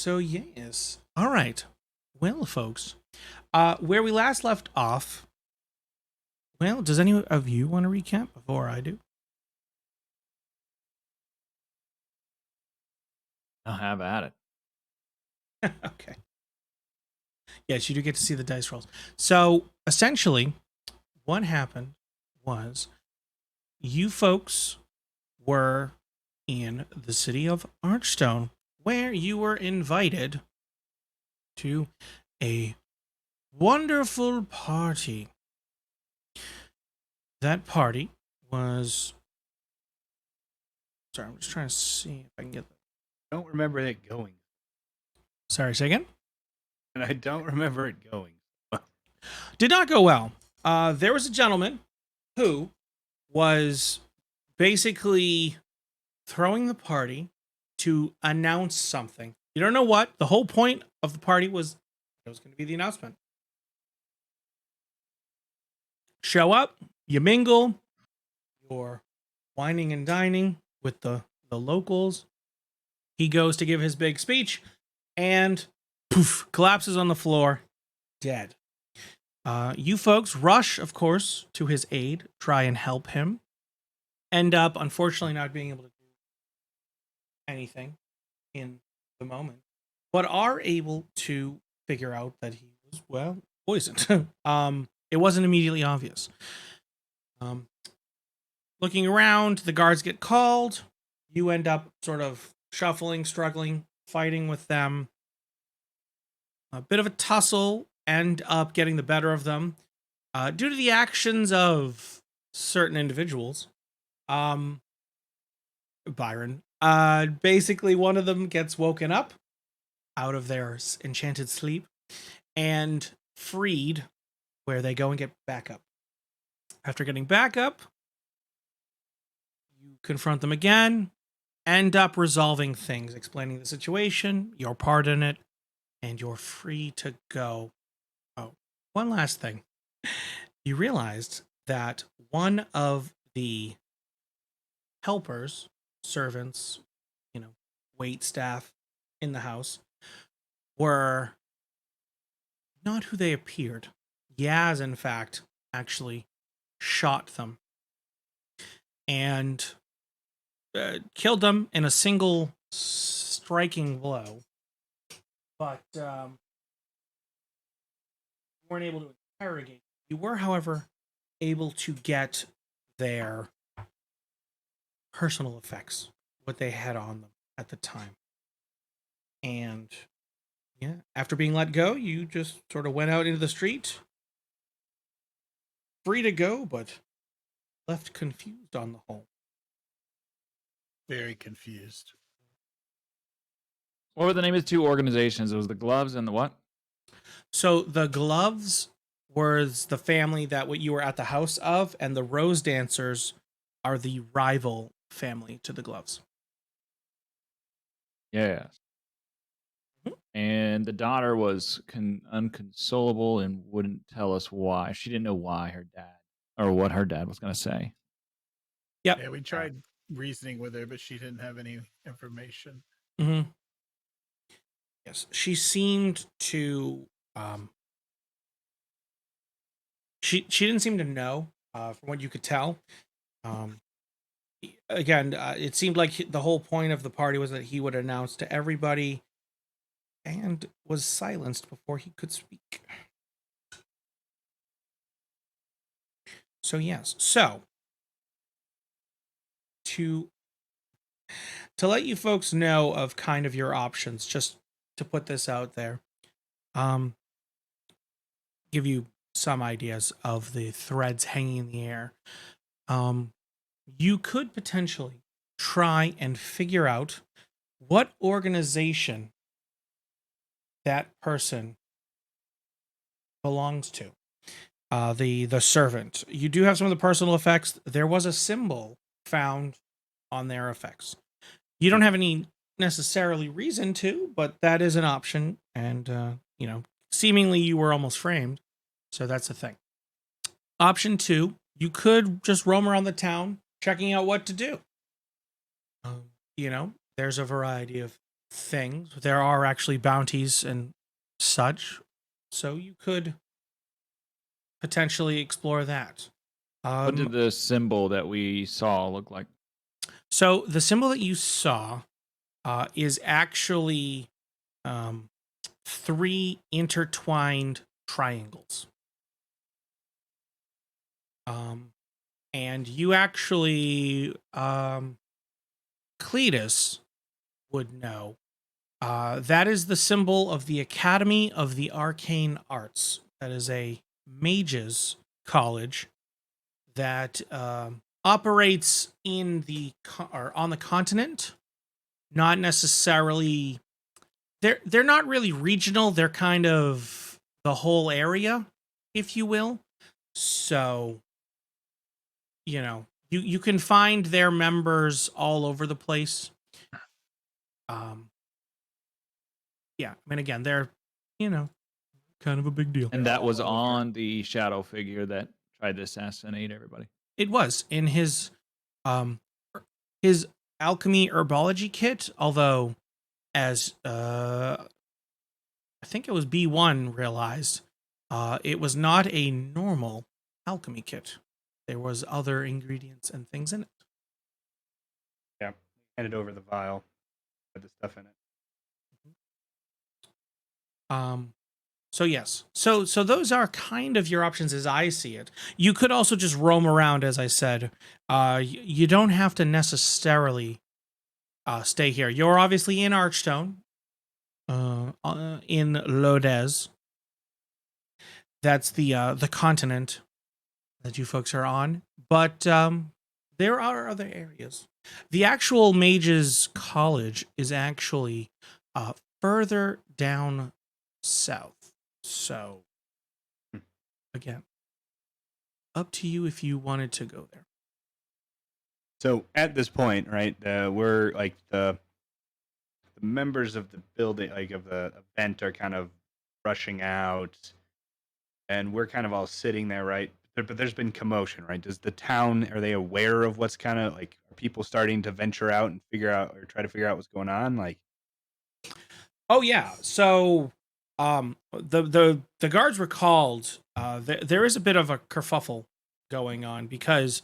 So yes. All right. Well, folks, where we last left off. Well, does any of you want to recap before I do? I'll have at it. Okay. Yes, you do get to see the dice rolls. So essentially, what happened was you folks were in the city of Archstone, where you were invited to a wonderful party. That party was. Sorry, I'm just trying to see if I can get that. I don't remember it going. Sorry, say again? And I don't remember it going. Did not go well. There was a gentleman who was basically throwing the party to announce something. You don't know what. The whole point of the party was it was going to be the announcement. Show up, you mingle, you're whining and dining with the locals. He goes to give his big speech and poof, collapses on the floor, dead. You folks rush, of course, to his aid, try and help him. End up, unfortunately, not being able to do anything in the moment, but are able to figure out that he was, well, poisoned. It wasn't immediately obvious. Looking around, the guards get called. You end up sort of shuffling, struggling, fighting with them. A bit of a tussle, end up getting the better of them due to the actions of certain individuals. Byron. Basically, one of them gets woken up out of their enchanted sleep and freed, where they go and get back up. After getting back up, you confront them again, end up resolving things, explaining the situation, your part in it, and you're free to go. Oh, one last thing. You realized that one of the helpers, servants, wait staff in the house were not who they appeared. Yaz, in fact, actually shot them and killed them in a single striking blow. But weren't able to interrogate. You were, however, able to get their personal effects, what they had on them at the time. And yeah, after being let go, you just sort of went out into the street, free to go, but left confused on the whole. Very confused. What were the name of the two organizations? It was the Gloves and the what? So the Gloves was the family that what you were at the house of, and the Rose Dancers are the rival family to the Gloves. Yeah. And the daughter was unconsolable and wouldn't tell us why. She didn't know why her dad, or what her dad was going to say. Yep. Yeah, we tried reasoning with her, but she didn't have any information. Mm-hmm. Yes, she seemed to. She didn't seem to know, from what you could tell. Again, it seemed like the whole point of the party was that he would announce to everybody, and was silenced before he could speak. So yes, so to let you folks know of kind of your options, just to put this out there, give you some ideas of the threads hanging in the air. You could potentially try and figure out what organization that person belongs to. The servant. You do have some of the personal effects. There was a symbol found on their effects. You don't have any necessarily reason to, but that is an option. And, seemingly you were almost framed. So that's the thing. Option 2, you could just roam around the town, checking out what to do. There's a variety of things. There are actually bounties and such, so you could potentially explore that. What did the symbol that we saw look like? So the symbol that you saw is actually 3 intertwined triangles. And you actually, Cletus would know. That is the symbol of the Academy of the Arcane Arts. That is a mages college that operates in or on the continent. Not necessarily. They're not really regional. They're kind of the whole area, if you will. So, you can find their members all over the place. Yeah, I mean, again, they're, kind of a big deal. And that was on the shadow figure that tried to assassinate everybody. It was in his alchemy herbology kit, although as I think it was B1 realized, it was not a normal alchemy kit. There was other ingredients and things in it. Yeah, handed over the vial, had the stuff in it. So yes, so those are kind of your options as I see it. You could also just roam around, as I said. You don't have to necessarily stay here. You're obviously in Archstone, in Lodez. That's the continent that you folks are on. But there are other areas. The actual Mages College is actually further down south. So, again, up to you if you wanted to go there. So at this point, right, we're like the members of the building, like of the event, are kind of rushing out, and we're kind of all sitting there, right? But there's been commotion, right? Does the town, are they aware of what's kind of like, are people starting to venture out and try to figure out what's going on? Like, oh yeah, so the guards were called. There is a bit of a kerfuffle going on because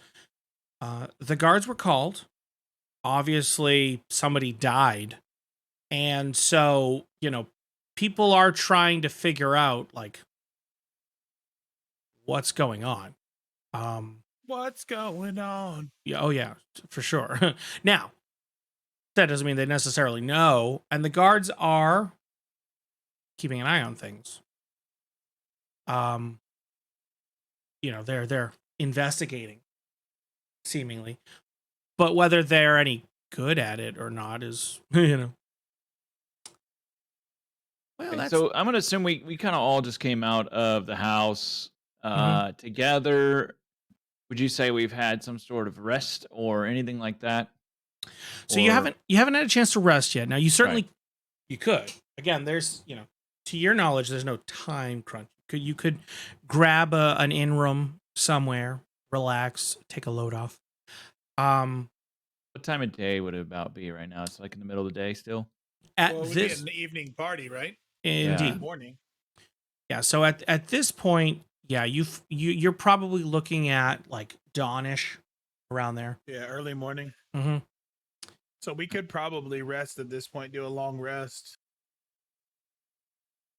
the guards were called. Obviously, somebody died, and so people are trying to figure out like what's going on. What's going on? Yeah, oh yeah, for sure. Now, that doesn't mean they necessarily know, and the guards are keeping an eye on things. They're investigating, seemingly, but whether they're any good at it or not is, well, that's... So I'm gonna assume we kind of all just came out of the house together. Would you say we've had some sort of rest or anything like that? So you haven't had a chance to rest yet. Now you certainly Right. You could. Again, there's to your knowledge, there's no time crunch. You could grab an in room somewhere, relax, take a load off. What time of day would it about be right now? It's like in the middle of the day still. At Well, it would be an evening party, right? indeed, Morning. yeah. So at this point, yeah, you're probably looking at like dawnish around there. Yeah, early morning. Mm-hmm. So we could probably rest at this point, do a long rest.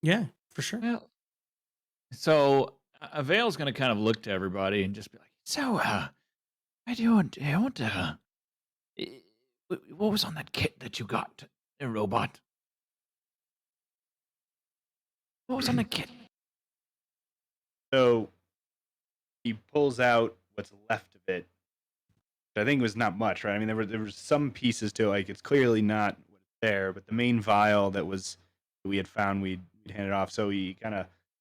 Yeah, for sure. Well, so Avail's gonna kind of look to everybody and just be like, "So, I don't what was on that kit that you got, the robot? What was on the kit?" so he pulls out what's left of it. Which I think was not much, right? I mean, there were some pieces to it, like it's clearly not what's there, but the main vial that we had found, we'd handed off. So he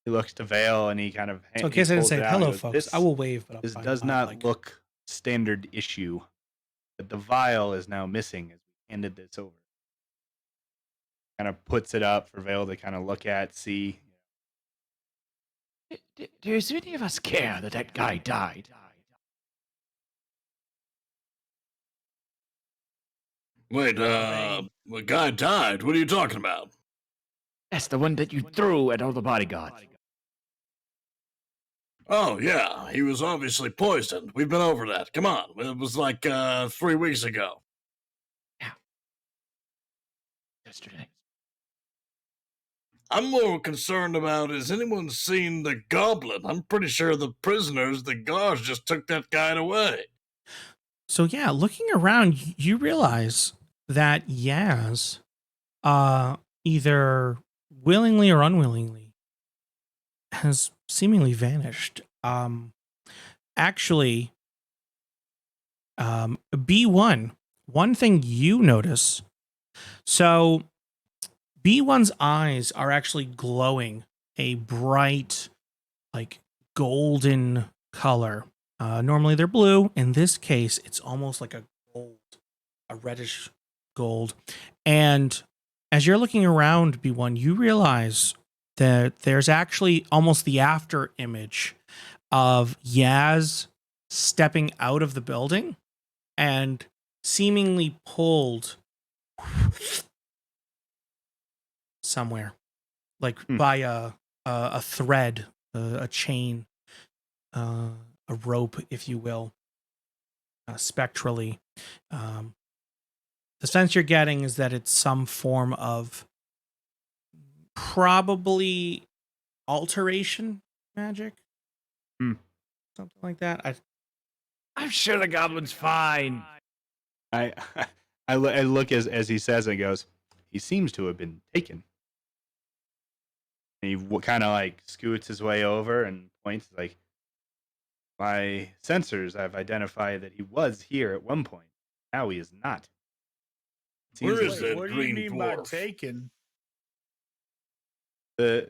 looks to Vale and he kind of So in case I didn't pulls say it out hello, and goes, folks, I will wave, but This I'm does not, not look standard issue, but the vial is now missing as we handed this over. Kind of puts it up for Vale to kind of look at, see. Does any of us care that guy died? Wait, Hey. a guy died. What are you talking about? That's the one that you threw at all the bodyguards. Oh, yeah, he was obviously poisoned. We've been over that. Come on. It was like 3 weeks ago. Yesterday. I'm more concerned about, has anyone seen the goblin? I'm pretty sure the prisoners, the guards, just took that guy away. So yeah, looking around, you realize that Yaz, either willingly or unwillingly, has seemingly vanished. Actually, B1, one thing you notice, so B1's eyes are actually glowing a bright, like golden color. Normally they're blue. In this case, it's almost like a gold, a reddish gold. And as you're looking around, B1, you realize that there's actually almost the after image of Yaz stepping out of the building and seemingly pulled somewhere, like by a thread, a chain, a rope, if you will, spectrally. The sense you're getting is that it's some form of probably alteration magic, something like that. I'm sure the goblin's fine. I look as he says it and goes, he seems to have been taken. And he kind of like scoots his way over and points like, my sensors have identified that he was here at one point. Now he is not. Where Seems is like that What do you green mean by dwarf? taken? the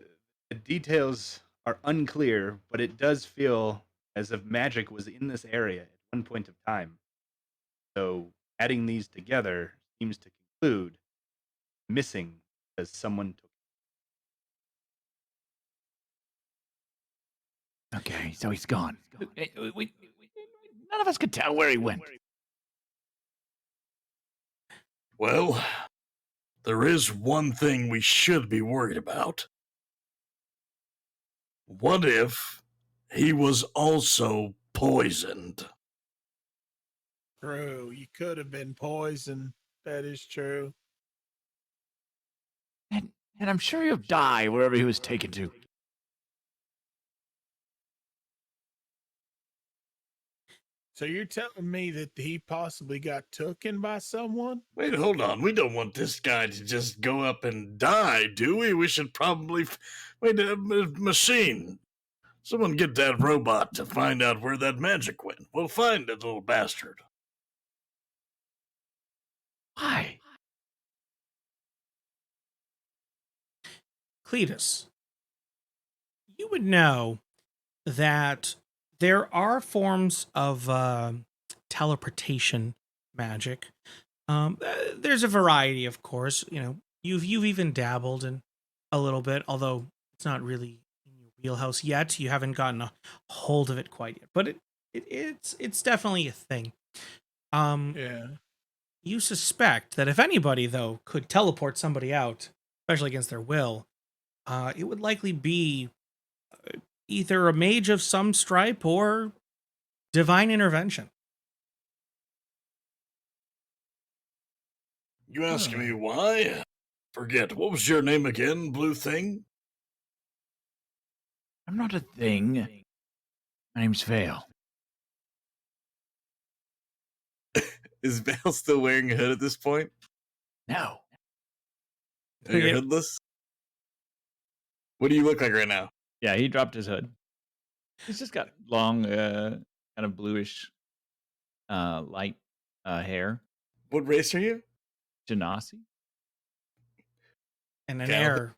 details are unclear, but it does feel as if magic was in this area at one point of time. So adding these together seems to conclude missing as someone took. Okay, so he's gone. None of us could tell where he went. Well, there is one thing we should be worried about. What if he was also poisoned? True. You could have been poisoned. That is true. And I'm sure he'll die wherever he was taken to. So you're telling me that he possibly got taken by someone? Wait, hold on. We don't want this guy to just go up and die, do we? We should probably... Wait, machine. Someone get that robot to find out where that magic went. We'll find that little bastard. Why? Cletus, you would know that there are forms of teleportation magic. There's a variety, of course. You know, you've even dabbled in a little bit, although it's not really in your wheelhouse yet. You haven't gotten a hold of it quite yet, but it's definitely a thing. Yeah. You suspect that if anybody, though, could teleport somebody out, especially against their will, it would likely be either a mage of some stripe or divine intervention. You asking me why? Forget. What was your name again, Blue Thing? I'm not a thing. My name's Vale. Is Vale still wearing a hood at this point? No. Are you Yeah. hoodless? What do you look like right now? Yeah, he dropped his hood. He's just got long, kind of bluish, light hair. What race are you? Genasi. And an Cal- air.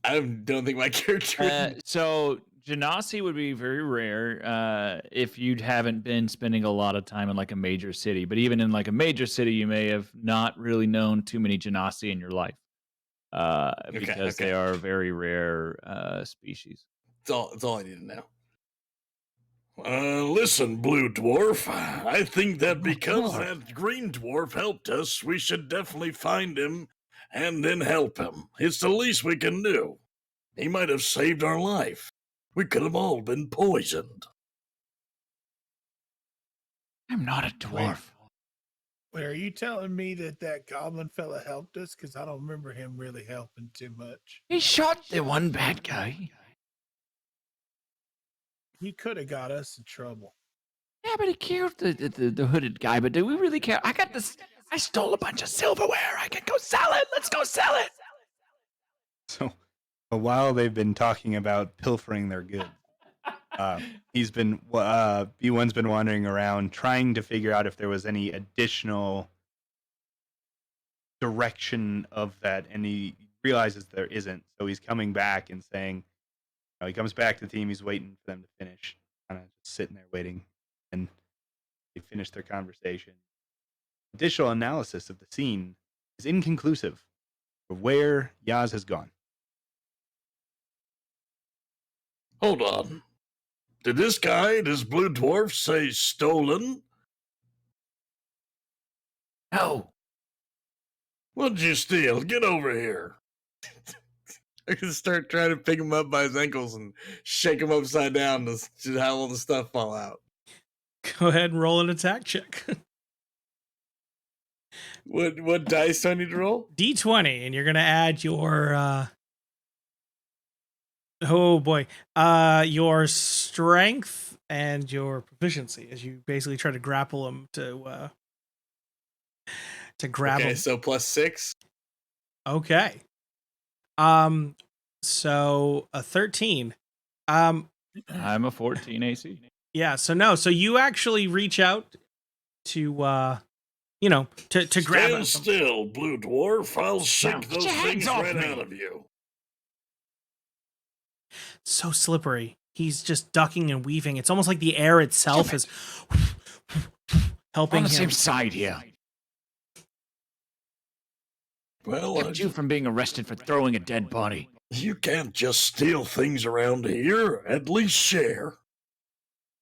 I don't think my character... So Genasi would be very rare if you haven't been spending a lot of time in like a major city. But even in like a major city, you may have not really known too many Genasi in your life because they are a very rare species. It's all I need to know. Listen, Blue Dwarf. I think that Blue because Dwarf. that Green Dwarf helped us, we should definitely find him and then help him. It's the least we can do. He might have saved our life. We could have all been poisoned. I'm not a dwarf. Wait, are you telling me that goblin fella helped us? Because I don't remember him really helping too much. He shot the one bad guy. He could have got us in trouble. Yeah, but he killed the hooded guy. But do we really care? I got this. I stole a bunch of silverware. I can go sell it. Let's go sell it. So, while they've been talking about pilfering their goods, B1's been wandering around trying to figure out if there was any additional direction of that, and he realizes there isn't. So he's coming back and saying, he comes back to the team. He's waiting for them to finish, kind of just sitting there waiting, and they finish their conversation. Additional analysis of the scene is inconclusive for where Yaz has gone. Hold on. Did this Blue Dwarf, say stolen? No. What'd you steal? Get over here. I can start trying to pick him up by his ankles and shake him upside down to have all the stuff fall out. Go ahead and roll an attack check. What dice do I need to roll? D20, and you're gonna add your your strength and your proficiency as you basically try to grapple him to grab him. Okay, so +6. Okay. So a 13. I'm a 14 AC. Yeah, so you actually reach out to to grab him. Stand still, Blue Dwarf. I'll shake Get those your hands things off right me. out of you. So slippery. He's just ducking and weaving. It's almost like the air itself is We're helping on the him. same side here. Well, Kept you from being arrested for throwing a dead body. you can't just steal things around here. At least share.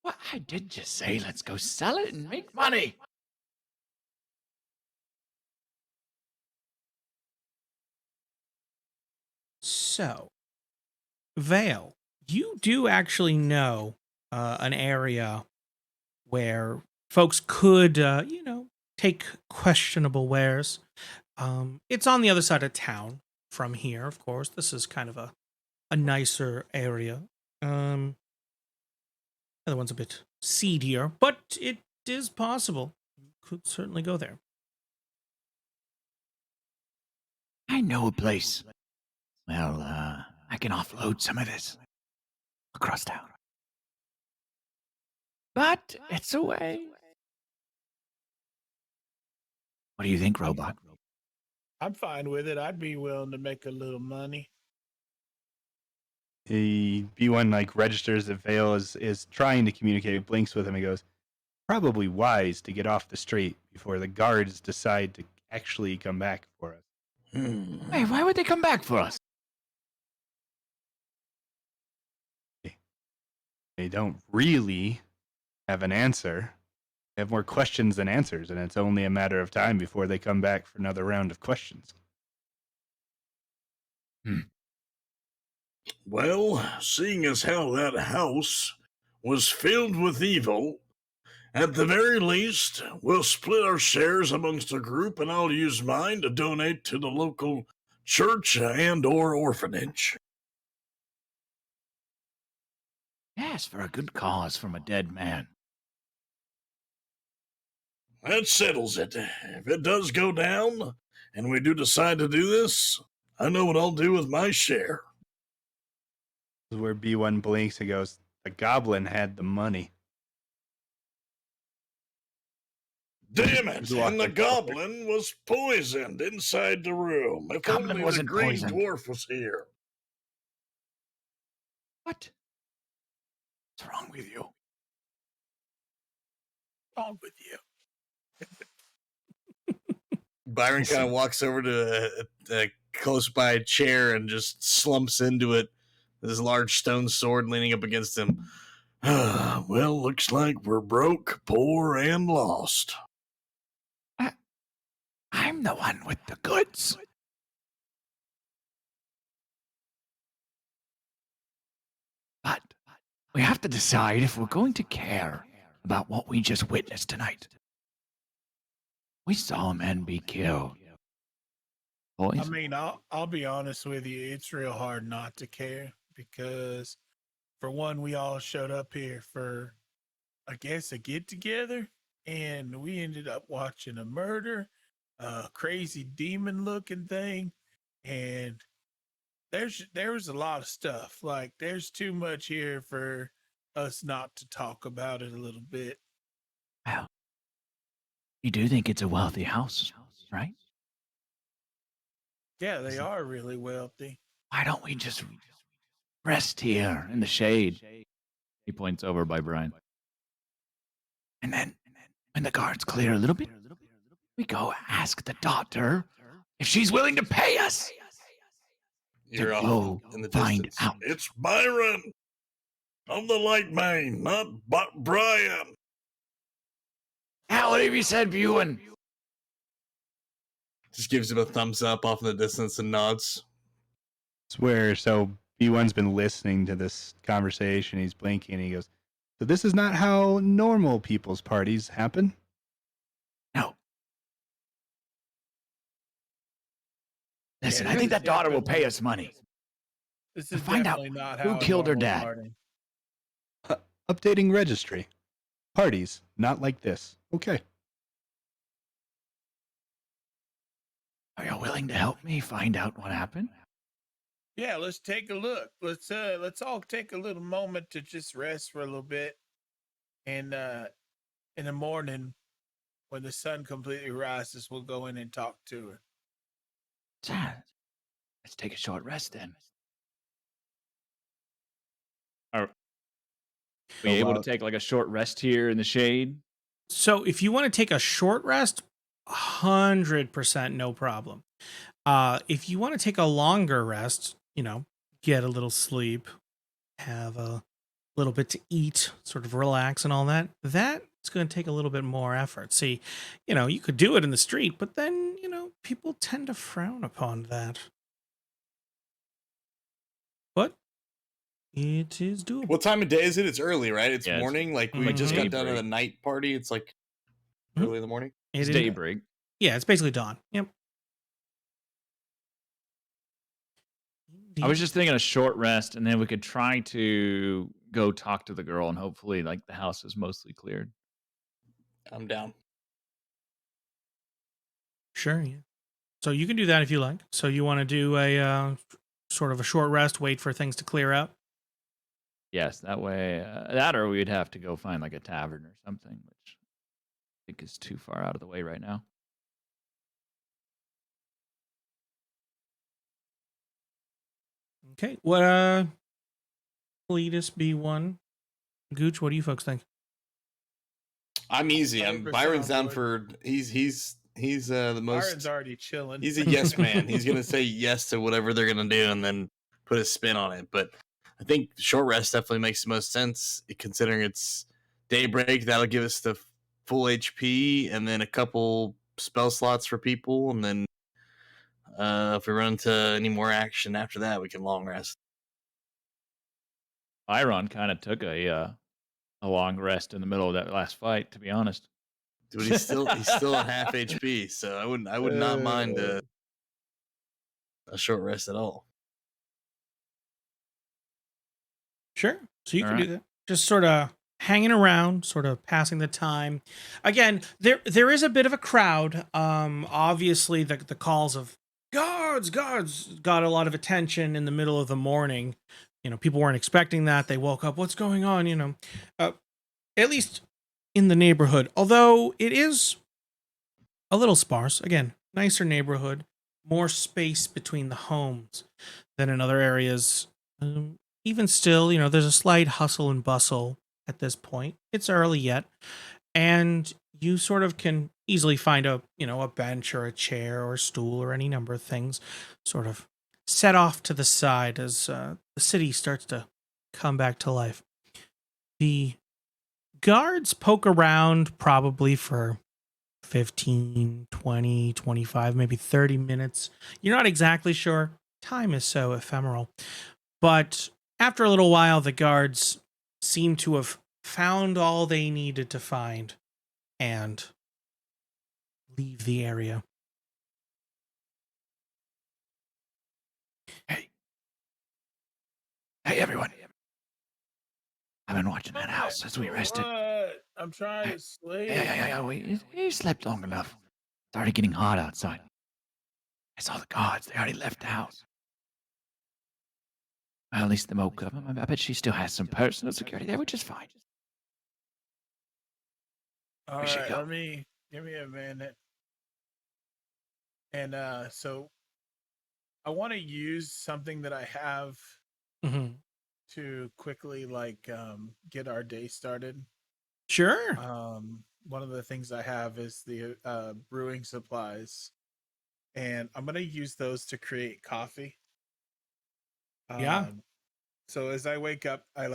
Well, I did just say let's go sell it and make money. So, Vale, you do actually know an area where folks could, take questionable wares. It's on the other side of town from here, of course. This is kind of a nicer area. The other one's a bit seedier, but it is possible. You could certainly go there. I know a place. Well, I can offload some of this across town. But it's away. What do you think, Robot? I'm fine with it. I'd be willing to make a little money. The B1 registers that Vale is trying to communicate, blinks with him, and goes, probably wise to get off the street before the guards decide to actually come back for us. Hey, why would they come back for us? They don't really have an answer. They have more questions than answers, and it's only a matter of time before they come back for another round of questions. Well, seeing as how that house was filled with evil, at the very least, we'll split our shares amongst the group, and I'll use mine to donate to the local church and/or orphanage. Yes, for a good cause from a dead man. That settles it. If it does go down, and we do decide to do this, I know what I'll do with my share. This is where B1 blinks and goes, the goblin had the money. Damn it! And the goblin was poisoned inside the room. If goblin only the wasn't green poisoned. dwarf was here. What? What's wrong with you? Wrong with you. Byron kind of walks over to a close by chair and just slumps into it, with his large stone sword leaning up against him. Well, looks like we're broke, poor, and lost. I'm the one with the goods. But we have to decide if we're going to care about what we just witnessed tonight. We saw men be killed. Boys, I mean, I'll be honest with you. It's real hard not to care because, for one, we all showed up here for, I guess, a get together, and we ended up watching a murder, a crazy demon looking thing, and there's a lot of stuff. Like, there's too much here for us not to talk about it a little bit. well, you do think it's a wealthy house, right? Yeah, they are really wealthy. Why don't we just rest here in the shade? He points over by Brian. And then, when the guards clear a little bit, we go ask the doctor if she's willing to pay us. You're To off go in the find distance. out. It's Byron. I'm the light man, not Brian. How what have you said, Buin? Just gives him a thumbs up off in the distance and nods. Swear. So B1's been listening to this conversation. He's blinking and he goes, "So this is not how normal people's parties happen." No. Listen, Yeah, I think this that is daughter will pay definitely- us money. This To is find out definitely not who how a killed her normal dad. party- Updating registry. Parties, not like this. Okay. Are you willing to help me find out what happened? Yeah, let's take a look. Let's all take a little moment to just rest for a little bit. And in the morning, when the sun completely rises, we'll go in and talk to her. Let's take a short rest then. Are we So able while- to take like a short rest here in the shade? So if you want to take a short rest, 100% no problem. If you want to take a longer rest, get a little sleep, have a little bit to eat, sort of relax and all that, that's going to take a little bit more effort. See, you could do it in the street, but then, people tend to frown upon that. But it is doable. What time of day is it? It's early, right? It's Yeah, it's morning. Like we like just got done at daybreak. the night party. It's like Mhm. early in the morning. It's It is- daybreak. Yeah, it's basically dawn. Yep. I was just thinking a short rest, and then we could try to go talk to the girl, and hopefully, like the house is mostly cleared. I'm down. Sure, yeah. So you can do that if you like. So you want to do a sort of a short rest, wait for things to clear up? Yes, that way, that or we'd have to go find like a tavern or something, which I think is too far out of the way right now. Okay. What Cletus B1. Gooch, what do you folks think? I'm easy. 100% Byron's on down board. for. He's the most. Byron's already chilling. He's a yes man. He's gonna say yes to whatever they're gonna do and then put a spin on it. But I think short rest definitely makes the most sense considering it's daybreak. That'll give us the full HP and then a couple spell slots for people, and then if we run into any more action after that, we can long rest. Iron kind of took a long rest in the middle of that last fight, to be honest. Dude, he's still at half HP, so I would not mind a short rest at all. Sure. So you All can right. do that. Just sort of hanging around, sort of passing the time. Again, there is a bit of a crowd. Obviously the calls of guards got a lot of attention in the middle of the morning. People weren't expecting that. They woke up, what's going on, at least in the neighborhood. Although it is a little sparse. Again, nicer neighborhood, more space between the homes than in other areas. Even still, there's a slight hustle and bustle at this point. It's early yet, and you sort of can easily find a bench or a chair or a stool or any number of things sort of set off to the side as the city starts to come back to life. The guards poke around probably for 15, 20, 25, maybe 30 minutes. You're not exactly sure. Time is so ephemeral. But after a little while, the guards seem to have found all they needed to find and leave the area. Hey, everyone! I've been watching that house as we rested. What? I'm trying to sleep. Yeah. We slept long enough. Started getting hot outside. I saw the guards. They already left the house. Well, at least the mocha. I bet she still has some personal security there, which is fine. All We should right, go. give me a minute. And so I want to use something that I have Mm-hmm. to quickly get our day started. Sure. One of the things I have is the brewing supplies, and I'm gonna use those to create coffee. Yeah. So as I wake up, I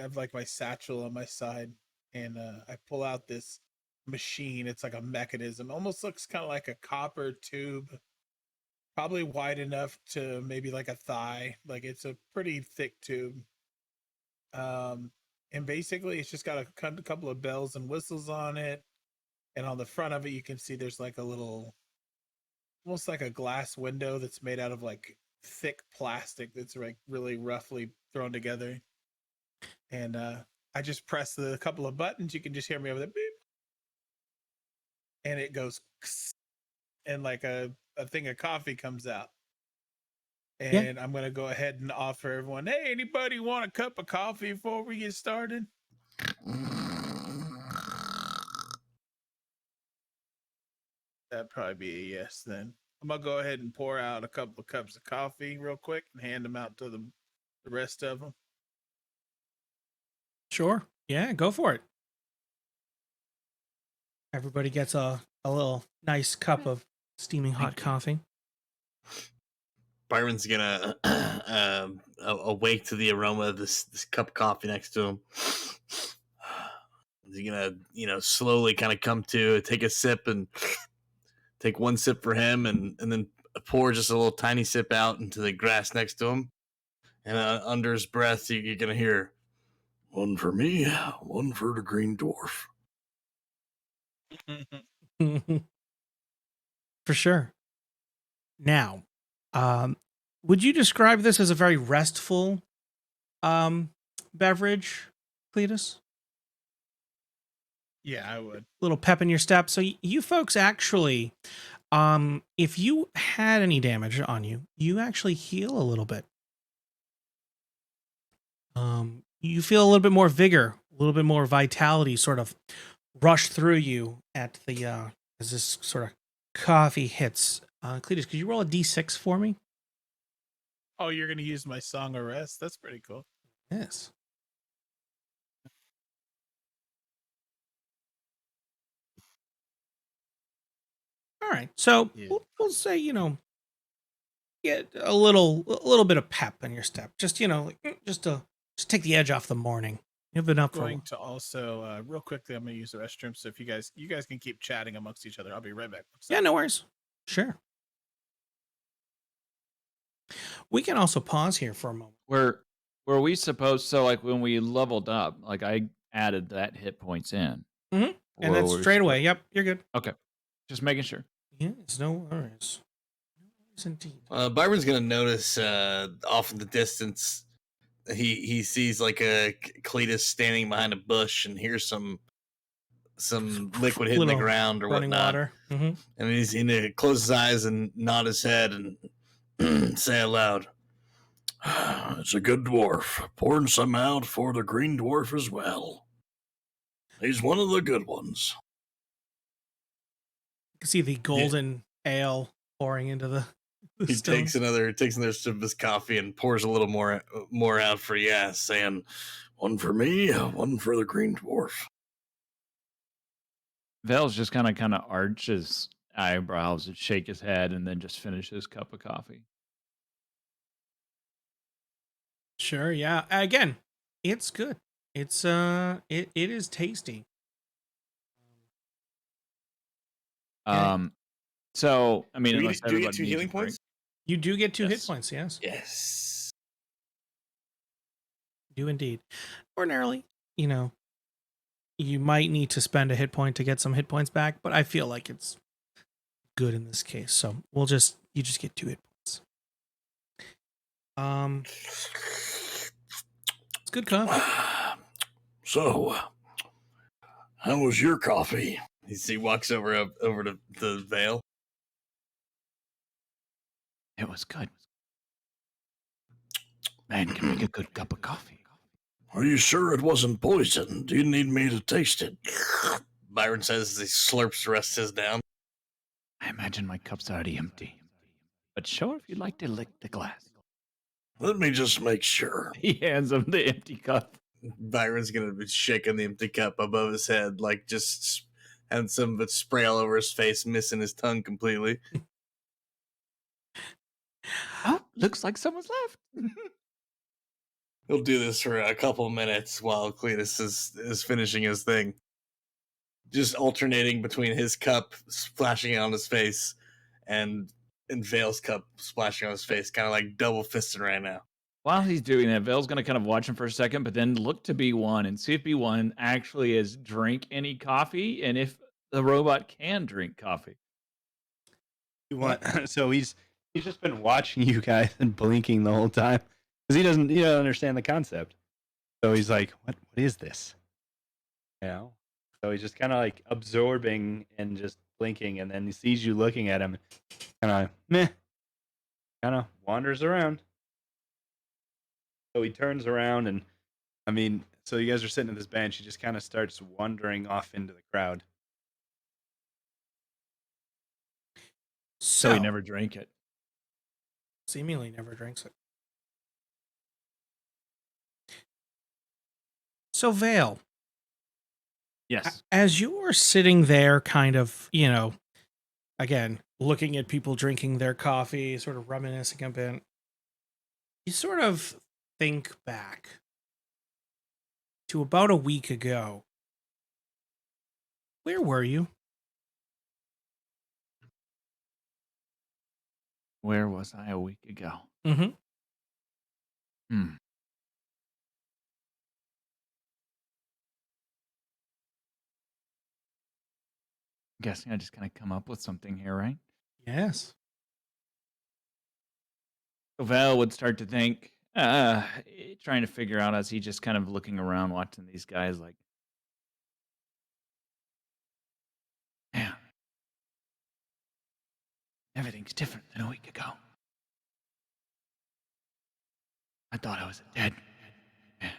have like my satchel on my side, and I pull out this machine. It's like a mechanism, almost looks kind of like a copper tube, probably wide enough to maybe like a thigh. Like it's a pretty thick tube. And basically it's just got a couple of bells and whistles on it. And on the front of it, you can see there's like a little, almost like a glass window that's made out of like thick plastic that's like really roughly thrown together. And I just press the couple of buttons. You can just hear me over there, beep, and it goes, and like a thing of coffee comes out. And I'm gonna go ahead and offer everyone, hey, anybody want a cup of coffee before we get started? That'd probably be a yes then. I'm gonna go ahead and pour out a couple of cups of coffee real quick and hand them out to the rest of them. Sure. Yeah, go for it. Everybody gets a little nice cup of steaming hot coffee. Byron's gonna awake to the aroma of this cup of coffee next to him. He's gonna, slowly kind of come to, take a sip, and take one sip for him, and then pour just a little tiny sip out into the grass next to him. And under his breath, you're gonna hear, "One for me, one for the green dwarf." For sure. Now, would you describe this as a very restful beverage, Cletus? Yeah, I would. Little pep in your step. So you folks actually, if you had any damage on you, you actually heal a little bit. You feel a little bit more vigor, a little bit more vitality sort of rush through you at the as this sort of coffee hits. Cletus, could you roll a d6 for me? Oh, you're gonna use my song of rest? That's pretty cool. Yes. All right. So Yeah. we'll say, get a little bit of pep in your step. Just, just take the edge off the morning. You've been up for a Going while. to also real quickly, I'm gonna use the restroom. So if you guys can keep chatting amongst each other. I'll be right back. Yeah, no worries. Sure. We can also pause here for a moment. Were we supposed, so like when we leveled up, like I added that hit points in. Mm-hmm. And Were that's we straight away. supposed- Yep, you're good. Okay. Just making sure. Yes, no worries. No worries indeed. Byron's gonna notice off in the distance. He sees like a Cletus standing behind a bush and hears some liquid hitting the Little ground or running whatnot. water. Mm-hmm. And he's gonna close his eyes and nod his head and say aloud, "It's a good dwarf. Pouring some out for the green dwarf as well. He's one of the good ones." You can see the golden ale pouring into the He stone. takes another sip of his coffee and pours a little more out for you, saying, "One for me, one for the green dwarf." Vale's just kind of arch his eyebrows and shake his head and then just finish his cup of coffee. Sure, yeah. Again, it's good. It's it is tasty. Okay. So I mean, Do we unless get, do we get everybody 2 needs a healing drink. points? You do get 2 hit Yes. points, yes. Yes. Do indeed. Ordinarily, you know, you might need to spend a hit point to get some hit points back, but I feel like it's good in this case. So you just get 2 hit points. It's good coffee. So, how was your coffee? He walks over to the Vale. It was good. Man can make a good cup of coffee. Are you sure it wasn't poison? Do you need me to taste it? Byron says as he slurps the rest of his down. I imagine my cup's already empty. But sure, if you'd like to lick the glass. Let me just make sure. He hands him the empty cup. Byron's gonna be shaking the empty cup above his head, like just having some of it spray all over his face, missing his tongue completely. Oh, looks like someone's left. He'll do this for a couple minutes while Cletus is finishing his thing. Just alternating between his cup splashing on his face and Vale's cup splashing on his face, kind of like double fisting right now. While he's doing that, Vale's going to kind of watch him for a second, but then look to B1 and see if B1 actually is drink any coffee and if the robot can drink coffee. You want so he's just been watching you guys and blinking the whole time because he doesn't understand the concept. So he's like, what is this? You know? So he's just kind of like absorbing and just blinking, and then he sees you looking at him, kind of wanders around. So he turns around, and I mean, so you guys are sitting at this bench. He just kind of starts wandering off into the crowd. So he never drank it. Seemingly never drinks it. So Vale, Yes. as you were sitting there kind of, again, looking at people drinking their coffee, sort of reminiscing a bit, you sort of think back to about a week ago. Where were you? Where was I a week ago? Mm-hmm. Guessing I just kind of come up with something here, right? Yes. So Val would start to think, trying to figure out as he just kind of looking around, watching these guys like, man, everything's different than a week ago. I thought I was dead. Man.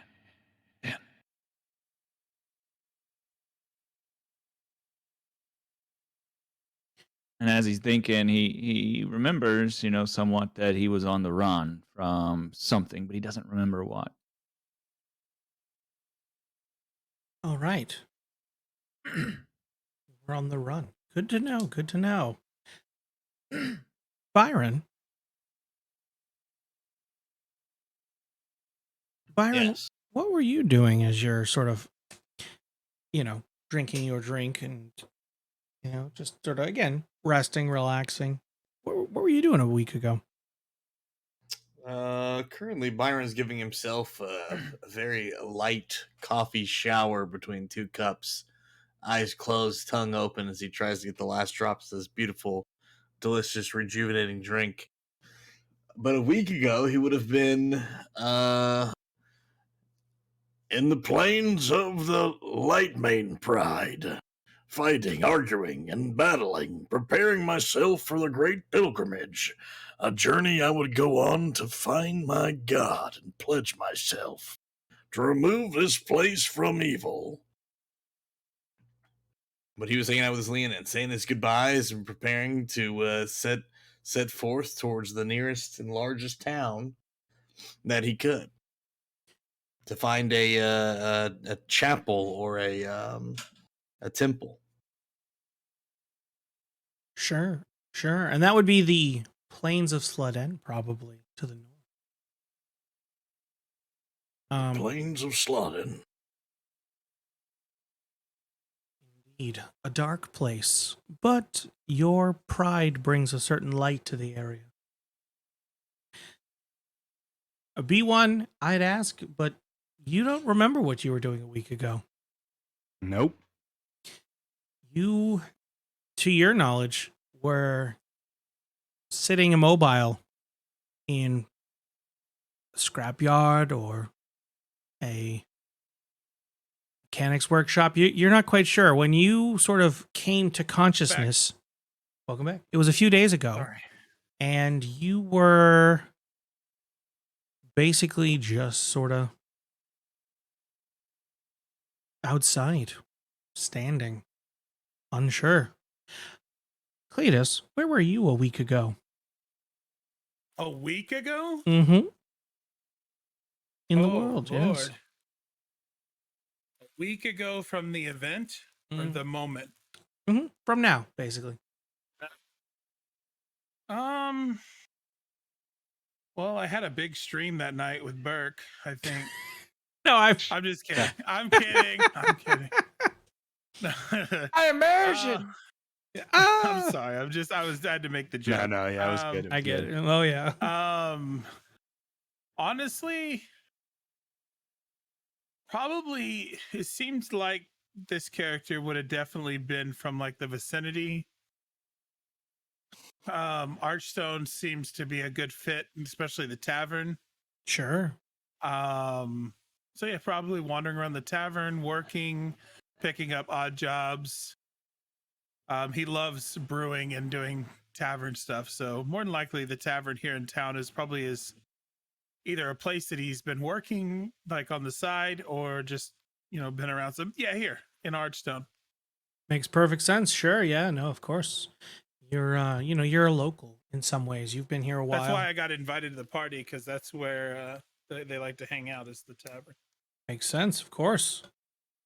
And as he's thinking, he remembers, somewhat that he was on the run from something, but he doesn't remember what. All right. We're on the run. Good to know. Good to know. Byron. Yes. What were you doing as you're sort of, drinking your drink and, just sort of, again, resting, relaxing? What were you doing a week ago? Currently Byron's giving himself a very light coffee shower between 2 cups. Eyes closed, tongue open as he tries to get the last drops of this beautiful, delicious, rejuvenating drink. But a week ago, he would have been in the plains of the Lightmane Pride, fighting, arguing, and battling, preparing myself for the great pilgrimage, a journey I would go on to find my God and pledge myself to remove this place from evil. But he was hanging out with his Leonin, saying his goodbyes and preparing to set forth towards the nearest and largest town that he could to find a chapel or a temple. Sure. And that would be the Plains of Sludden, probably, to the north. Plains of Slodden. indeed a dark place, but your pride brings a certain light to the area. A B1, I'd ask, but you don't remember what you were doing a week ago. Nope. You, to your knowledge, were sitting immobile in a scrapyard or a mechanics workshop. You're not quite sure. When you sort of came to consciousness, welcome back. It was a few days ago. Sorry. And you were basically just sort of outside, standing, unsure. Cletus, where were you a week ago? A week ago? Mm-hmm. In the Oh, world, Lord. yes. A week ago from the event or the moment? Mm-hmm. From now, basically. Well, I had a big stream that night with Burke, I think. No, I'm just kidding. I'm kidding. I'm kidding. I immersion. I'm sorry. I had to make the joke. No, yeah, it was good. I get it. Oh, yeah. Honestly, probably it seems like this character would have definitely been from like the vicinity. Archstone seems to be a good fit, especially the tavern. Sure. So yeah, probably wandering around the tavern, working, picking up odd jobs. He loves brewing and doing tavern stuff. So more than likely the tavern here in town is probably either a place that he's been working like on the side or just, been around some, here in Archstone. Makes perfect sense. Sure. Yeah, no, of course. You're, you're a local in some ways. You've been here a while. That's why I got invited to the party, because that's where they like to hang out, is the tavern. Makes sense, of course.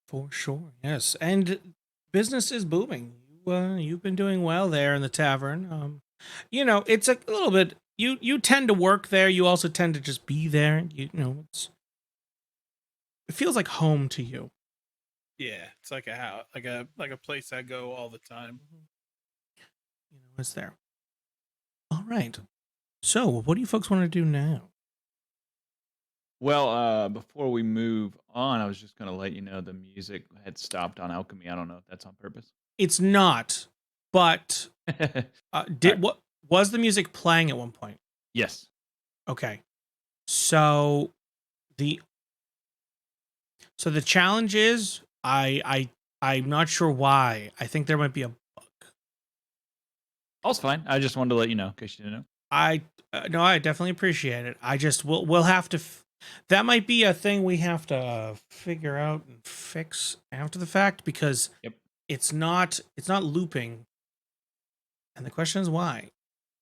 For sure, yes. And business is booming. You've been doing well there in the tavern. It's a little bit, you tend to work there. You also tend to just be there. It feels like home to you. Yeah, it's like a house, like a place I go all the time. It's there. All right. So, what do you folks want to do now? Well, before we move on, I was just going to let you know the music had stopped on Alchemy. I don't know if that's on purpose. It's not, but what was the music playing at one point? Yes. Okay. So the challenge is I'm not sure why. I think there might be a bug. All's fine. I just wanted to let you know in case you didn't know. I definitely appreciate it. I just we'll have to that might be a thing we have to figure out and fix after the fact, because it's not looping. And the question is why?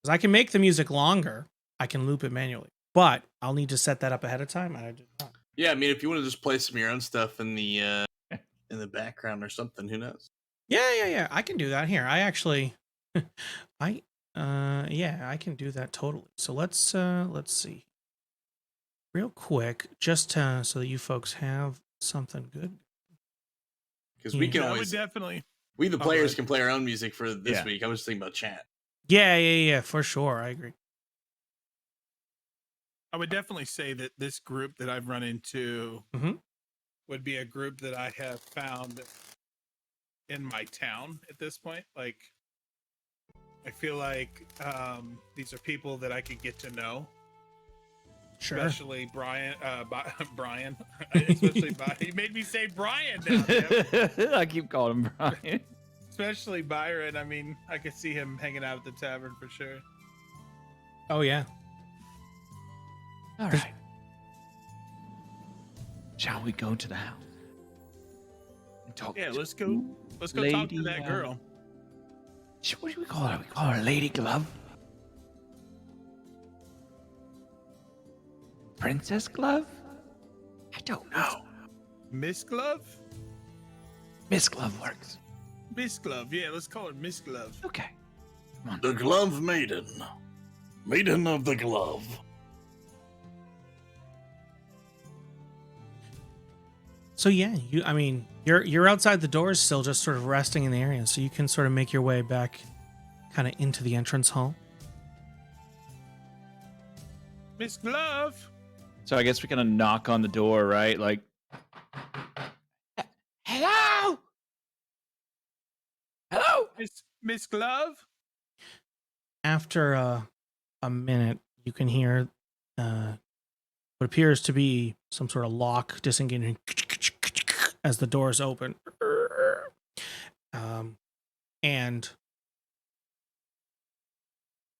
Because I can make the music longer. I can loop it manually, but I'll need to set that up ahead of time, and I did not. Yeah, I mean, if you want to just play some of your own stuff in the background or something, who knows? Yeah. I can do that here. I actually, I can do that totally. So let's see, real quick, just so that you folks have something good. Because we can I always would definitely. we the players can play our own music for this week. I was thinking about chat. Yeah, for sure. I agree. I would definitely say that this group that I've run into would be a group that I have found in my town at this point. Like, I feel like these are people that I could get to know. Sure. Especially Brian. Brian. Especially he made me say Brian now. Tim. I keep calling him Brian. Especially Byron. I mean, I could see him hanging out at the tavern for sure. Oh yeah. All right. Shall we go to the house and talk? Yeah, let's go. Let's go talk to that girl. What do we call her? We call her Lady Glove. Princess Glove? I don't know. Miss Glove? Miss Glove works. Miss Glove, yeah, let's call her Miss Glove. Okay. Come on. The Glove Maiden. Maiden of the Glove. So yeah, you're outside the doors still, just sort of resting in the area, so you can sort of make your way back kind of into the entrance hall. Miss Glove. So I guess we're gonna knock on the door, right? Like, hello, hello. Miss Glove. After a minute, you can hear what appears to be some sort of lock disengaging as the doors open. And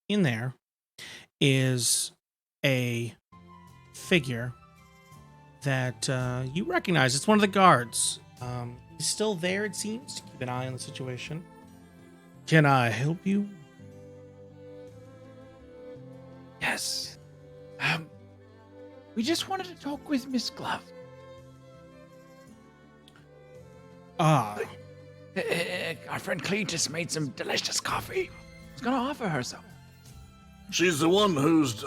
in there is a figure that you recognize. It's one of the guards. He's still there, it seems, to keep an eye on the situation. Can I help you? Yes. We just wanted to talk with Miss Glove. Ah, Our friend Cletus made some delicious coffee. I was gonna offer her some. She's the one whose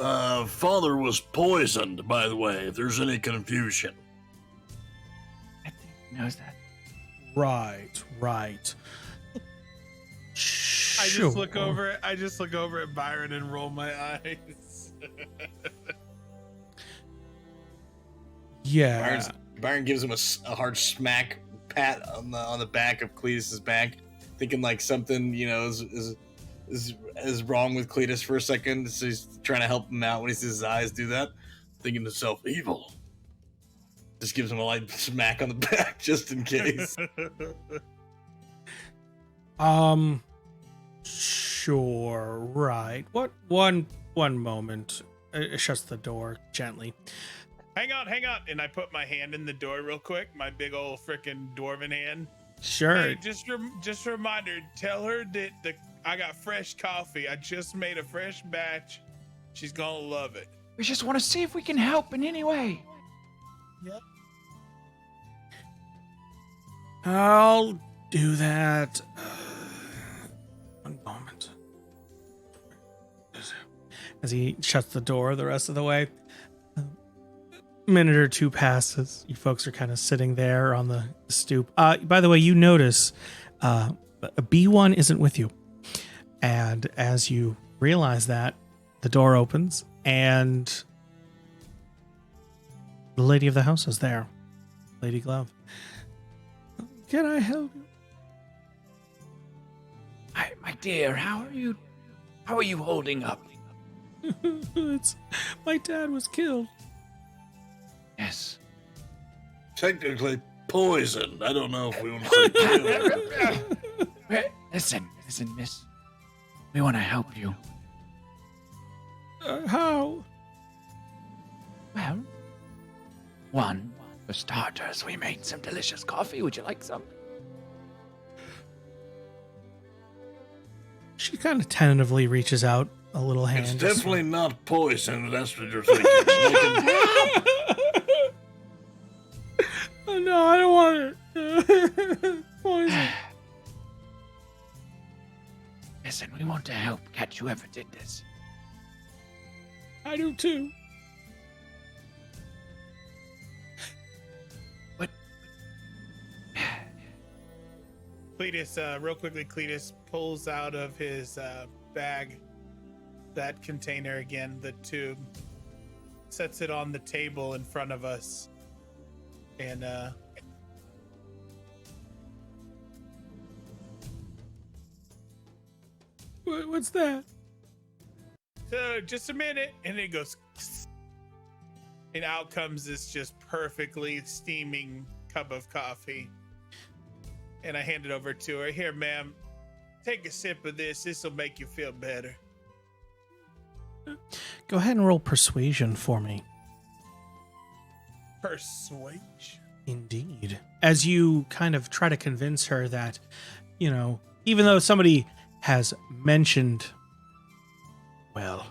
father was poisoned, by the way, if there's any confusion. I think he knows that. right. I just look over. I just look over at Byron and roll my eyes. Yeah. Byron gives him a hard smack pat on the back of Cletus's back, thinking like something is wrong with Cletus for a second. So he's trying to help him out when he sees his eyes do that, thinking to himself, evil. Just gives him a light smack on the back just in case. Sure, right. What one moment. It shuts the door gently. Hang on. And I put my hand in the door real quick. My big old freaking dwarven hand. Sure. Hey, just a reminder. Tell her that I got fresh coffee. I just made a fresh batch. She's gonna love it. We just want to see if we can help in any way. Yep. I'll do that. One moment. As he shuts the door the rest of the way. A minute or two passes. You folks are kind of sitting there on the stoop. By the way, you notice B1 isn't with you. And as you realize that, the door opens and the lady of the house is there. Lady Glove. Can I help you? My dear, how are you holding up? My dad was killed. Yes. Technically poisoned. I don't know if we want to say Listen, miss. We want to help you. How? Well, one, for starters, we made some delicious coffee. Would you like some? She kind of tentatively reaches out a little hand. It's definitely not poison. That's what you're thinking. Oh, no, I don't want it. Poison. Listen, we want to help catch whoever did this. I do too. But Cletus, real quickly, Cletus pulls out of his bag that container again, the tube, sets it on the table in front of us, and What's that? so just a minute, and it goes, and out comes this just perfectly steaming cup of coffee, and I hand it over to her. Here, ma'am, take a sip of this. This will make you feel better. Go ahead and roll persuasion for me. Persuasion. Indeed. As you kind of try to convince her that, you know, even though somebody has mentioned, well,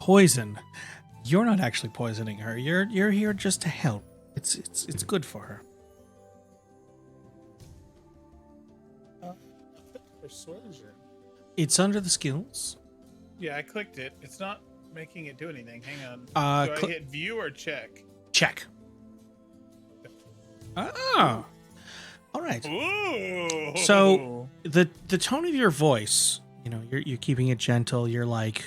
poison, you're not actually poisoning her. You're here just to help. It's good for her. Persuasion. It's under the skills. Yeah, I clicked it. It's not making it do anything. Hang on. Uh, Do I cl- hit view or check? Check. Oh, all right. Ooh. So the tone of your voice, you're keeping it gentle. You're like,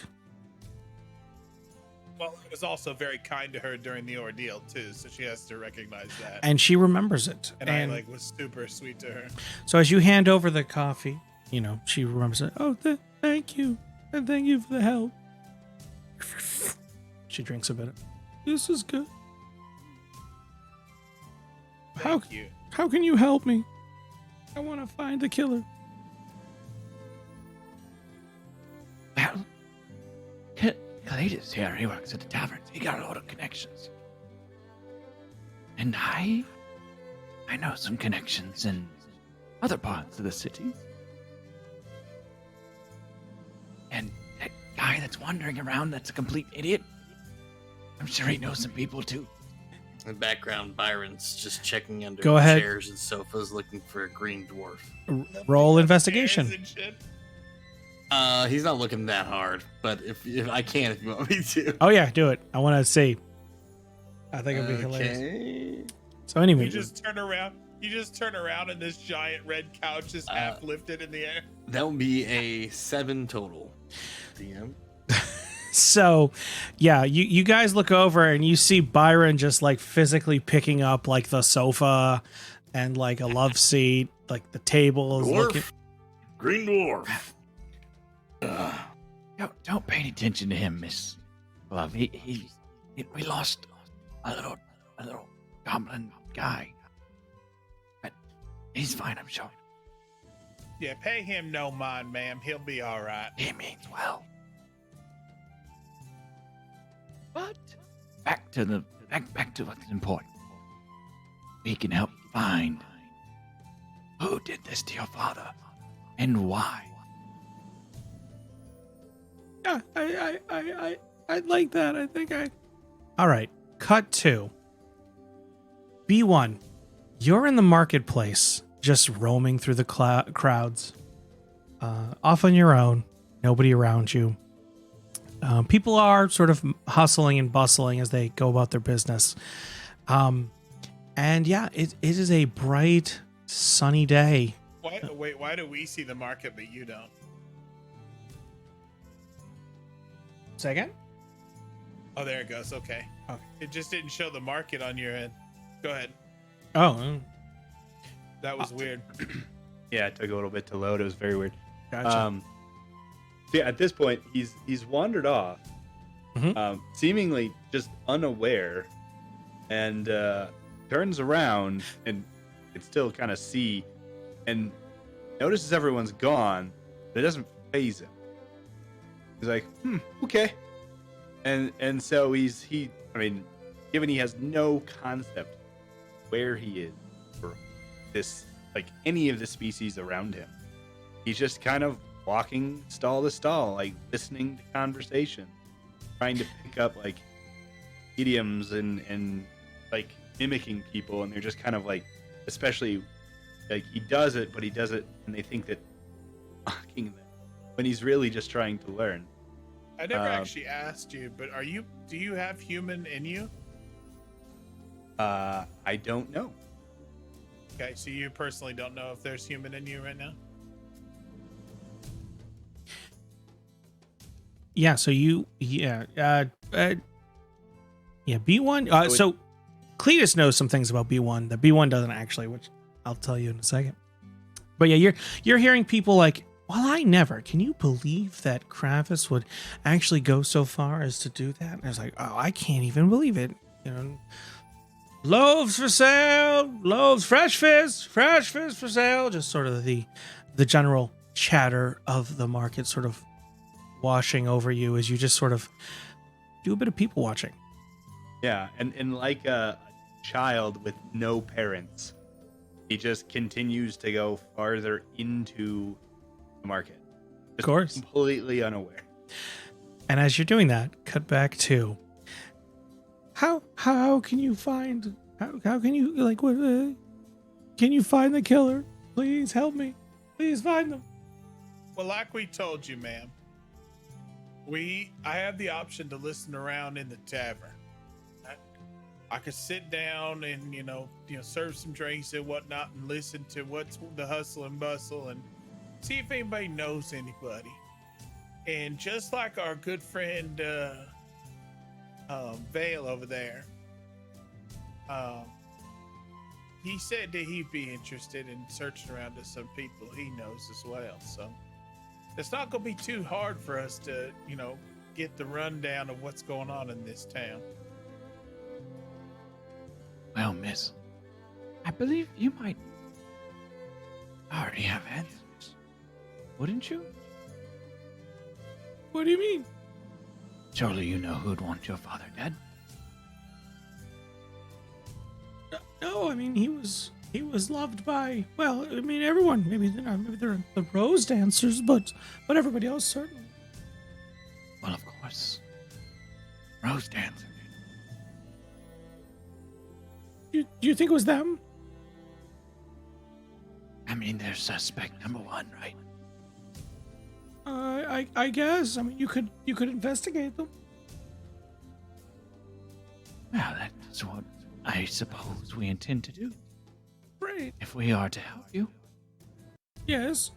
Well, I was also very kind to her during the ordeal too, so she has to recognize that. and she remembers it. And I was super sweet to her. So as you hand over the coffee, she remembers it. Oh, thank you, and thank you for the help. She drinks a bit. This is good. Thank you. How can you help me? I want to find the killer. Well, Cletus here, he works at the Tavern. He got a lot of connections. And I know some connections in other parts of the city. And that guy that's wandering around that's a complete idiot, I'm sure he knows some people too. In the background, Byron's just checking under Go ahead. chairs and sofas looking for a green dwarf. Roll investigation. And shit. He's not looking that hard, but if I can, if you want me to. Oh yeah, do it. I want to see. I think it'd be hilarious. Okay. So anyway, You just turn around. And this giant red couch is half lifted in the air. That would be a 7 total. DM. so yeah, you guys look over and you see Byron just like physically picking up like the sofa and like a love seat, like the table is Dwarf. looking. Green dwarf. Don't pay any attention to him, Miss Love. We lost a little goblin guy. But he's fine, I'm sure. Yeah, pay him no mind, ma'am. He'll be all right. He means well. But back to what's important. We can help find who did this to your father and why. Yeah, I'd like that. I think All right, cut 2. B1, you're in the marketplace, just roaming through the crowds, off on your own, nobody around you. People are sort of hustling and bustling as they go about their business. And yeah, it is a bright, sunny day. Why do we see the market but you don't? Second? Oh, there it goes. Okay. It just didn't show the market on your end. Go ahead. Oh, That was weird. Yeah, it took a little bit to load. It was very weird. gotcha. So yeah, at this point, he's wandered off, seemingly just unaware, and turns around and can still kind of see, and notices everyone's gone, but it doesn't faze him. He's like, okay, and so given he has no concept where he is or this like any of the species around him, he's just kind of walking stall to stall, like listening to conversation, trying to pick up like idioms and like mimicking people, and they're just kind of like, especially like he does it, but he does it and they think that mocking them when he's really just trying to learn. I never actually asked you, but do you have human in you? I don't know. Okay, so you personally don't know if there's human in you right now? Yeah, so B1. So Cletus knows some things about B1 that B1 doesn't actually, which I'll tell you in a second. But yeah, you're hearing people like, well, I never. Can you believe that Kravis would actually go so far as to do that? And I was like, oh, I can't even believe it. Loaves for sale, fresh fish for sale. Just sort of the general chatter of the market sort of washing over you as you just sort of do a bit of people watching. Yeah, and like a child with no parents, he just continues to go farther into the market. Just Of course. Completely unaware. And as you're doing that, cut back to how can you find how can you like what can you find the killer? Please help me. Please find them. Well, like we told you, ma'am, I have the option to listen around in the tavern. I could sit down and serve some drinks and whatnot and listen to what's the hustle and bustle and see if anybody knows anybody. And just like our good friend Vale over there, he said that he'd be interested in searching around to some people he knows as well. So it's not going to be too hard for us to, get the rundown of what's going on in this town. Well, miss, I believe you might already have answers, wouldn't you? What do you mean? Surely you know who'd want your father dead. No, I mean he was loved by, well, I mean everyone. Maybe they're the rose dancers, but everybody else certainly. Well, of course, rose dancing. Do you think it was them? I mean, they're suspect number one, right? I guess. I mean, you could investigate them. Well, that's what I suppose we intend to do. Right. If we are to help you. Yes.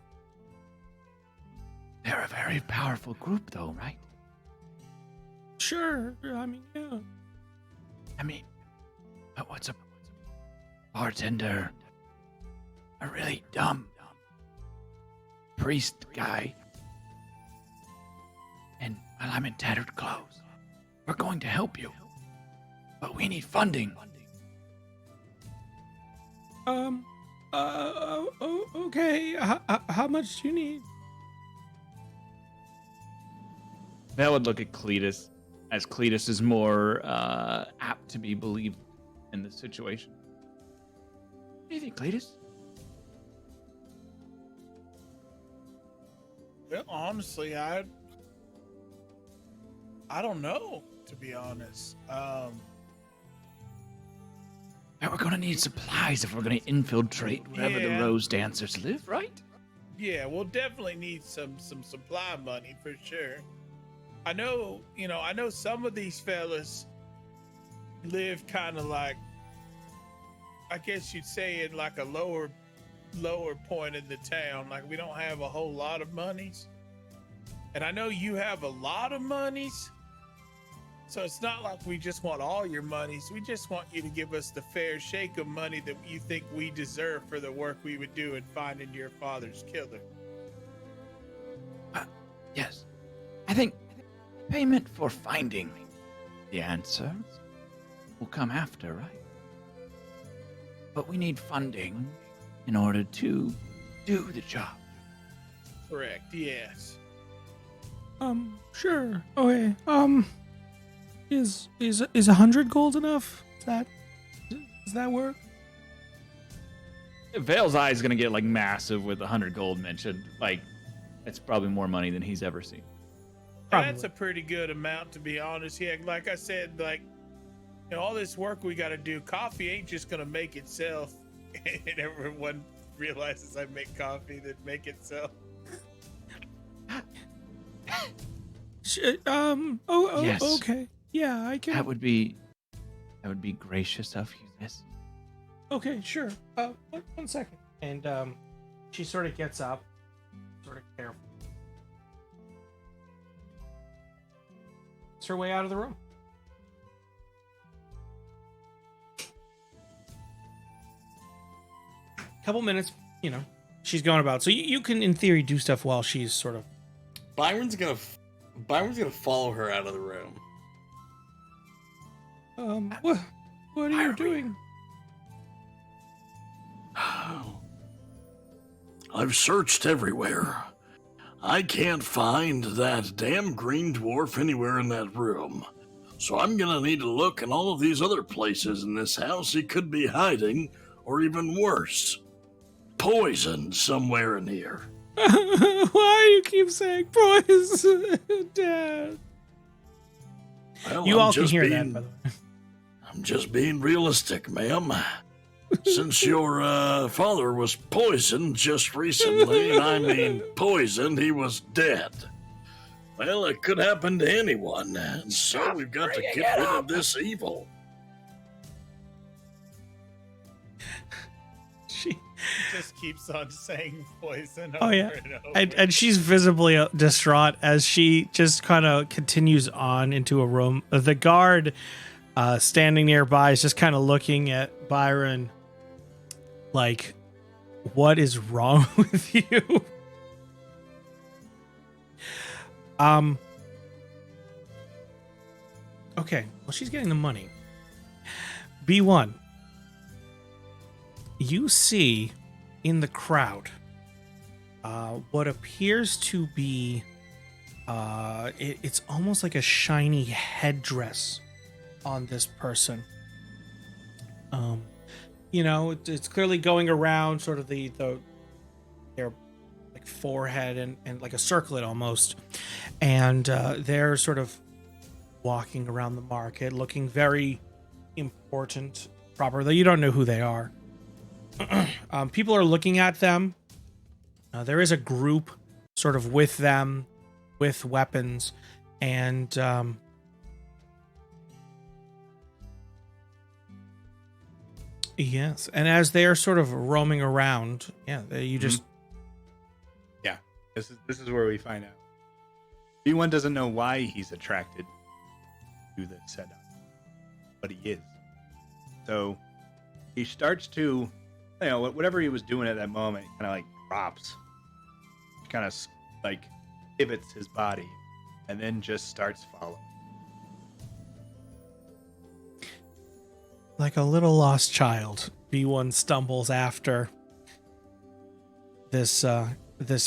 They're a very powerful group, though, right? Sure. I mean, yeah. I mean, what's a bartender? A really dumb priest guy. And while I'm in tattered clothes, we're going to help you. But we need funding. Okay. How much do you need? That would look at Cletus, as Cletus is more apt to be believed in this situation. What do you think, Cletus? Well, honestly, I don't know, to be honest. We're going to need supplies if we're going to infiltrate wherever the Rose Dancers live, right? Yeah, we'll definitely need some supply money for sure. I know some of these fellas live kind of like, I guess you'd say, in like a lower point in the town. Like, we don't have a whole lot of monies. And I know you have a lot of monies. So it's not like we just want all your monies. We just want you to give us the fair shake of money that you think we deserve for the work we would do in finding your father's killer. Yes. I think payment for finding the answer will come after, right? But we need funding in order to do the job. Correct, yes. Sure. Okay. Is 100 gold enough? Does that work? Vale's eye is going to get like massive with 100 gold mentioned. Like, it's probably more money than he's ever seen. That's a pretty good amount, to be honest. Yeah, like I said, like, all this work we got to do, coffee ain't just going to make itself. And everyone realizes I make coffee that make itself. Yes. Okay. Yeah, I can. That would be gracious of you, miss. Okay, sure. One second. And she sort of gets up, sort of careful. It's her way out of the room. Couple minutes, she's going about. So you can, in theory, do stuff while she's sort of. Byron's gonna follow her out of the room. What are you doing? I've searched everywhere. I can't find that damn green dwarf anywhere in that room. So I'm gonna need to look in all of these other places in this house he could be hiding, or even worse, poisoned somewhere in here. Why do you keep saying poison, Dad? Well, You all can hear that, by the way. I'm just being realistic, ma'am. Since your father was poisoned just recently, and I mean poisoned, he was dead. Well, it could happen to anyone, and so we've got to get rid of this evil. He just keeps on saying poison Oh, over yeah. and over. And she's visibly distraught as she just kind of continues on into a room. The guard standing nearby is just kind of looking at Byron like, what is wrong with you? Okay, well, she's getting the money. B1, you see in the crowd what appears to be it's almost like a shiny headdress on this person. You know, it's clearly going around sort of their like forehead and like a circlet almost, and they're sort of walking around the market looking very important, proper, though you don't know who they are. People are looking at them. There is a group sort of with them with weapons, and yes, and as they're sort of roaming around, you just This is where we find out. B1 doesn't know why he's attracted to the setup, but he is. So he starts to, whatever he was doing at that moment, kind of like drops, kind of like pivots his body, and then just starts following. like a little lost child. B1 stumbles after this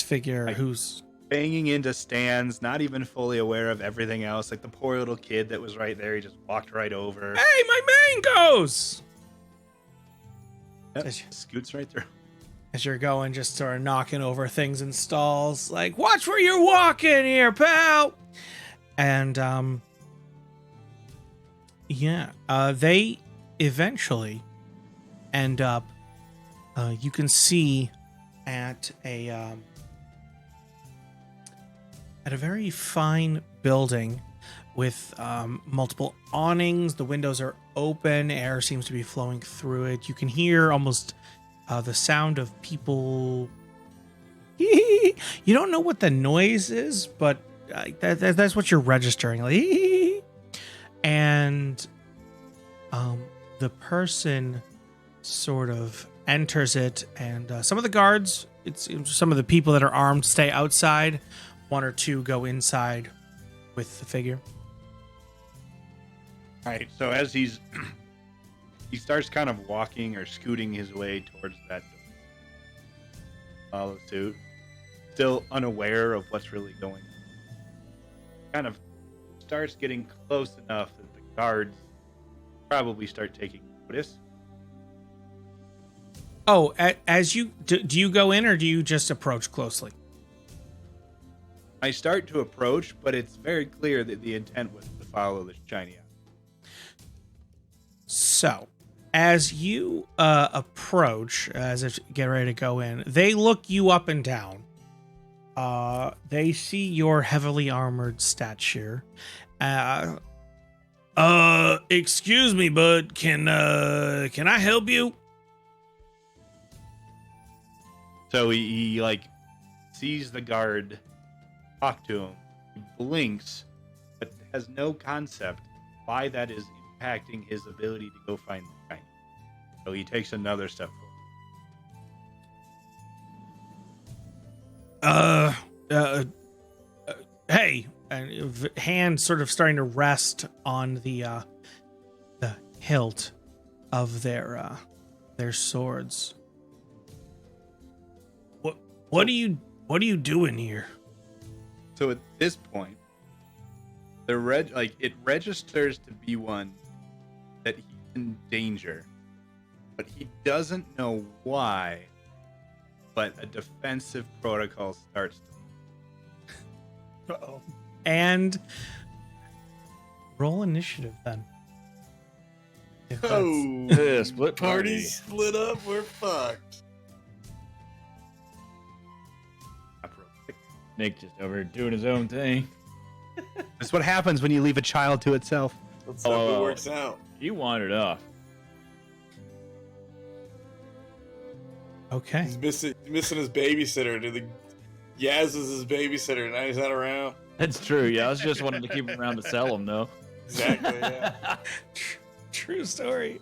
figure Like, who's banging into stands, not even fully aware of everything else. Like the poor little kid that was right there, he just walked right over. hey, my mangoes! Yep, scoots right through. As you're going, just sort of knocking over things in stalls, like, watch where you're walking here, pal! And, they eventually end up, you can see at a very fine building with multiple awnings. The windows are open. Air seems to be flowing through it. You can hear almost the sound of people. You don't know what the noise is, but that's what you're registering. Like, and the person sort of enters it, and some of the guards, it's some of the people that are armed, stay outside. One or two go inside with the figure. All right, so as he starts kind of walking or scooting his way towards that door, follow suit, still unaware of what's really going on. Kind of starts getting close enough that the guards probably start taking notice. Oh, as you do you go in or do you just approach closely? I start to approach, but it's very clear that the intent was to follow this shiny eye. So, as you approach, as if get ready to go in, they look you up and down. They see your heavily armored stature. Excuse me, bud. Can I help you? So he like sees the guard talk to him. He blinks, but has no concept why that is impacting his ability to go find the shiny. So he takes another step forward. Hey, and hand sort of starting to rest on the hilt of their swords. What are you doing here? So at this point, it registers to B1 that he's in danger, but he doesn't know why. But a defensive protocol starts to. Uh-oh. And roll initiative then. If that's- Oh, Split party. parties split up. We're fucked. Nick just over here doing his own thing. That's what happens when you leave a child to itself. Let's hope it Oh. works out. You wandered off. Okay. He's missing his babysitter. Yaz is his babysitter. Now he's not around. That's true. Yeah, I was just wanting to keep him around to sell him, though. Exactly. Yeah. True story.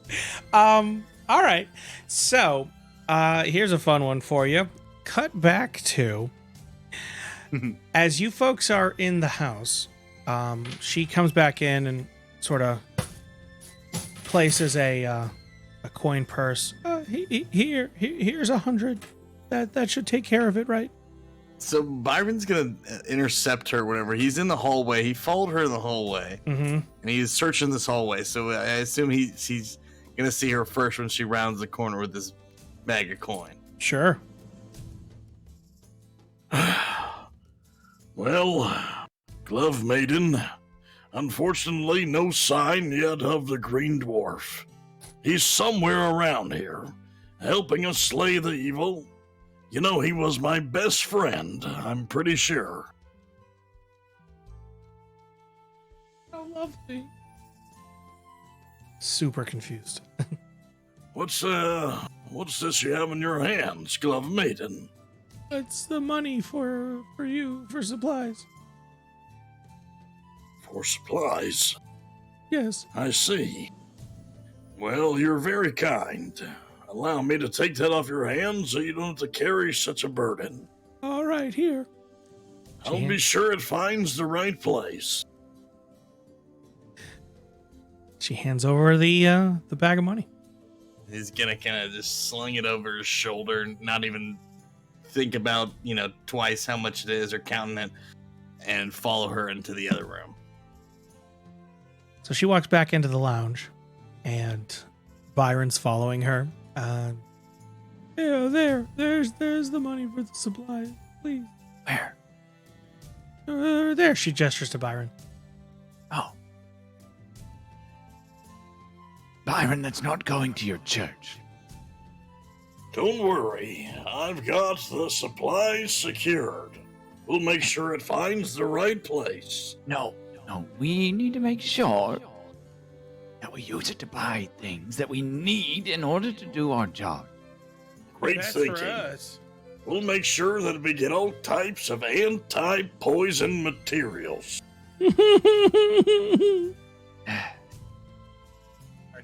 All right. So, here's a fun one for you. Cut back to as you folks are in the house. She comes back in and sort of places a coin purse. Here's 100. That should take care of it, right? So Byron's gonna intercept her whenever he's in the hallway. He followed her in the hallway, and he's searching this hallway. So I assume he's gonna see her first when she rounds the corner with this bag of coin. Sure. Well, Glove Maiden, unfortunately, no sign yet of the Green Dwarf. He's somewhere around here, helping us slay the evil. You know, he was my best friend, I'm pretty sure. How lovely. Super confused. What's this you have in your hands, Glove Maiden? It's the money for you, for supplies. For supplies? Yes. I see. Well, you're very kind. Allow me to take that off your hands so you don't have to carry such a burden. All right, here. I'll be sure it finds the right place. She hands over the bag of money. He's gonna kind of just sling it over his shoulder, not even think about, twice how much it is or counting it, and follow her into the other room. So she walks back into the lounge, and Byron's following her. There's the money for the supplies. Please. Where? There. She gestures to Byron. Oh. Byron, that's not going to your church. Don't worry, I've got the supplies secured. We'll make sure it finds the right place. No, we need to make sure that we use it to buy things that we need in order to do our job. Great That's thinking. for us. We'll make sure that we get all types of anti-poison materials. Alright,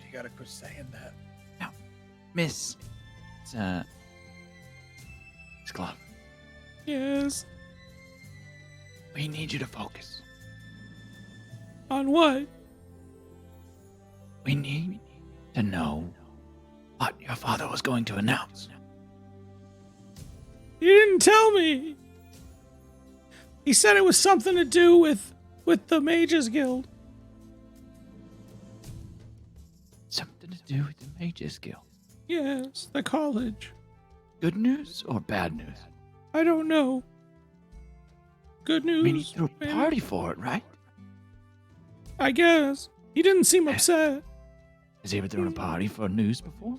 you gotta quit saying that. Miss Glove, Yes. we need you to focus. On what? We need to know what your father was going to announce. You didn't tell me. He said it was something to do with the Mages Guild. Something to do with the Mages Guild. Yes, the college. Good news or bad news? I don't know. Good news. We need to throw a maybe. party for it, right? I guess. He didn't seem upset. Has he ever thrown a party for news before?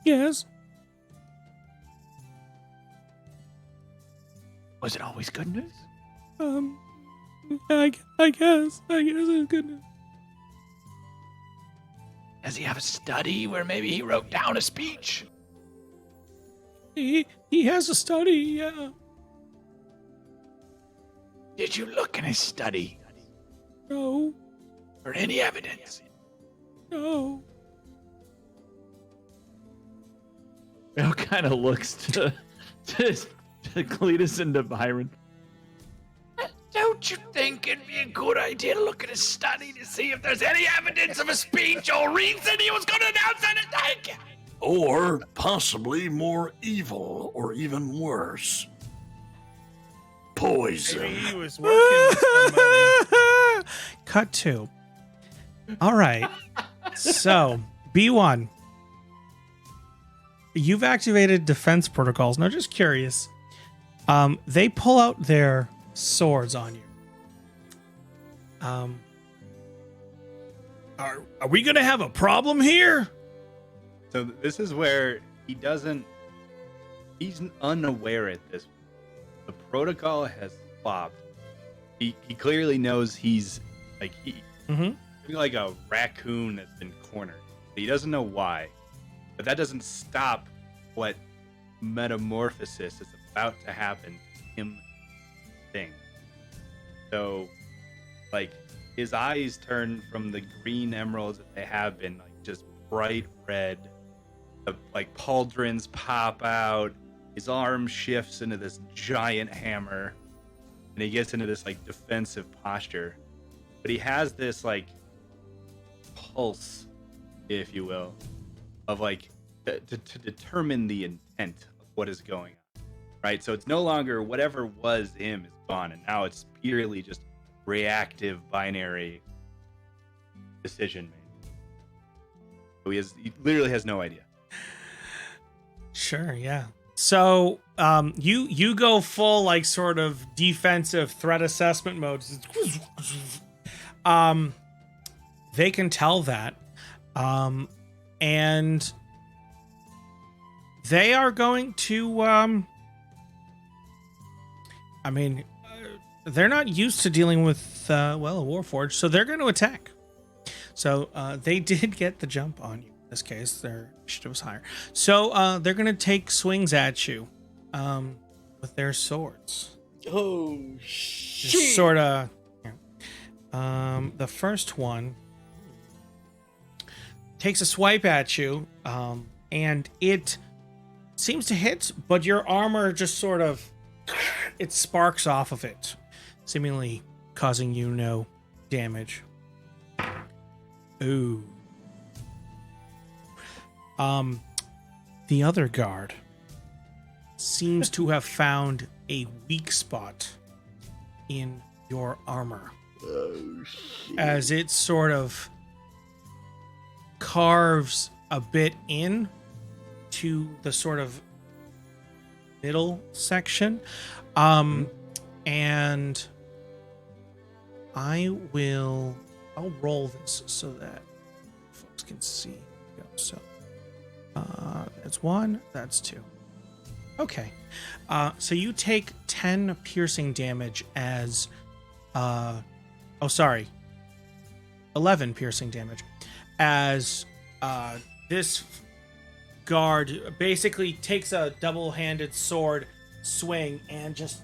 Yes. Was it always good news? I guess it's good news. Does he have a study where maybe he wrote down a speech? He has a study, yeah. Did you look in his study No, for any evidence? no. Bill kind of looks to Cletus and to Byron. Don't you think it'd be a good idea to look at his study to see if there's any evidence of a speech or reason he was going to announce anything? Or possibly more evil, or even worse. Poison. Maybe he was working with somebody. Cut 2. All right. So, B1. You've activated defense protocols. Now, just curious. They pull out their swords on you. Are we gonna have a problem here? So this is where he's unaware at this point. The protocol has flopped. He clearly knows he's like like a raccoon that's been cornered. He doesn't know why, but that doesn't stop what metamorphosis is about to happen to him. Thing. So, like, his eyes turn from the green emeralds that they have been, like, just bright red. Like, pauldrons pop out. His arm shifts into this giant hammer, and he gets into this, like, defensive posture. But he has this, like, pulse, if you will, of, like, to determine the intent of what is going on, right? So it's no longer whatever was him is gone, and now it's purely just reactive binary decision making. So he literally has no idea. Sure, yeah. So you go full like sort of defensive threat assessment mode. They can tell that, and they are going to. I mean, they're not used to dealing with a Warforged, so they're going to attack. So they did get the jump on you. In this case, their initiative was higher. So they're going to take swings at you with their swords. Oh, shit. Just sort of. The first one takes a swipe at you, and it seems to hit, but your armor just sort of, it sparks off of it, seemingly causing you no damage. Ooh. The other guard seems to have found a weak spot in your armor. Oh, shit. As it sort of carves a bit in to the sort of middle section. And I'll roll this so that folks can see. So that's 1, that's 2. Okay. So you take 10 piercing damage as 11 piercing damage as this guard basically takes a double-handed sword swing and just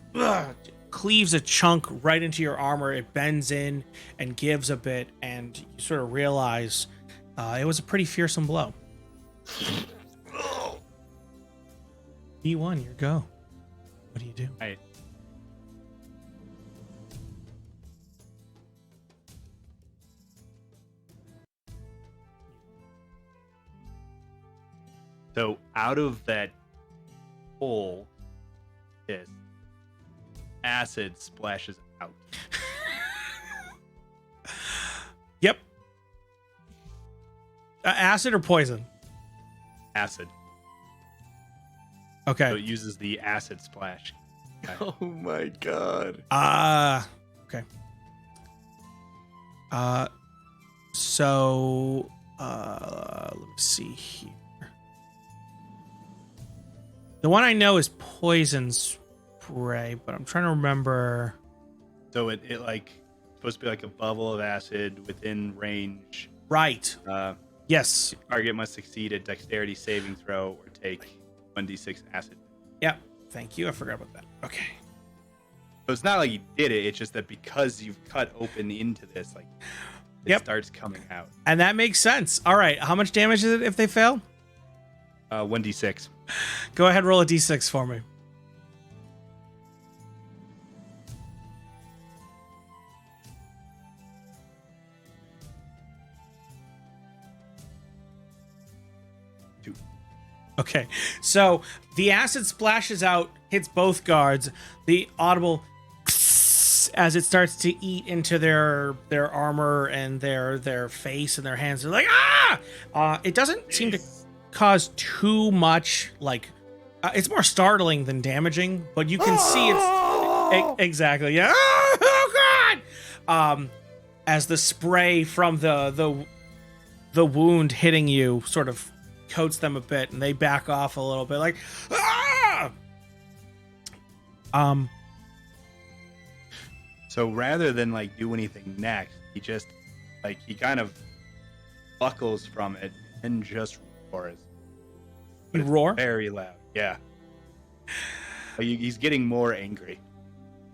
cleaves a chunk right into your armor. It bends in and gives a bit, and you sort of realize it was a pretty fearsome blow. B1, your go. What do you do? Right. So out of that hole, this acid splashes out. Yep. Acid or poison? Acid. Okay. So it uses the acid splash. Oh my god. Okay. So let me see here. The one I know is poison spray, but I'm trying to remember. So it like supposed to be like a bubble of acid within range. Right. Yes. Target must succeed a dexterity saving throw or take 1d6 acid. Yep. Thank you. I forgot about that. Okay. So it's not like you did it. It's just that because you've cut open into this, like it starts coming out. And that makes sense. All right. How much damage is it if they fail? 1d6. Go ahead, roll a d6 for me. Okay, so the acid splashes out, hits both guards. The audible as it starts to eat into their armor and their face and their hands. They're like, ah! It doesn't seem to cause too much, like, it's more startling than damaging, but you can see it's exactly, yeah. Oh god! As the spray from the wound hitting you sort of coats them a bit, and they back off a little bit, like, ah! So rather than like do anything next, he just like he kind of buckles from it and just roars. But You it's roar? very loud. Yeah. Like, he's getting more angry.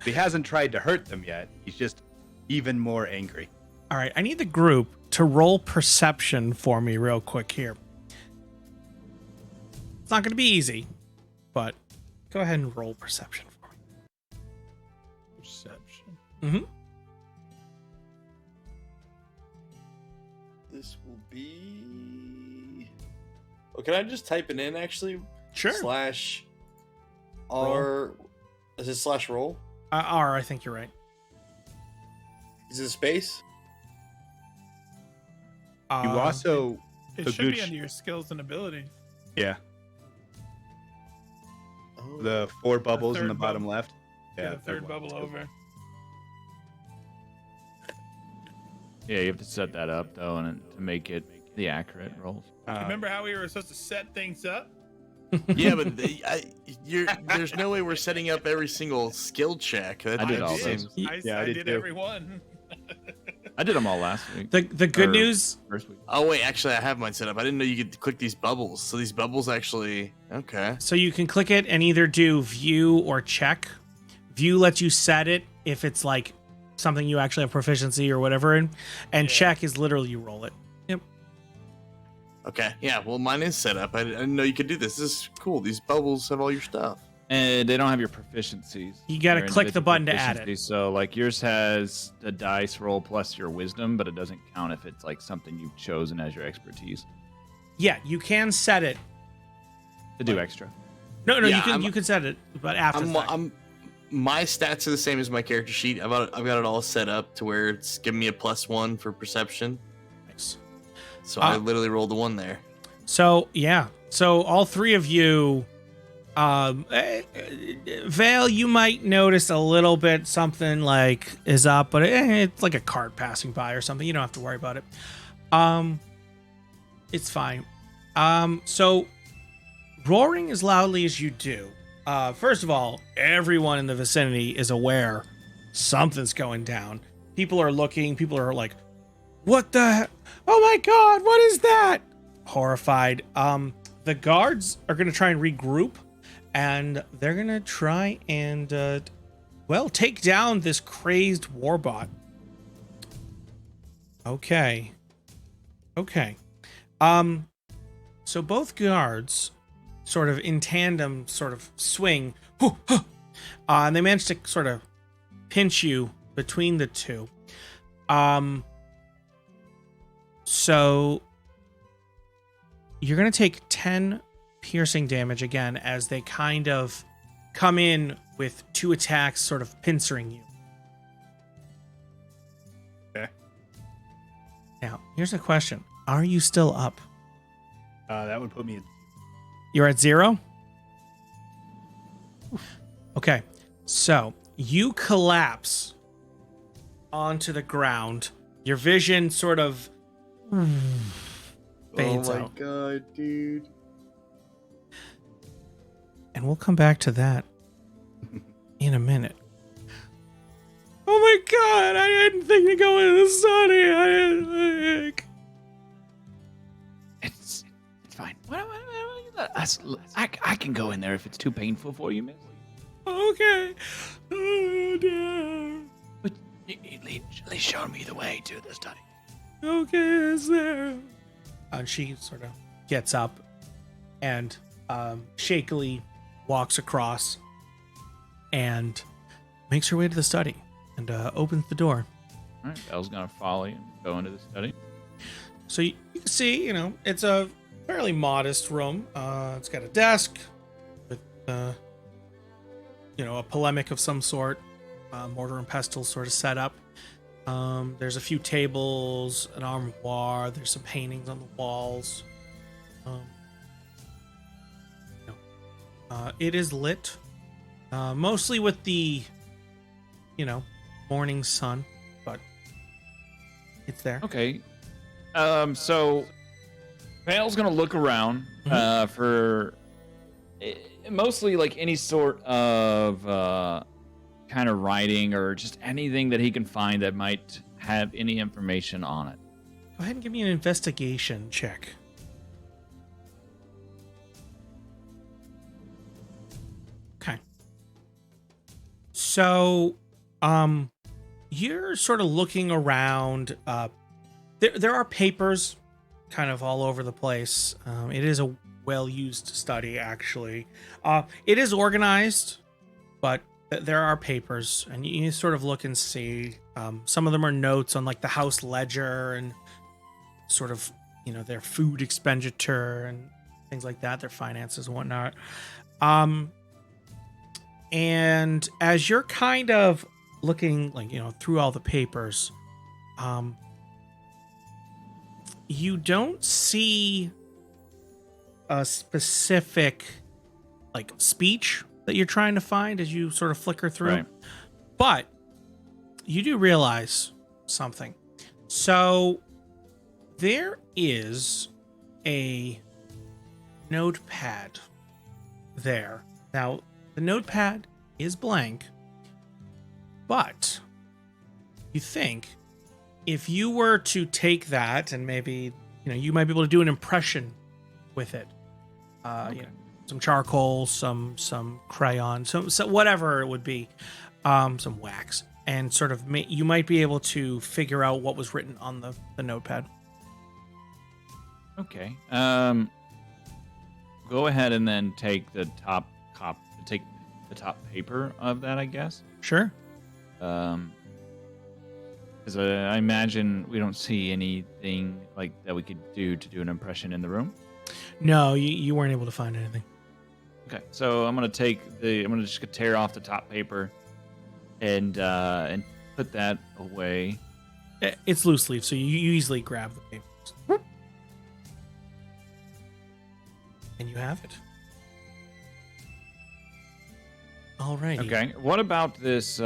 He hasn't tried to hurt them yet. He's just even more angry. All right, I need the group to roll perception for me real quick here. It's not going to be easy, but go ahead and roll perception for me. Perception. Mm-hmm. This will be. Oh, can I just type it in actually? Sure. Slash R. Is it slash roll? R, I think you're right. Is it a space? You also It The should be Gooch- under your skills and abilities. yeah, Oh. the 4 bubbles in third the bottom bubble. left. Yeah, the third one. bubble over. Yeah, you have to set that up though, and to make it the accurate rolls. Remember how we were supposed to set things up? Yeah, but there's no way we're setting up every single skill check. That I did all just those. seems- Yeah, I I did did too. every one. I did them all last week. The good Or news, first week. Oh wait, actually, I have mine set up. I didn't know you could click these bubbles. So these bubbles actually. Okay. so you can click it and either do view or check. View lets you set it if it's like something you actually have proficiency or whatever in, and Yeah. check is literally you roll it. Yep. Okay. Yeah. Well, mine is set up. I didn't know you could do this. This is cool. These bubbles have all your stuff. And they don't have your proficiencies. You gotta Your click the individual button to add it. proficiencies. So like yours has the dice roll plus your wisdom, but it doesn't count if it's like something you've chosen as your expertise Yeah, you can set it. to do extra. No, Yeah, you can set it, but after the fact. My stats are the same as my character sheet. I've got it all set up to where it's giving me a +1 for perception. Nice. So I literally rolled the 1 there. So yeah, so all three of you, Vale, you might notice a little bit something like is up, but it's like a cart passing by or something. You don't have to worry about it. It's fine. So roaring as loudly as you do. First of all, everyone in the vicinity is aware something's going down. People are looking. People are like, "What the? Oh my God! What is that?" Horrified. The guards are gonna try and regroup, and they're gonna try and, take down this crazed warbot. Okay. So both guards, sort of in tandem, sort of swing, and they manage to sort of pinch you between the two. So you're going to take 10 piercing damage again as they kind of come in with 2 attacks sort of pincering you. Okay. Now, here's a question. Are you still up? That would put me in. You're at 0? Okay. So you collapse onto the ground. Your vision sort of fades oh my out. god, dude. And we'll come back to that in a minute. Oh my God, I didn't think to go into the study. I didn't think. It's fine. I can go in there if it's too painful for you, miss. Okay. Oh dear. But at least show me the way to the study. Okay, is there? And she sort of gets up and shakily walks across and makes her way to the study and opens the door. All right, Belle's gonna follow you and go into the study. So you can see, it's a fairly modest room. It's got a desk with, a polemic of some sort, mortar and pestle sort of set up. There's a few tables, an armoire. There's some paintings on the walls. It is lit, mostly with the, morning sun, but it's there. Okay. So Vale's gonna look around for mostly like any sort of kind of writing or just anything that he can find that might have any information on it. ahead and give me an investigation check. Okay. So, you're sort of looking around. There are papers kind of all over the place. It is a well-used study, actually. It is organized, but there are papers, and you sort of look and see. Some of them are notes on like the house ledger and sort of, their food expenditure and things like that, their finances and whatnot. And as you're kind of looking like, through all the papers, you don't see a specific like speech that you're trying to find as you sort of flicker through. Right. But you do realize something. So there is a notepad there. Now, the notepad is blank, but you think if you were to take that and maybe, you might be able to do an impression with it. Some charcoal, some crayon, so whatever it would be, some wax, and sort of you might be able to figure out what was written on the notepad. Okay. Go ahead and then take the top paper of that, I guess. Sure. Because I imagine we don't see anything like that we could do to do an impression in the room. No, you weren't able to find anything. Okay, so I'm gonna just tear off the top paper and put that away. It's loose leaf, so you easily grab the papers. And you have it. All right. Okay. What about this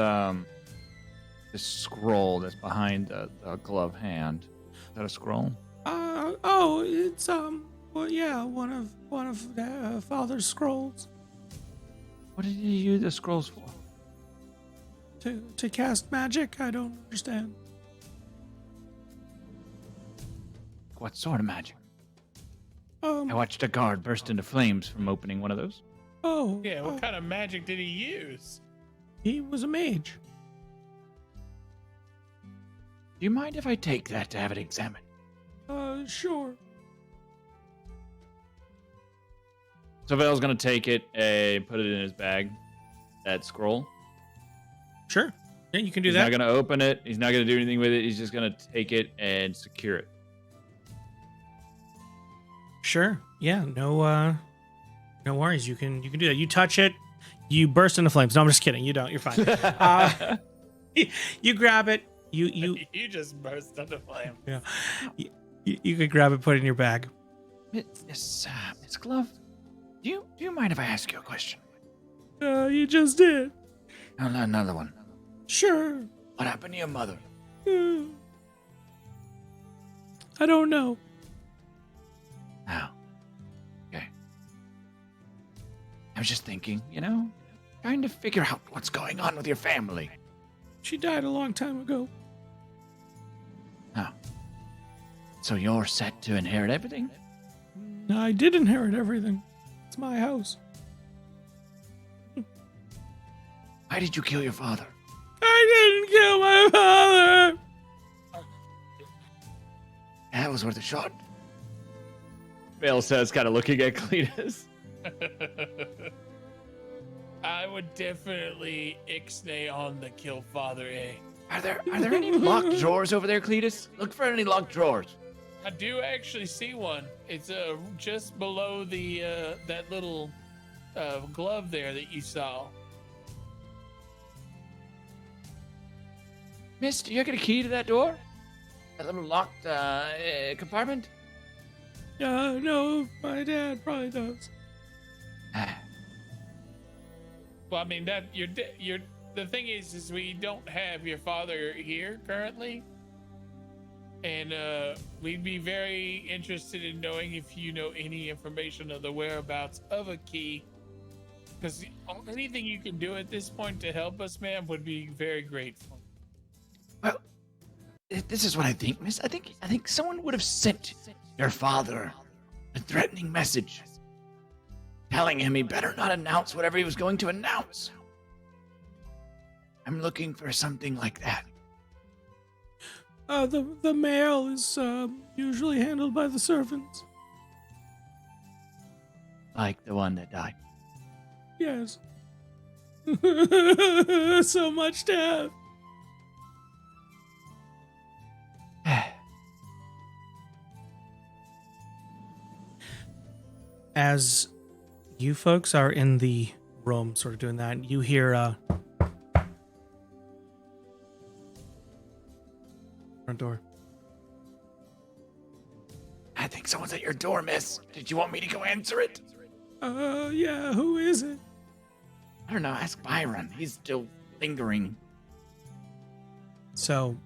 this scroll that's behind the glove hand? Is that a scroll? It's well, yeah, one of Father's scrolls What did you use the scrolls for? to cast magic. I don't understand. What sort of magic? Um. I watched a guard burst into flames from opening one of those. Oh. Yeah, what kind of magic did he use? He was a mage. Do you mind if I take that to have it examined? Sure. So Vale's gonna take it and put it in his bag. That scroll. Sure. Yeah, you can do He's that. not gonna open it. He's not gonna do anything with it. He's just gonna take it and secure it. Sure. Yeah. No worries. You can do that. You touch it, you burst into flames. No, I'm just kidding. You don't. You're fine. You grab it. You You just burst into flame. yeah. You could grab it, put it in your bag. Miss Glove, do you mind if I ask you a question? You just did. Another one. Sure. What happened to your mother? I don't know. Oh. Okay. I was just thinking, trying to figure out what's going on with your family. She died a long time ago. Oh. So you're set to inherit everything? I did inherit everything. It's my house. Why did you kill your father? I didn't kill my father. That was worth a shot. Vale says, kind of looking at Cletus. I would definitely ixnay on the kill father, eh? Are there any locked drawers over there, Cletus? Look for any locked drawers. I do actually see one. It's just below the that little glove there that you saw. Miss, do you get a key to that door? That little locked compartment? No, my dad probably does. Well, I mean that you're the thing is we don't have your father here currently, and we'd be very interested in knowing if you know any information of the whereabouts of a key, because anything you can do at this point to help us, ma'am, would be very grateful. Well, This is what I think, miss. I think someone would have sent your father a threatening message, telling him he better not announce whatever he was going to announce. I'm looking for something like that. The mail is usually handled by the servants. Like the one that died. Yes. So much to have. As you folks are in the room sort of doing that, you hear front door. I think someone's at your door, miss. Did you want me to go answer it? Yeah, who is it? I don't know. Ask Byron. He's still lingering. So,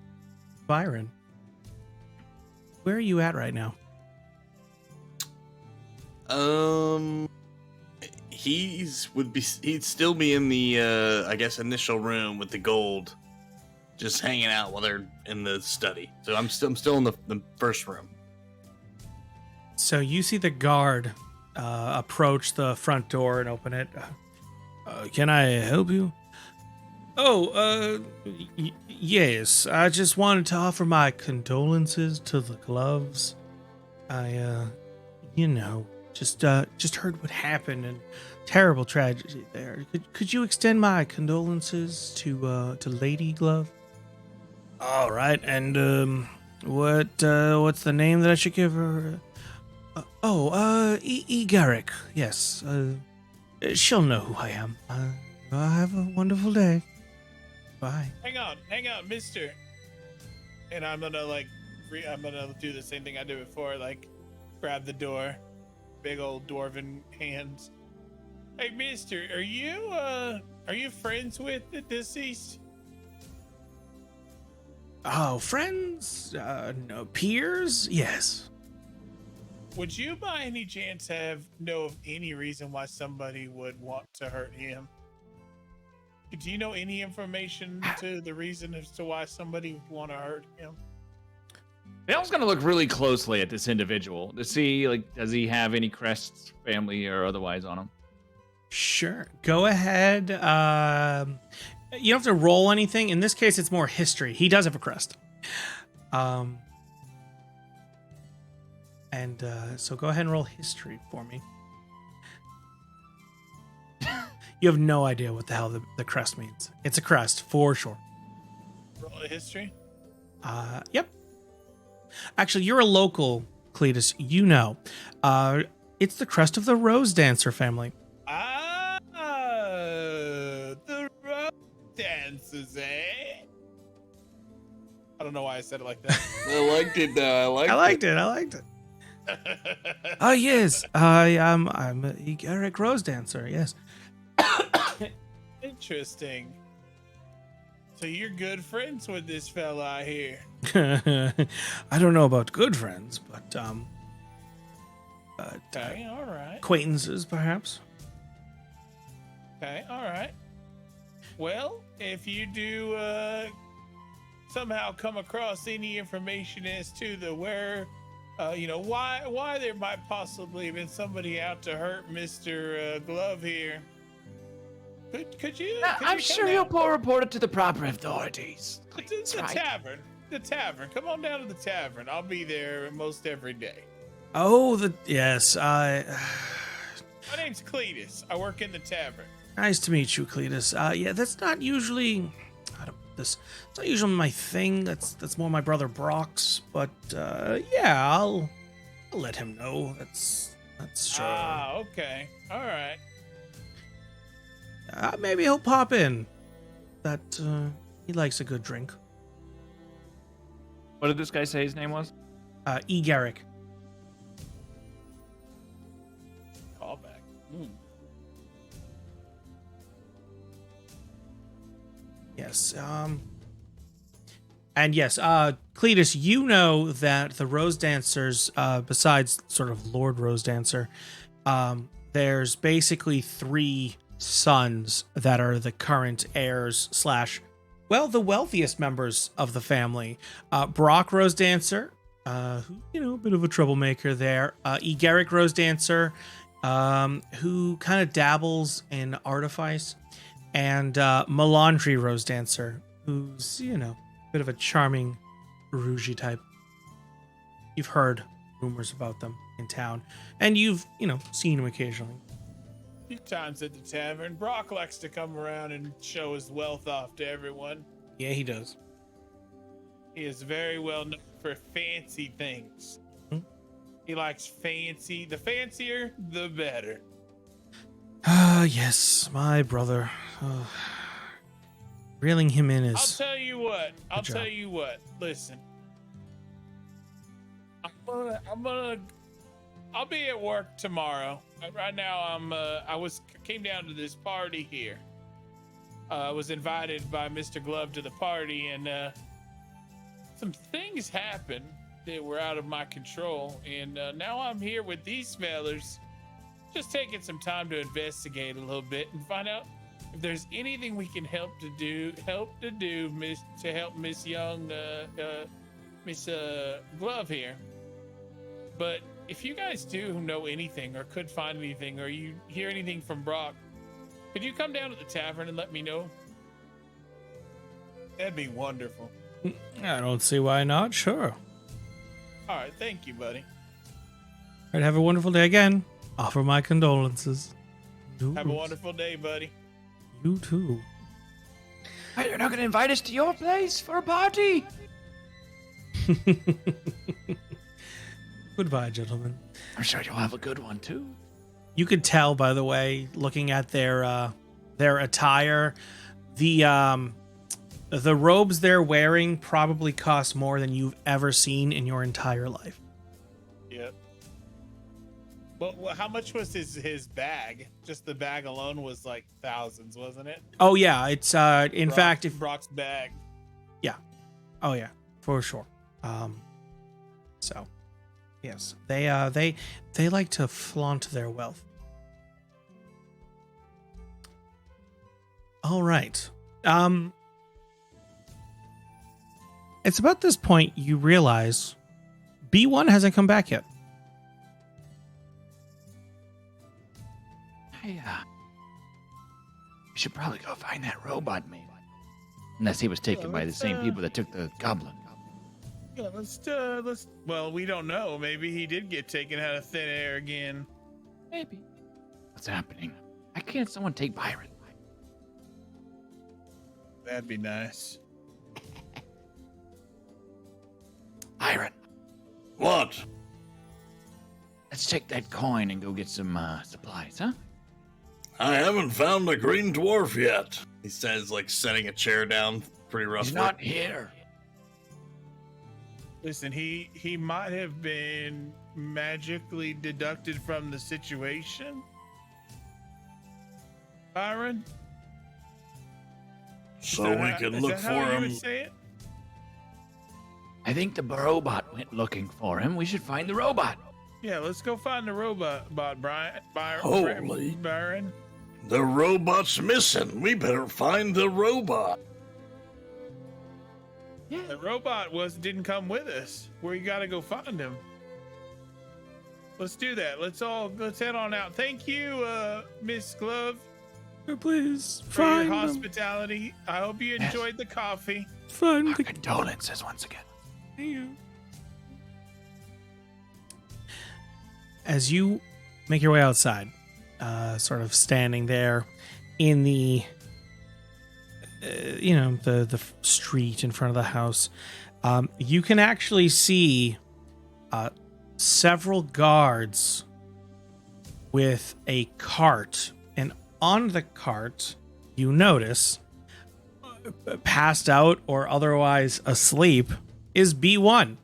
Byron, where are you at right now? He'd still be in the I guess initial room with the gold, just hanging out while they're in the study. So I'm still in the first room. So you see the guard approach the front door and open it. Can I help you? Yes. I just wanted to offer my condolences to the Gloves. I, just heard what happened and terrible tragedy there. Could you extend my condolences to Lady Glove? All right. And what's the name that I should give her? Garrick. Yes. She'll know who I am. Have a wonderful day. Bye. Hang on, mister. And I'm gonna I'm gonna do the same thing I did before, like grab the door, big old dwarven hands. Hey, mister, are you friends with the deceased? Oh, friends? No, peers? Yes. Would you by any chance know of any reason why somebody would want to hurt him? Do you know any information to the reason as to why somebody would want to hurt him? Dale's gonna look really closely at this individual to see, does he have any crests, family or otherwise on him? Sure. Go ahead. You don't have to roll anything. In this case, it's more history. He does have a crest. So go ahead and roll history for me. You have no idea what the hell the crest means. It's a crest, for sure. Roll a history? Yep. Actually, you're a local, Cletus. You know. It's the crest of the Rose Dancer family. The Rose Dancers, eh? I don't know why I said it like that. I liked it though. I liked it. Oh, yes. I'm Eric Rose Dancer, yes. Interesting. So you're good friends with this fella, I hear. I don't know about good friends, but Okay, all right. acquaintances, perhaps. Okay, all right. Well, if you do somehow come across any information as to why there might possibly have been somebody out to hurt Mr. Glove here, could you? I'm sure he'll report it to the proper authorities. The tavern. Come on down to the tavern. I'll be there most every day. Oh, yes. My name's Cletus. I work in the tavern. Nice to meet you, Cletus. Yeah, that's not usually. It's not usually my thing. That's more my brother Brock's. But yeah, I'll let him know. That's sure. Ah, okay. All right. Maybe he'll pop in. He likes a good drink. What did this guy say his name was? E. Garrick. Call back. Yes. And yes, Cletus, you know that the Rose Dancers, besides sort of Lord Rose Dancer, there's basically 3 sons that are the current heirs / well, the wealthiest members of the family. Brock Rose Dancer, who, a bit of a troublemaker there. Egeric Rose Dancer, who kind of dabbles in artifice. And Melandri Rose Dancer, who's, a bit of a charming rougey type. You've heard rumors about them in town, and you've, seen them occasionally. A few times at the tavern, Brock likes to come around and show his wealth off to everyone. Yeah, he does. He is very well known for fancy things. He likes fancy. The fancier, the better. Yes, my brother. Reeling him in is... I'll tell you what. Listen. I'll be at work tomorrow. Right now, came down to this party here. I was invited by Mr. Glove to the party, and some things happened that were out of my control. And now I'm here with these fellers, just taking some time to investigate a little bit and find out if there's anything we can help to do, to help Miss Young, Miss Glove here. But if you guys do know anything or could find anything, or you hear anything from Brock, could you come down to the tavern and let me know? That'd be wonderful. I don't see why not. Sure. All right, thank you, buddy. All right, have a wonderful day again. Offer my condolences. Have a wonderful day, buddy. You too. Hey, you're not going to invite us to your place for a party? Goodbye, gentlemen. I'm sure you'll have a good one, too. You could tell, by the way, looking at their attire, the robes they're wearing probably cost more than you've ever seen in your entire life. Yep. Well, how much was his bag? Just the bag alone was like thousands, wasn't it? Oh yeah, it's in fact, if Brock's bag. Yeah. Oh yeah, for sure. So yes, they like to flaunt their wealth. All right. It's about this point you realize B1 hasn't come back yet. Hey, we should probably go find that robot man. Unless he was taken by the same people that took the goblin. Yeah, let's. Well, we don't know. Maybe he did get taken out of thin air again. Maybe. What's happening? Why can't someone take Byron? That'd be nice. Byron, What? let's take that coin and go get some supplies, huh? I haven't found a green dwarf yet. He says, like, setting a chair down pretty roughly. He's not here. Listen, he might have been magically deducted from the situation. Byron? So we can look for You him. would say it? I think the robot went looking for him. We should find the robot. Yeah, let's go find the robot, Byron. Holy. Byron. The robot's missing. We better find the robot. The robot didn't come with us. We gotta go find him. Let's do that. Let's head on out. Thank you, Miss Glove, Please for your find them. hospitality. I hope you enjoyed the coffee. Find Our the condolences once again. As you make your way outside, sort of standing there in the the street in front of the house, you can actually see several guards with a cart, and on the cart you notice, passed out or otherwise asleep, is B1,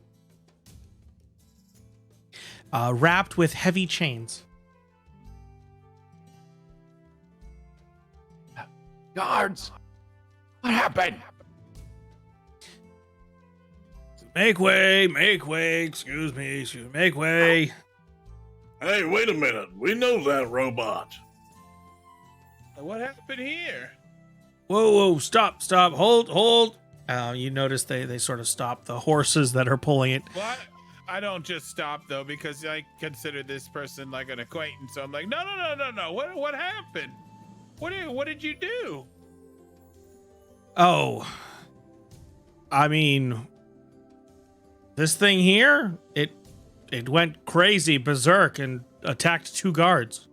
wrapped with heavy chains. Guards! What happened? Make way, excuse me, make way. Hey, wait a minute. We know that robot. What happened here? Whoa, stop, hold. You notice they sort of stop the horses that are pulling it. What? I don't just stop though, because I consider this person like an acquaintance. So I'm like, no. What happened? What did you do? Oh, I mean, this thing here, it went crazy, berserk, and attacked 2 guards.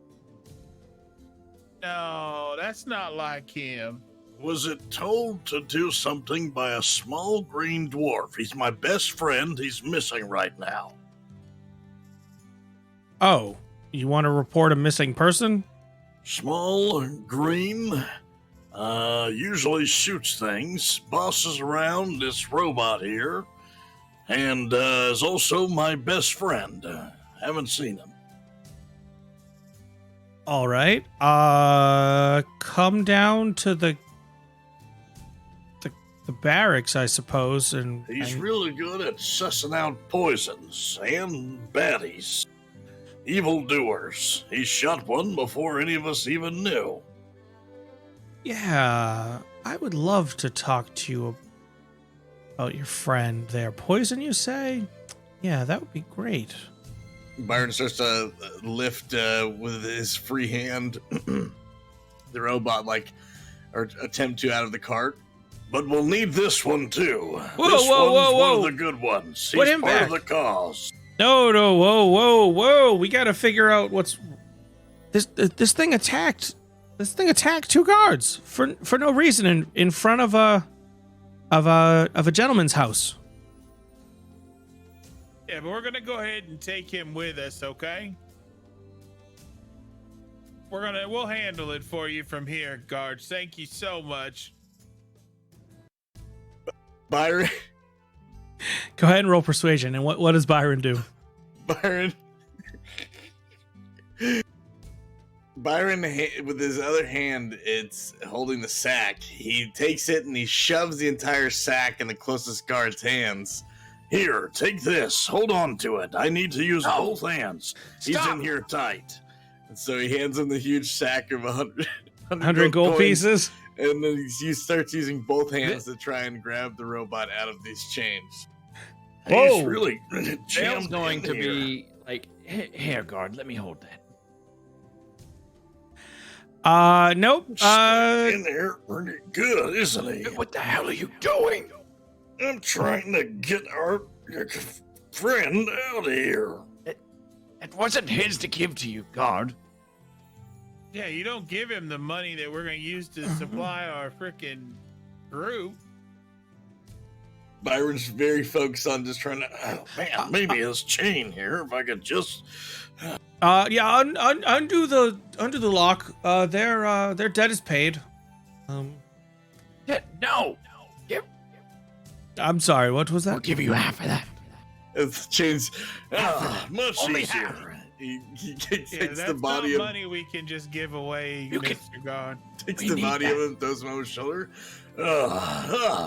No, that's not like him. Was it told to do something by a small green dwarf? He's my best friend. He's missing right now. Oh, you want to report a missing person? Small, green, usually shoots things, bosses around this robot here, and is also my best friend. Haven't seen him. All right. Come down to the barracks, I suppose, and He's really good at sussing out poisons and baddies. Evildoers. He shot one before any of us even knew. yeah, I would love to talk to you about your friend there. Poison, you say? Yeah, that would be great. Byron starts to lift with his free hand the robot, or attempt to out of the cart. But we'll need this one too. Whoa, this whoa, one's whoa, one whoa. of the good ones. Put He's him part back. of the cause. No, whoa. We gotta figure out what's this thing attacked. This thing attacked 2 guards for no reason in front of a gentleman's house. Yeah, but we're gonna go ahead and take him with us, okay? We'll handle it for you from here, guards. Thank you so much. Byron, Go ahead and roll persuasion. And what does Byron do? Byron, with his other hand, it's holding the sack. He takes it and he shoves the entire sack in the closest guard's hands. Here, take this. Hold on to it. I need to use both hands. He's Stop. in here tight. And so he hands him the huge sack of 100 gold coins, pieces. and then he starts using both hands to try and grab the robot out of these chains. Whoa. He's really Dale's jammed going in to here. be like, here, guard, let me hold that. Nope. Stuck in there pretty good, isn't he? What the hell are you doing? I'm trying to get our friend out of here. It wasn't his to give to you, guard. Yeah, you don't give him the money that we're gonna use to supply our freaking group. Byron's very focused on just trying to. Oh, man, maybe his chain here. If I could just. Yeah. Undo the lock. Their debt is paid. Yeah, no. I'm sorry. What was I'll that? give you half of that. It's chains. Much Only easier. half. He Yeah, takes that's the body not of money we can just give away, You can- Mr. Guard. takes We the need body that. of him, throws him on his shoulder.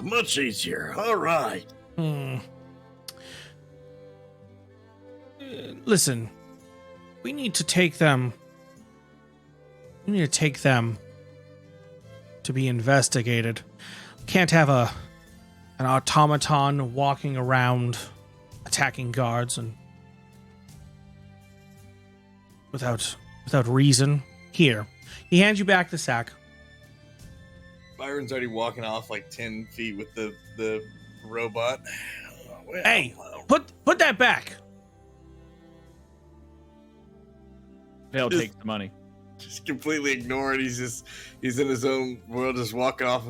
Much easier. All right. Listen, we need to take them. We need to take them to be investigated. Can't have an automaton walking around attacking guards and without reason. Here, he hands you back the sack. Byron's already walking off like 10 feet with the robot. Well, Hey, put that back. Vale Just- takes the money. Just completely ignore it. He's in his own world, just walking off.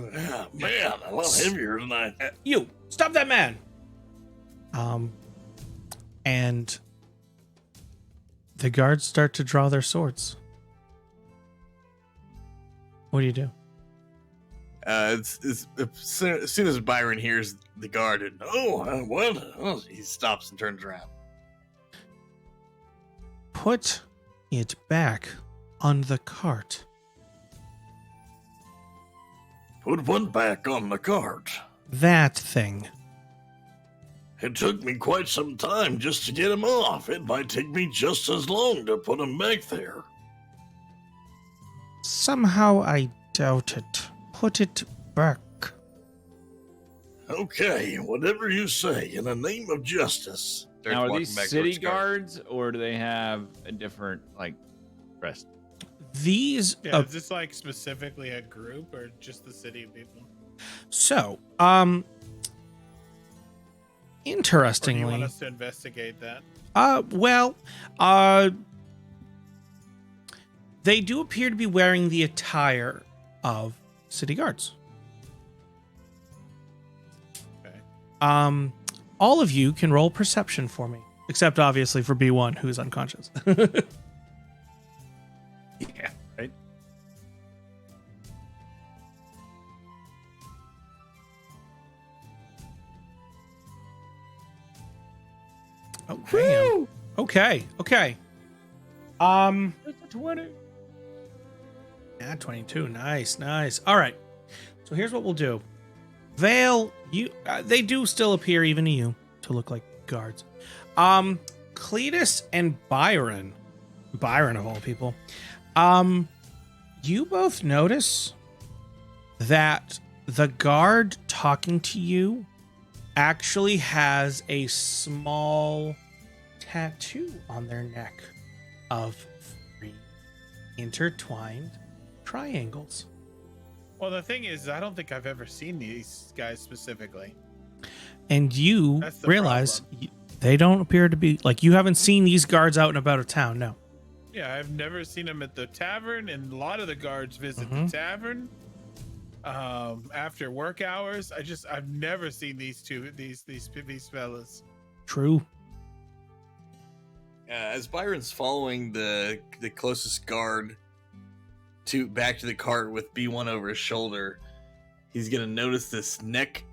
Man, a lot heavier than I. You stop that man. And the guards start to draw their swords. What do you do? As soon as Byron hears the guard, and What? Oh, he stops and turns around. Put it back on the cart. put one back on the cart. That thing. It took me quite some time just to get him off. It might take me just as long to put him back there. Somehow I doubt it. put it back. Okay, whatever you say, in the name of justice. Starts Now, are walking these back city towards Scar. guards, or do they have a different, like, rest? These Yeah, is this like specifically a group or just the city of people? so Or do you interestingly, want us to investigate that? they do appear to be wearing the attire of city guards. Okay. All of you can roll perception for me, except obviously for B1, who's unconscious. Yeah, right. Oh, damn. Okay. It's a 20. Yeah, 22. Nice. All right. So here's what we'll do. Vale, they do still appear even to you to look like guards. Cletus and Byron of all people. You both notice that the guard talking to you actually has a small tattoo on their neck of 3 intertwined triangles. Well, the thing is, I don't think I've ever seen these guys specifically. And you That's the realize problem. they don't appear to be like, you haven't seen these guards out and about of town. No. Yeah, I've never seen them at the tavern, and a lot of the guards visit Mhm. the tavern after work hours. I've never seen these fellas. True. As Byron's following the closest guard back to the cart with B1 over his shoulder, he's gonna notice this neck,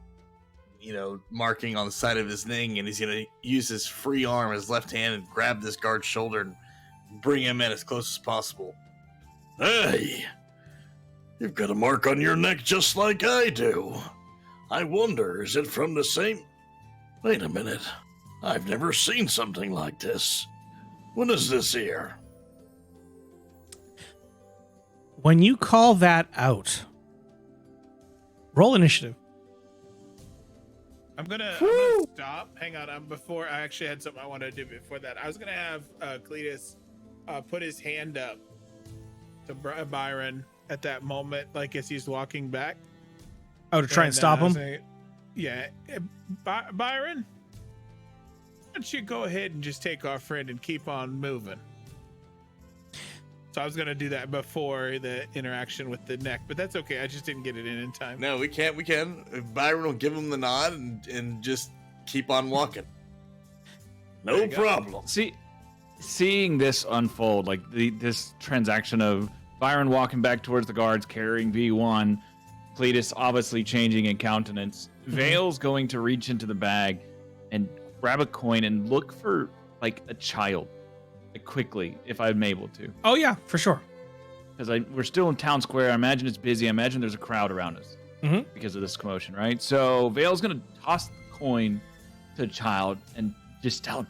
marking on the side of his thing, and he's gonna use his free arm, his left hand, and grab this guard's shoulder and bring him in as close as possible. Hey, you've got a mark on your neck just like I do. I wonder, is it from the same... Wait a minute. I've never seen something like this. What is this here? When you call that out, roll initiative. I'm gonna stop. Hang on. Before I actually had something I wanted to do before that. I was gonna have Cletus put his hand up to Byron at that moment, like as he's walking back. Oh, to try and stop him? Byron, why don't you go ahead and just take our friend and keep on moving? So I was gonna do that before the interaction with the neck, but that's okay. I just didn't get it in time. No, we can't. Byron will give him the nod and just keep on walking. No problem. Seeing this unfold, like this transaction of Byron walking back towards the guards carrying V1, Cletus obviously changing in countenance, Vale's going to reach into the bag and grab a coin and look for like a child, like, quickly, if I'm able to. Oh, yeah, for sure. Because we're still in town square. I imagine it's busy. I imagine there's a crowd around us because of this commotion, right? So Vale's going to toss the coin to the child and just tell him,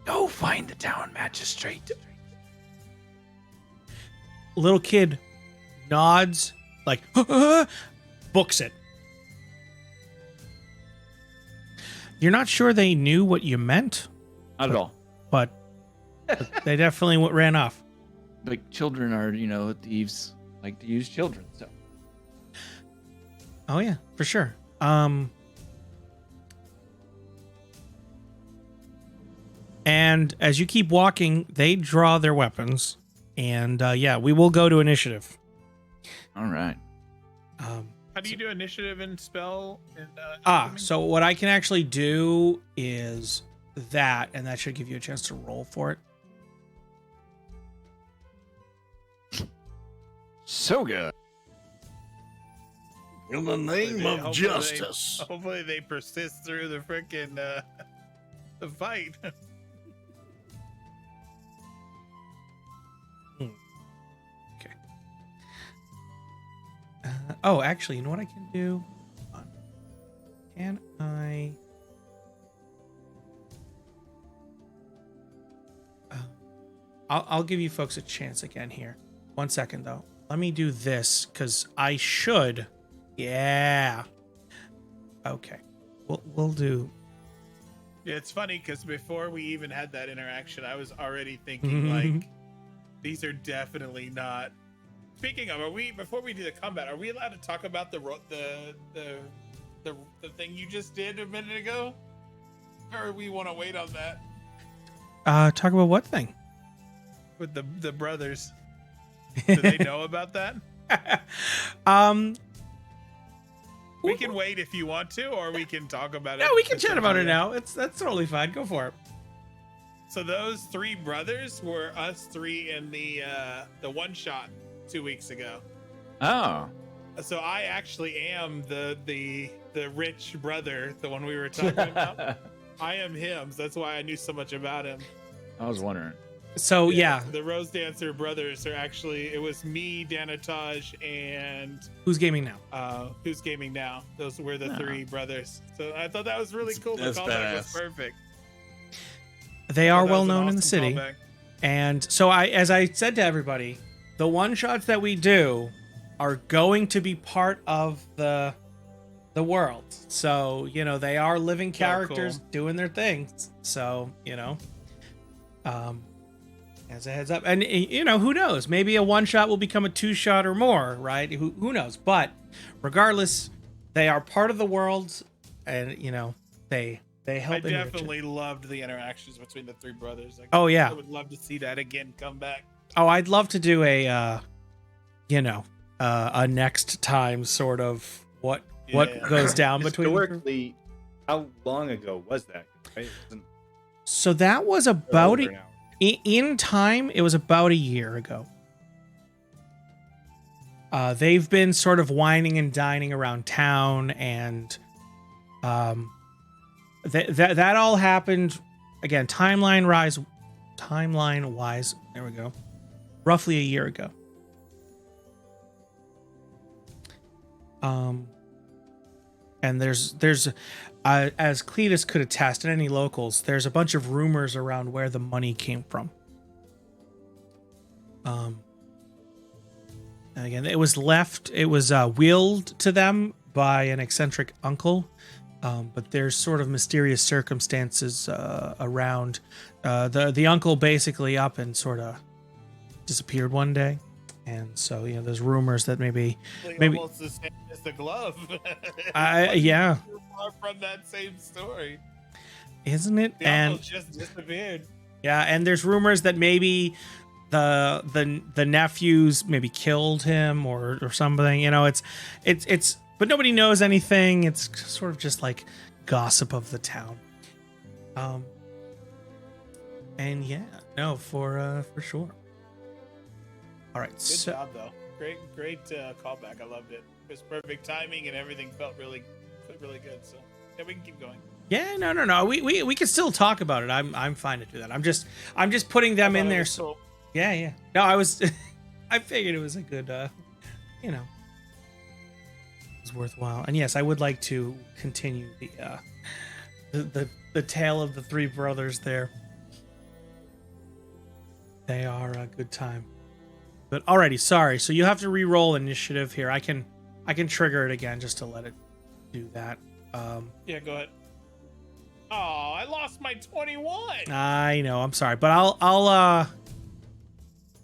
go find the town magistrate. Little kid nods, like, books it. You're not sure they knew what you meant, Not at all. but they definitely ran off. Like, children are, thieves like to use children, so. Oh, yeah, for sure. And as you keep walking, they draw their weapons. And we will go to initiative. All right. How do you do initiative and spell? So what I can actually do is that, and that should give you a chance to roll for it. So good. In the name of justice. Hopefully they persist through the freaking the fight. Okay. Actually, you know what I can do? Hold on. Can I? I'll give you folks a chance again here. 1 second, though. let me do this because I should. Yeah. Okay. We'll do. Yeah, it's funny because before we even had that interaction, I was already thinking like, these are definitely not. Speaking of, before we do the combat, are we allowed to talk about the thing you just did a minute ago, or we want to wait on that Talk about what thing? with the brothers? Do they know about that? We can wait if you want to, or we can talk about it. No, we can chat about it now. That's totally fine. Go for it. So those three brothers were us three in the one shot 2 weeks ago. Oh. So I actually am the rich brother, the one we were talking about. I am him. So that's why I knew so much about him. I was wondering. So yeah, The Rose Dancer brothers are actually, it was me, Danataj, and who's gaming now? Who's Gaming Now. Those were the Oh. three brothers. So I thought that was really cool. The That's callback was badass. perfect. They are That well was an known in the awesome city. callback. And so as I said to everybody, the one shots that we do are going to be part of the world. So, they are living characters doing their things. So, as a heads up. And who knows? Maybe a one shot will become a two shot or more, right? Who knows? But regardless, they are part of the world, and they help. I enrich it. definitely loved the interactions between the three brothers. Like, Oh, yeah. I would love to see that again come back. Oh, I'd love to do a a next time sort of what Yeah. goes down between. Historically, how long ago was that? Right? It wasn't So that was about over now. in time. It was about a year ago. They've been sort of whining and dining around town, and that all happened again. Timeline wise, there we go. Roughly a year ago. And there's as Cletus could attest, and any locals, there's a bunch of rumors around where the money came from. And again, it was willed to them by an eccentric uncle, but there's sort of mysterious circumstances around the uncle basically up and sort of disappeared one day. And so, there's rumors that maybe Almost the same as the glove. yeah, Too far from that same story. isn't it? The And uncle just disappeared. yeah, and there's rumors that maybe the nephews maybe killed him or something. It's but nobody knows anything. It's sort of just like gossip of the town. And yeah, no, for sure. All right, Good job, though. Great callback. I loved it. It was perfect timing, and everything felt really good. So yeah, we can keep going. Yeah, no. We can still talk about it. I'm fine to do that. I'm just putting them in there. So Yeah. No, I was I figured it was a good it was worthwhile. And yes, I would like to continue the tale of the three brothers there. They are a good time. But alrighty, sorry. So you have to re-roll initiative here. I can trigger it again just to let it do that. yeah, go ahead. Oh, I lost my 21. I know, I'm sorry, but I'll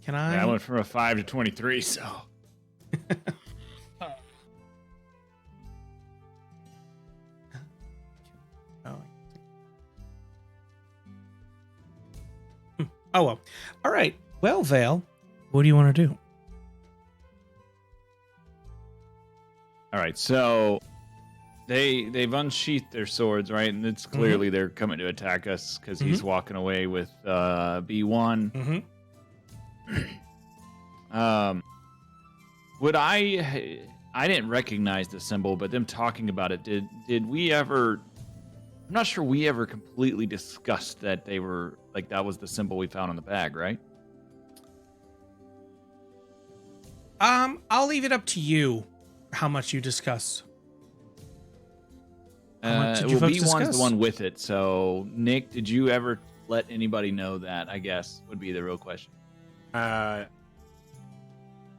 can I? Yeah, I went from a 5 to 23, so. Oh well. All right. Well, Vale, what do you want to do? All right, so they've unsheathed their swords, right? And it's clearly they're coming to attack us because he's walking away with B1. Mm-hmm. I didn't recognize the symbol, but them talking about it, did we ever? I'm not sure we ever completely discussed that they were like that was the symbol we found on the bag, right? I'll leave it up to you how much you discuss. How much did you folks B1's discuss? the one with it. So, Nick, did you ever let anybody know that? I guess would be the real question.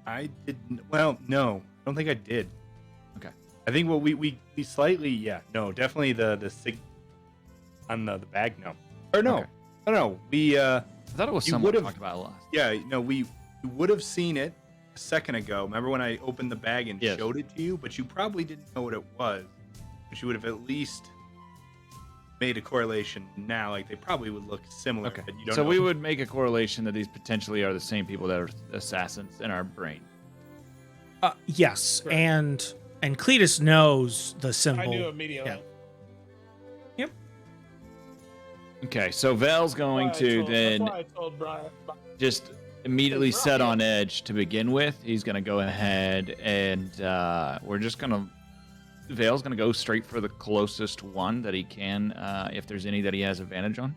I didn't. Well, no, I don't think I did. Okay. I think what we slightly, no, definitely the sig on the bag, no, or no, Okay. no, we I thought it was You someone would've- talked about it last. yeah, no, we would have seen it a second ago. Remember when I opened the bag and Yes. showed it to you, but you probably didn't know what it was. But you would have at least made a correlation now, like they probably would look similar. Okay. But you don't So know. we would make a correlation that these potentially are the same people that are assassins in our brain. Yes, Right. and Cletus knows the symbol. I knew immediately. Yeah. Okay, so Val's going to then That's why I told Brian. just immediately It's set right. on edge to begin with. He's going to go ahead and we're just going to. Vale's going to go straight for the closest one that he can, if there's any that he has advantage on.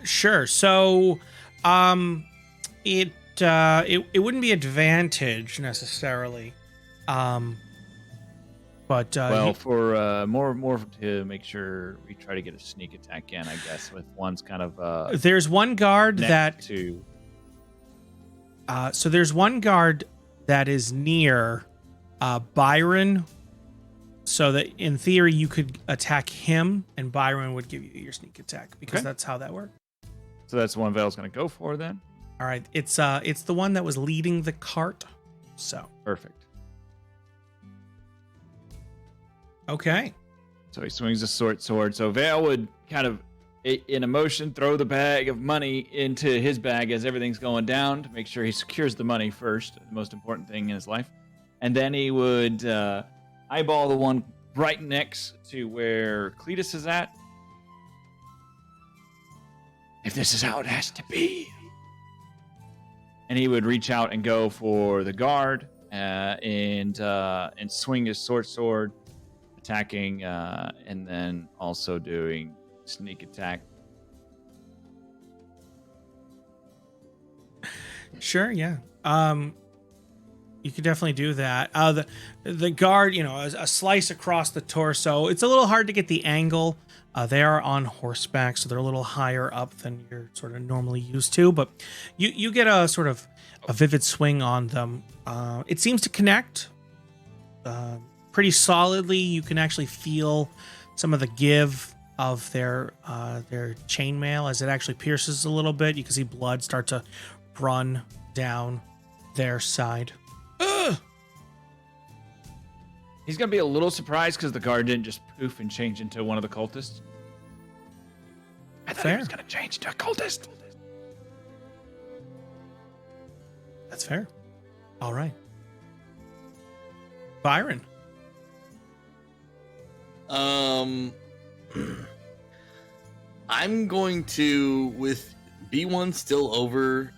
Sure. So, it wouldn't be advantage necessarily, but Well, for more to make sure we try to get a sneak attack in, I guess, with one's kind of there's one guard neck that to. so there's one guard that is near Byron, so that in theory you could attack him, and Byron would give you your sneak attack because Okay. that's how that works. So that's the one Vale's going to go for then. All right, it's the one that was leading the cart. So Perfect. okay, So he swings a sword. So Vale would kind of, in a motion, throw the bag of money into his bag as everything's going down to make sure he secures the money first, the most important thing in his life. And then he would eyeball the one right next to where Cletus is at. If this is how it has to be. And he would reach out and go for the guard and swing his sword, attacking, and then also doing sneak attack. sure, yeah. You could definitely do that. The guard, a slice across the torso. It's a little hard to get the angle. They are on horseback, so they're a little higher up than you're sort of normally used to. But you get a sort of a vivid swing on them. It seems to connect pretty solidly. You can actually feel some of the give of their chainmail as it actually pierces a little bit. You can see blood start to run down their side. He's going to be a little surprised because the guard didn't just poof and change into one of the cultists. I thought Fair. he was going to change into a cultist. That's fair. All right. Byron. I'm going to, with B1 still over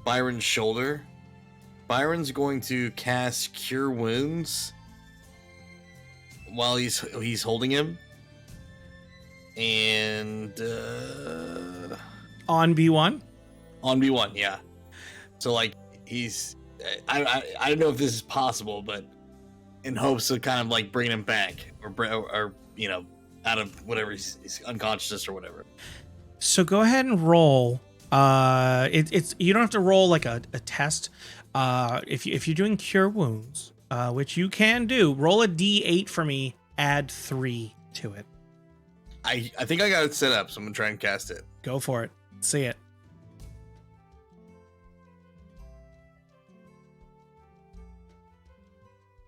Byron's shoulder, Byron's going to cast Cure Wounds while he's holding him. And On B1? on B1, yeah. So like he's I don't know if this is possible, but in hopes of kind of like bringing him back or out of whatever he's unconscious or whatever. So go ahead and roll. It's you don't have to roll like a test. If you're doing Cure Wounds, which you can do, roll a D8 for me. Add 3 to it. I think I got it set up, so I'm gonna try and cast it. Go for it. See it.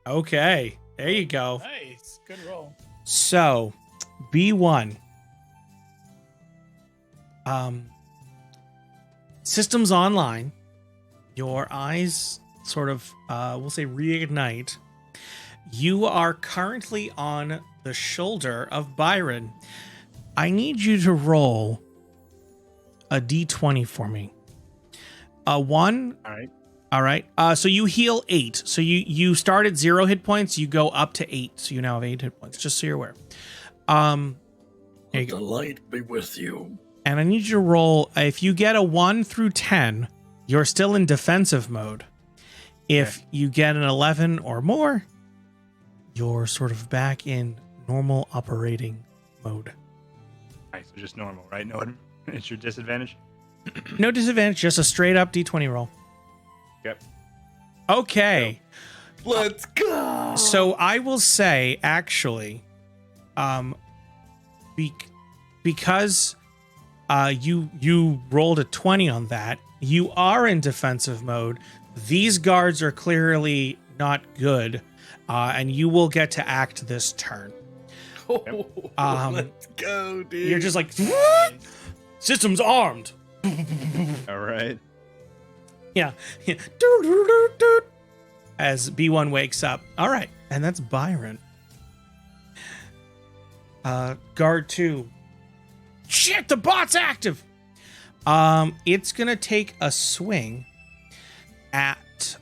Okay, there you go. Nice. Good roll. So, B1. Systems online. Your eyes sort of, we'll say, reignite. You are currently on the shoulder of Byron. I need you to roll a D20 for me. A 1. All right. All right. So you heal 8. So you start at 0 hit points. You go up to 8. So you now have 8 hit points. Just so you're aware. There you Let go. the light be with you. And I need you to roll. If you get a 1 through 10, you're still in defensive mode. If you get an 11 or more, you're sort of back in normal operating mode. Nice. So just normal, right? No, it's your disadvantage. No disadvantage, just a straight up D20 roll. Yep. Okay. Let's go. So I will say, actually, because you rolled a 20 on that, you are in defensive mode. These guards are clearly not good, and you will get to act this turn. Let's go, dude. You're just like, systems armed. All right. Yeah. As B1 wakes up. All right. And that's Byron. Guard 2. Shit, the bot's active. It's going to take a swing at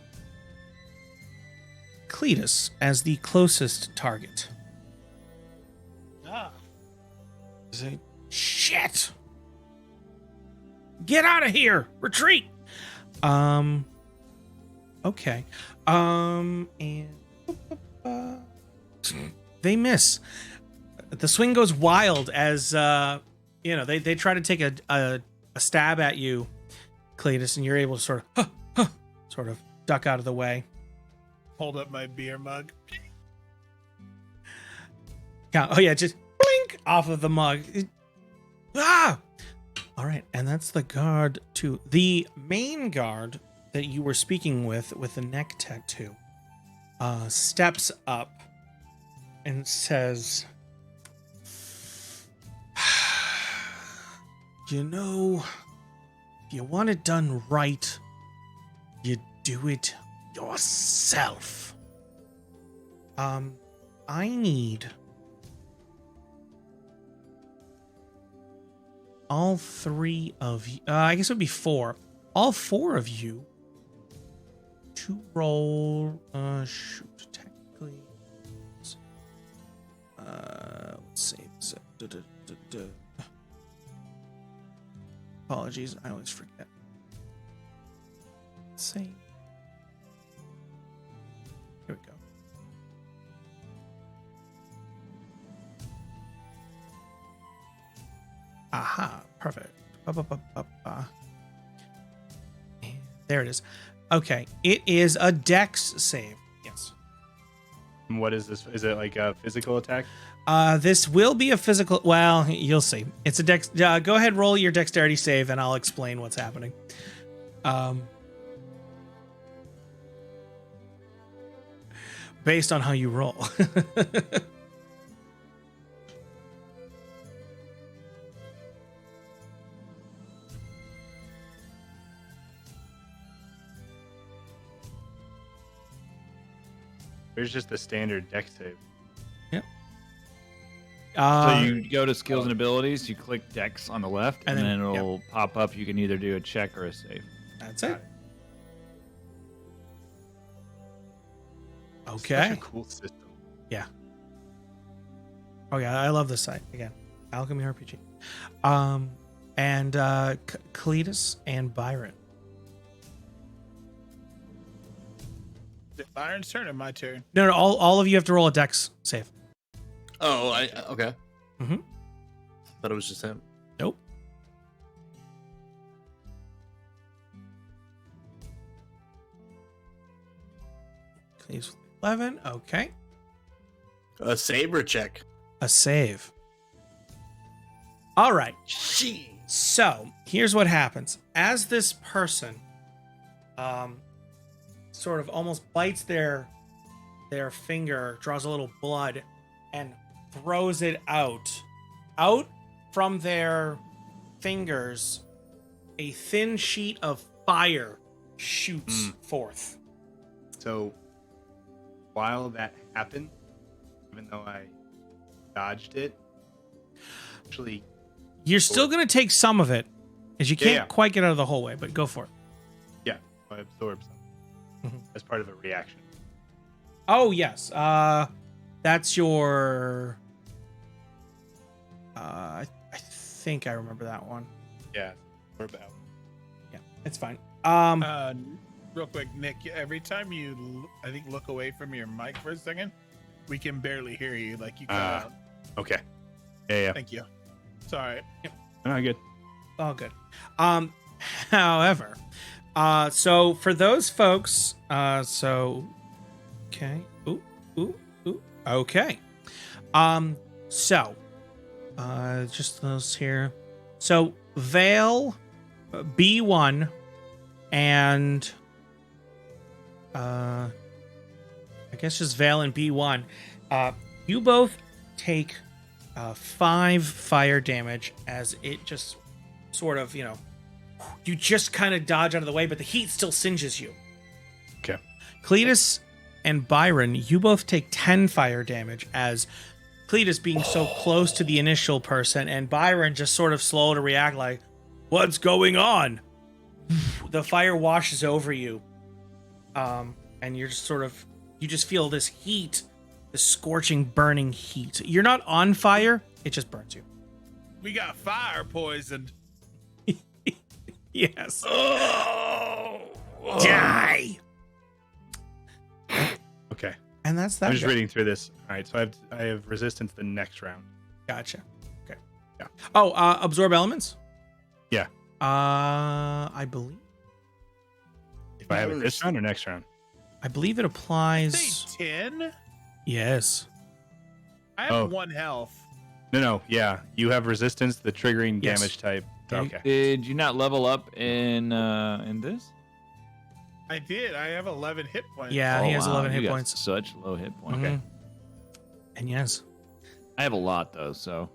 Cletus as the closest target. Say, shit. Get out of here. Retreat. Okay. And they miss. The swing goes wild as they try to take a stab at you, Cletus, and you're able to sort of duck out of the way. Hold up my beer mug. Yeah. Oh yeah, just blink off of the mug. Ah! All right, and that's the guard 2. The main guard that you were speaking with the neck tattoo, steps up and says, "You know, if you want it done right, you do it yourself. I need all 3 of you, I guess it would be 4. All 4 of you to roll, shoot, technically, let's see, apologies, I always forget. Let's see. Here we go. Aha, perfect. And there it is. Okay, it is a dex save. Yes. And what is this? Is it like a physical attack? This will be a physical. Well, you'll see. It's a dex. Go ahead, roll your dexterity save, and I'll explain what's happening. Based on how you roll. There's just the standard dex save. Yep. So you go to skills and abilities, you click Dex on the left, And and then- then it'll pop up. You can either do a check or a save. That's it. Such Okay. a cool system. Oh yeah, I love this site again. Alchemy RPG. And Cletus and Byron. Is it Byron's turn or my turn? No, all of you have to roll a dex save. Oh, okay. Mhm. Thought it was just him. Nope. Cletus with 11. Okay. A saber check. A save. All right. She. So here's what happens. As this person sort of almost bites their finger, draws a little blood, and throws it out from their fingers, a thin sheet of fire shoots forth. So while that happened, even though I dodged it, actually, You're still going to take some of it, as you can't Yeah. quite get out of the whole way, but go for it. yeah, I absorbed some as part of a reaction. Oh, yes. That's your... I think I remember that one. Yeah, we're about. Yeah, it's fine. Real quick, Nick, every time you, I think, look away from your mic for a second, we can barely hear you. Like you cut out. Okay. Yeah. Thank you. Sorry. No, good. All good. However, So for those folks, okay. Okay. So, just those here. So Vale, B1, and I guess just Vale and B1. You both take 5 fire damage as it just sort of, you just kind of dodge out of the way, but the heat still singes you. Okay. Cletus and Byron, you both take 10 fire damage as Cletus being so close to the initial person and Byron just sort of slow to react like, what's going on? The fire washes over you. And you're just you just feel this heat, this scorching, burning heat. You're not on fire, it just burns you. We got fire poisoned. Yes. Oh, Die! Okay. And that's that. I'm just bit. reading through this. All right, so I have resistance the next round. Gotcha. Okay. Yeah. Oh, absorb elements? Yeah. I believe. If I have it this round or next round. I believe it applies. Say 10? Yes. I have Oh. 1 health. No. Yeah, you have resistance the triggering Yes. damage type. Okay. Okay. Did you not level up in this? I did. I have 11 hit points. Yeah, he has 11 you hit got points. Such low hit points. Mhm. And yes. I have a lot though, so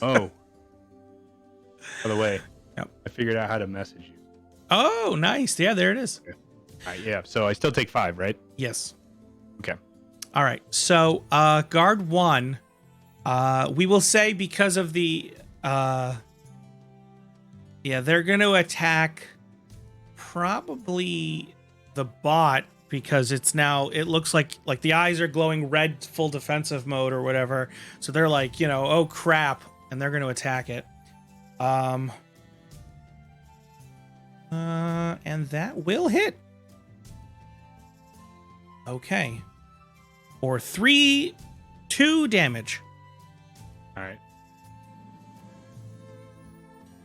Oh. By the way, Yep. I figured out how to message you. Oh, nice. Yeah, there it is. All right, yeah, so I still take 5, right? Yes. Okay. All right. So, guard 1, we will say because of the, they're going to attack probably the bot because it looks like the eyes are glowing red, full defensive mode or whatever. So they're like, oh crap, and they're going to attack it. And that will hit. Okay. For 2 damage. All right.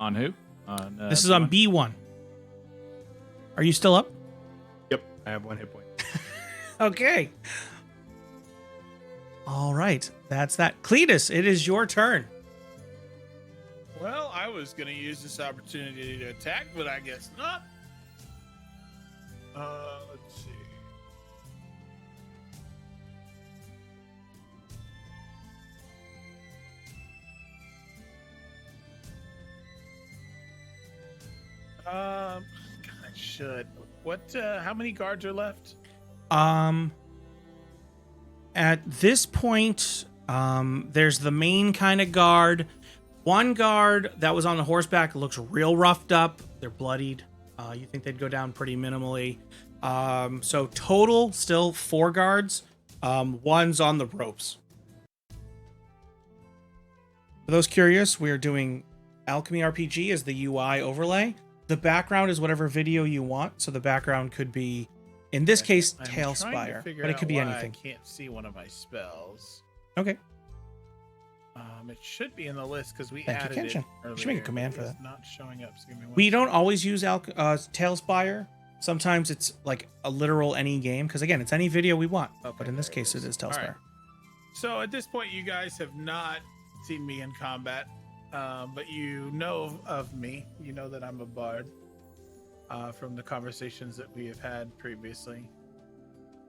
on who? On This is on B1. Are you still up? Yep, I have 1 hit point. Okay. All right. That's that. Cletus, it is your turn. Well, I was going to use this opportunity to attack, but I guess not. Let's see. God, I should. What? How many guards are left? At this point, there's the main kind of guard. One guard that was on the horseback looks real roughed up. They're bloodied. You think they'd go down pretty minimally. So total, still 4 guards. One's on the ropes. For those curious, we are doing Alchemy RPG as the UI overlay. The background is whatever video you want. So the background could be, in this case, I'm trying to Tailspire, figure but it out could be why anything. I can't see one of my spells. Okay. It should be in the list because we Thank you, added Kenshin. it You should make a earlier. command for It's that. not showing up. So give me one We don't second. always use Tailspire. Sometimes it's like a literal any game because again, it's any video we want. Okay, But in this there case, it is All Tailspire. right. So at this point, you guys have not seen me in combat, but you know of me. You know that I'm a bard from the conversations that we have had previously.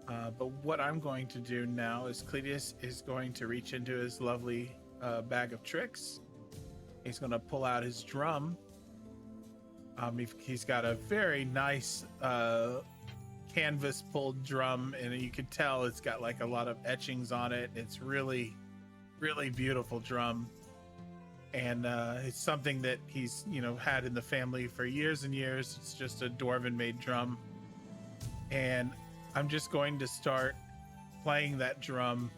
But what I'm going to do now is Cletus is going to reach into his lovely bag of tricks. He's going to pull out his drum. He's got a very nice canvas pulled drum, and you can tell it's got like a lot of etchings on it. It's really, really beautiful drum, and it's something that he's had in the family for years and years. It's just a dwarven made drum, and I'm just going to start playing that drum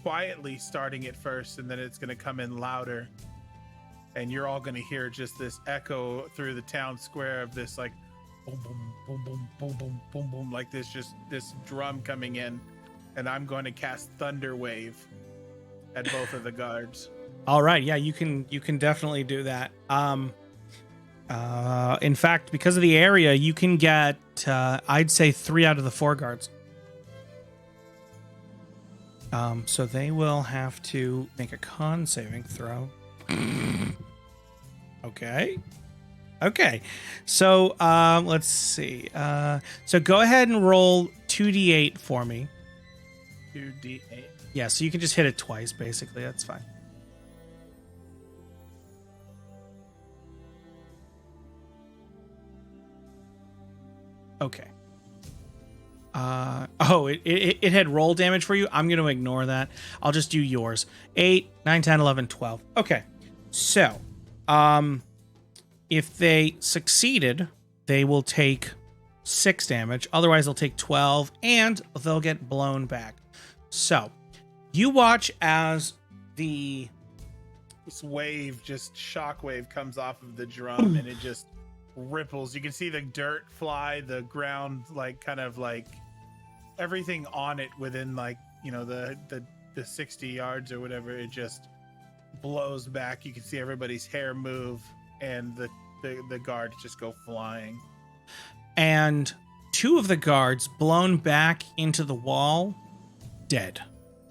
quietly, starting it first, and then it's going to come in louder, and you're all going to hear just this echo through the town square of this like boom boom boom boom boom boom boom boom, like this drum coming in, and I'm going to cast Thunder Wave at both of the guards. All right, yeah, you can definitely do that. In fact, because of the area, you can get, I'd say, 3 out of the 4 guards. So they will have to make a con saving throw. Okay. Okay. So let's see. So go ahead and roll 2d8 for me. 2d8. Yeah, so you can just hit it twice, basically. That's fine. Okay. It had roll damage for you. I'm going to ignore that. I'll just do yours. 8, 9, 10, 11, 12. Okay. So, if they succeeded, they will take 6 damage. Otherwise, they'll take 12 and they'll get blown back. So, you watch as this wave, just shockwave, comes off of the drum and it just ripples. You can see the dirt fly, the ground, like kind of like everything on it within like, you know, the 60 yards or whatever. It just blows back. You can see everybody's hair move and the guards just go flying. And 2 of the guards blown back into the wall, dead.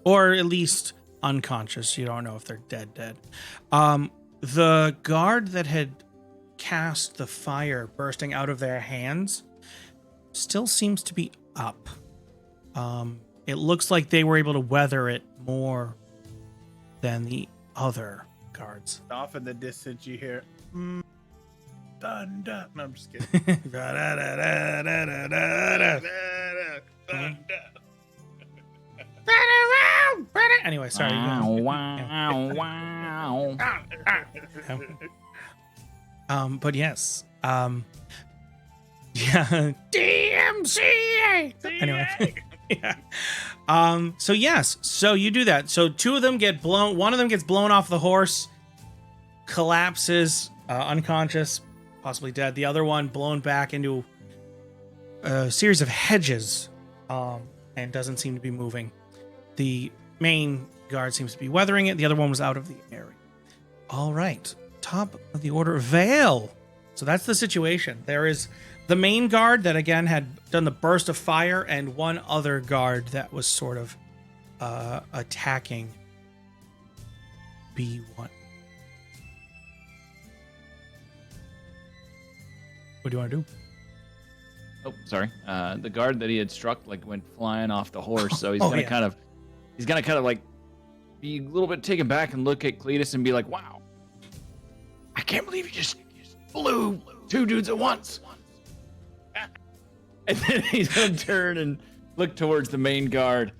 Or at least unconscious. You don't know if they're dead. The guard that had cast the fire bursting out of their hands still seems to be up. It looks like they were able to weather it more than the other guards. Off in the distance, you hear, thunder. No, I'm just kidding. Anyway, sorry. But yes. Yeah. DMCA. Anyway. Yeah. So yes. So you do that. So 2 of them get blown. One of them gets blown off the horse, collapses, unconscious, possibly dead. The other one blown back into a series of hedges, and doesn't seem to be moving. The main guard seems to be weathering it. The other one was out of the area. All right. Top of the order, Vale. So that's the situation. There is the main guard that, again, had done the burst of fire, and one other guard that was sort of attacking B1. What do you want to do? Oh, sorry. The guard that he had struck went flying off the horse, so he's gonna kind of like be a little bit taken back and look at Cletus and be like, "Wow, I can't believe you just blew 2 dudes at once." And then he's gonna turn and look towards the main guard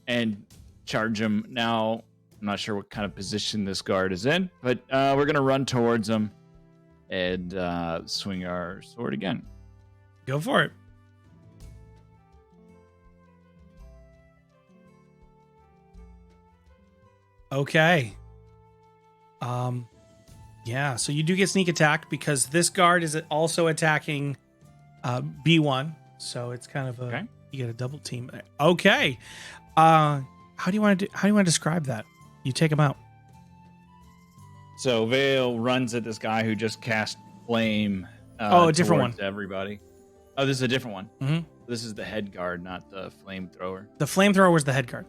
and charge him. Now, I'm not sure what kind of position this guard is in, but we're gonna run towards him and swing our sword again. Go for it. Okay. Yeah, so you do get sneak attack because this guard is also attacking B1. So it's kind of a you get a double team there. Okay. How do you want to describe that? You take him out. So Vale runs at this guy who just cast flame. A different one. Everybody. Oh, this is a different one. Mm-hmm. This is the head guard, not the flamethrower. The flamethrower was the head guard.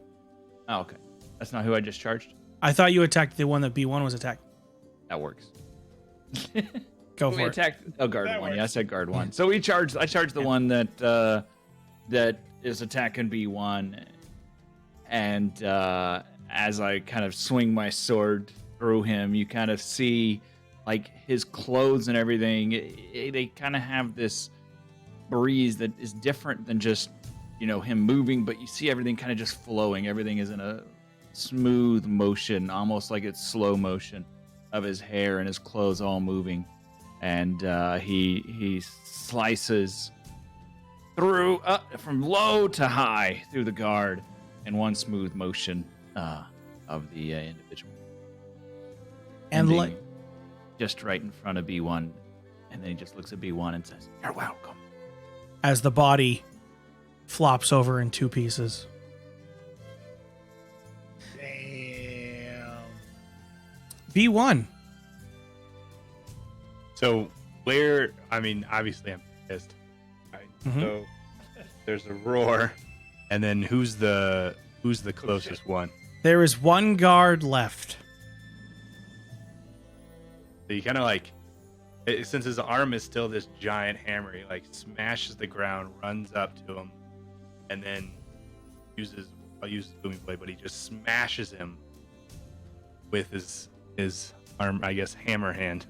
Oh, okay. That's not who I just charged? I thought you attacked the one that B1 was attacking. That works. Go for it. Attacked guard That 1. works. Yeah, I said guard 1. So I charged the one that is attacking B1. And as I kind of swing my sword through him, you kind of see like his clothes and everything. They kind of have this breeze that is different than just, him moving, but you see everything kind of just flowing. Everything is in a smooth motion, almost like it's slow motion of his hair and his clothes all moving. And he slices through from low to high through the guard in one smooth motion of the individual. And Ending just right in front of B1. And then he just looks at B1 and says, "You're welcome." As the body flops over in 2 pieces. Damn. B1. So where? I mean, obviously I'm pissed. Right. Mhm. So there's a roar, and then who's the closest one? There is one guard left. So you kind of like, since his arm is still this giant hammer, he like smashes the ground, runs up to him, and then I'll use his booming blade, but he just smashes him with his arm, I guess, hammer hand.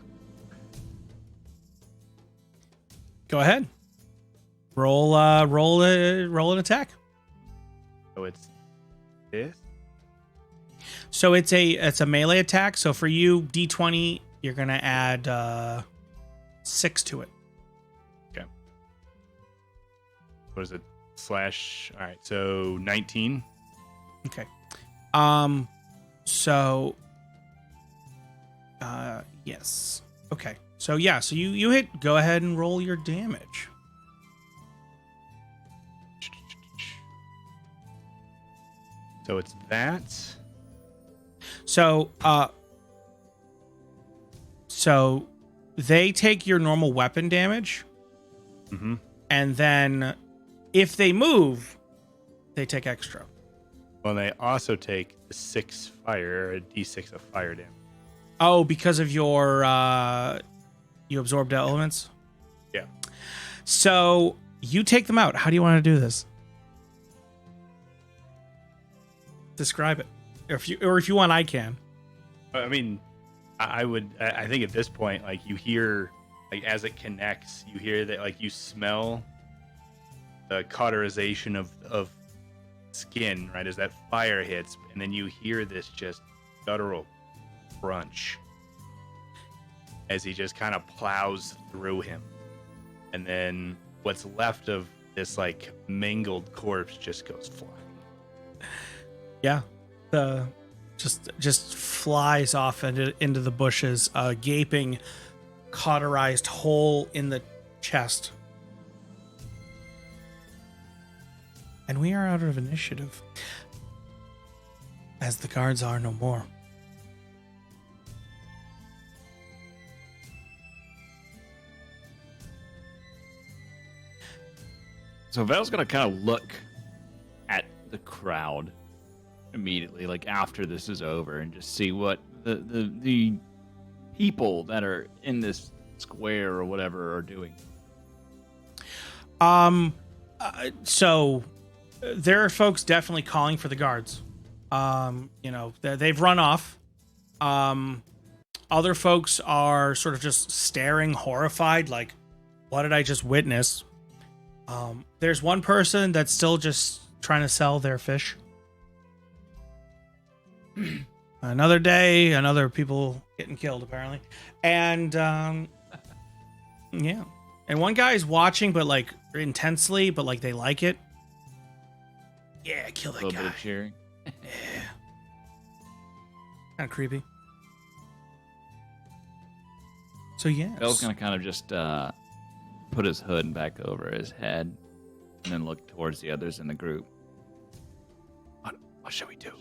Go ahead. Roll an attack. So it's this. So it's a melee attack. So for you, D20, you're gonna add 6 to it. Okay. What is it? Slash. All right. So 19. Okay. So yes. Okay. So yeah, so you hit, go ahead and roll your damage. So it's that. So so they take your normal weapon damage, Mm-hmm. and then if they move, they take extra. Well, they also take the 6 fire, a d6 of fire damage. Oh, because of your you absorbed elements? Yeah. So you take them out. How do you want to do this? Describe it. Or if you want, I can. I mean, I think at this point, like, you hear, like, as it connects, you hear that, like, you smell the cauterization of skin, right, as that fire hits, and then you hear this just guttural crunch as he just kind of plows through him. And then what's left of this, like, mangled corpse just goes flying. Yeah. Just flies off into the bushes, a gaping, cauterized hole in the chest. And we are out of initiative, as the guards are no more. So Val's gonna kind of look at the crowd immediately, like after this is over, and just see what the people that are in this square or whatever are doing. So there are folks definitely calling for the guards. You know, they've run off. Other folks are sort of just staring horrified, like, what did I just witness? There's one person that's still just trying to sell their fish. Another day, another people getting killed, apparently. And, yeah. And one guy's watching, but, like, intensely, but, like, they like it. Yeah, kill A that little guy. bit of cheering. Yeah. Kind of creepy. So, yeah. Val's gonna kind of just put his hood back over his head, and then look towards the others in the group. What should we do?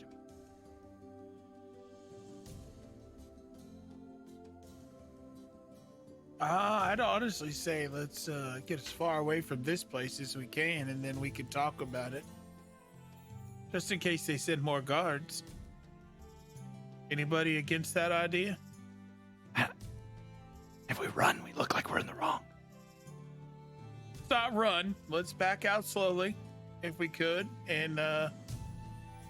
I'd honestly say let's get as far away from this place as we can, and then we can talk about it. Just in case they send more guards. Anybody against that idea? If we run, we look like we're in the wrong. Let's not run. Let's back out slowly, if we could, and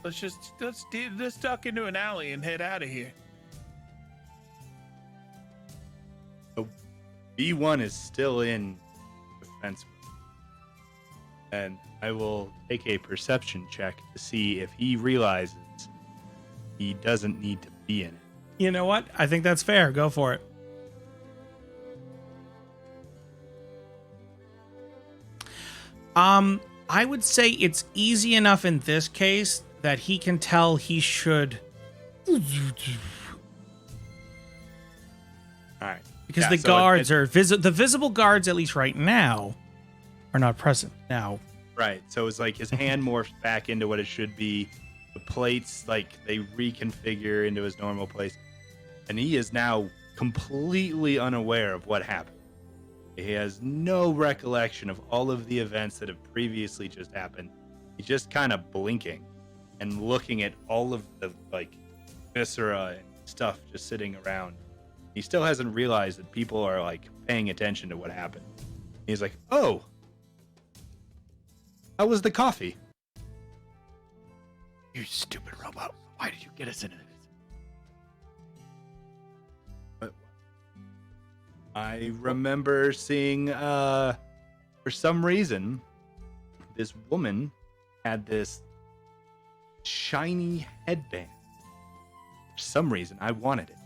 let's duck into an alley and head out of here. B1 is still in defense. And I will take a perception check to see if he realizes he doesn't need to be in it. You know what? I think that's fair. Go for it. I would say it's easy enough in this case that he can tell he should. All right. Because Yeah, the so guards are the visible guards, at least right now, are not present now. Right. So it's like his hand morphs back into what it should be. The plates, like, they reconfigure into his normal place. And he is now completely unaware of what happened. He has no recollection of all of the events that have previously just happened. He's just kind of blinking and looking at all of the like viscera and stuff just sitting around. He still hasn't realized that people are like paying attention to what happened. He's like, "Oh, how was the coffee?" You stupid robot. Why did you get us into this? I remember seeing, for some reason, this woman had this shiny headband. For some reason, I wanted it.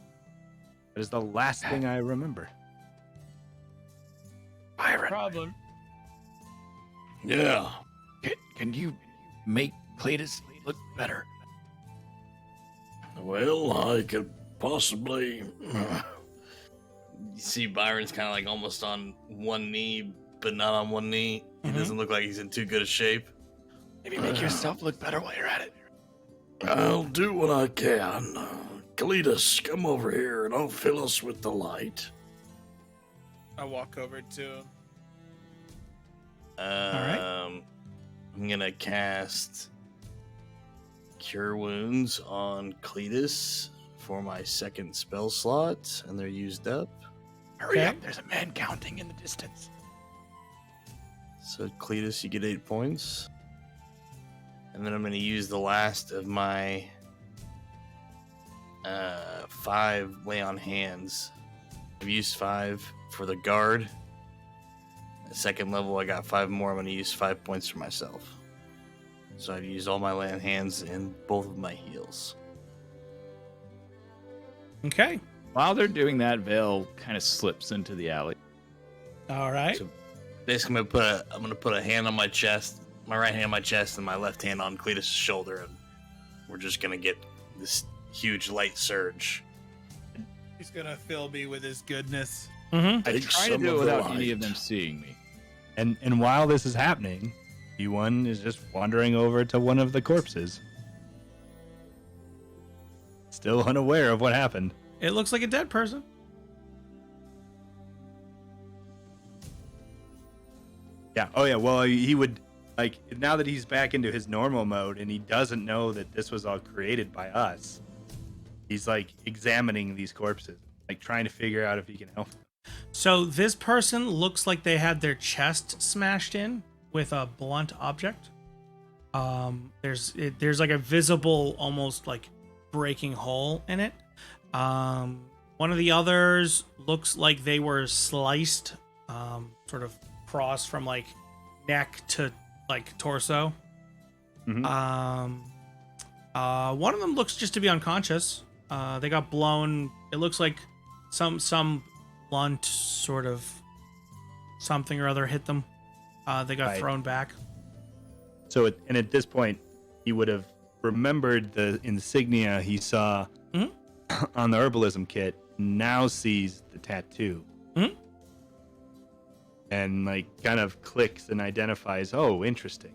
That is the last thing I remember. Byron, Problem. Yeah. can you make Cletus look better? Well, I could possibly. You see Byron's kind of like almost on one knee, but not on one knee. He doesn't look like he's in too good a shape. Maybe make yourself look better while you're at it. I'll do what I can. Cletus, come over here and I'll fill us with the light. I walk over to him. I'm gonna cast Cure Wounds on Cletus for my second spell slot, and they're used up. Hurry Okay. up, there's a man counting in the distance. So Cletus, you get 8 points. And then I'm going to use the last of my 5 lay on hands. I've used 5 for the guard. At second level, I got 5 more. I'm going to use 5 points for myself. So I've used all my lay on hands and both of my heals. Okay. While they're doing that, Vale kind of slips into the alley. All right. So basically, I'm gonna put a hand on my chest, my right hand on my chest, and my left hand on Cletus' shoulder, and we're just gonna get this huge light surge. He's gonna fill me with his goodness. Mm-hmm. I Take try to some do it of the without any of light. them seeing me. And while this is happening, P1 is just wandering over to one of the corpses. Still unaware of what happened. It looks like a dead person. Yeah. Oh, yeah. Well, he would, like, now that he's back into his normal mode and he doesn't know that this was all created by us, he's, like, examining these corpses, like, trying to figure out if he can help them. So this person looks like they had their chest smashed in with a blunt object. There's like a visible, almost like breaking hole in it. One of the others looks like they were sliced, sort of cross from like neck to like torso. Mhm. One of them looks just to be unconscious. They got blown. It looks like some blunt sort of something or other hit them. They got Right. thrown back. So, at this point, he would have remembered the insignia he saw Mhm. on the herbalism kit, now sees the tattoo. Mhm. And, like, kind of clicks and identifies, oh, interesting.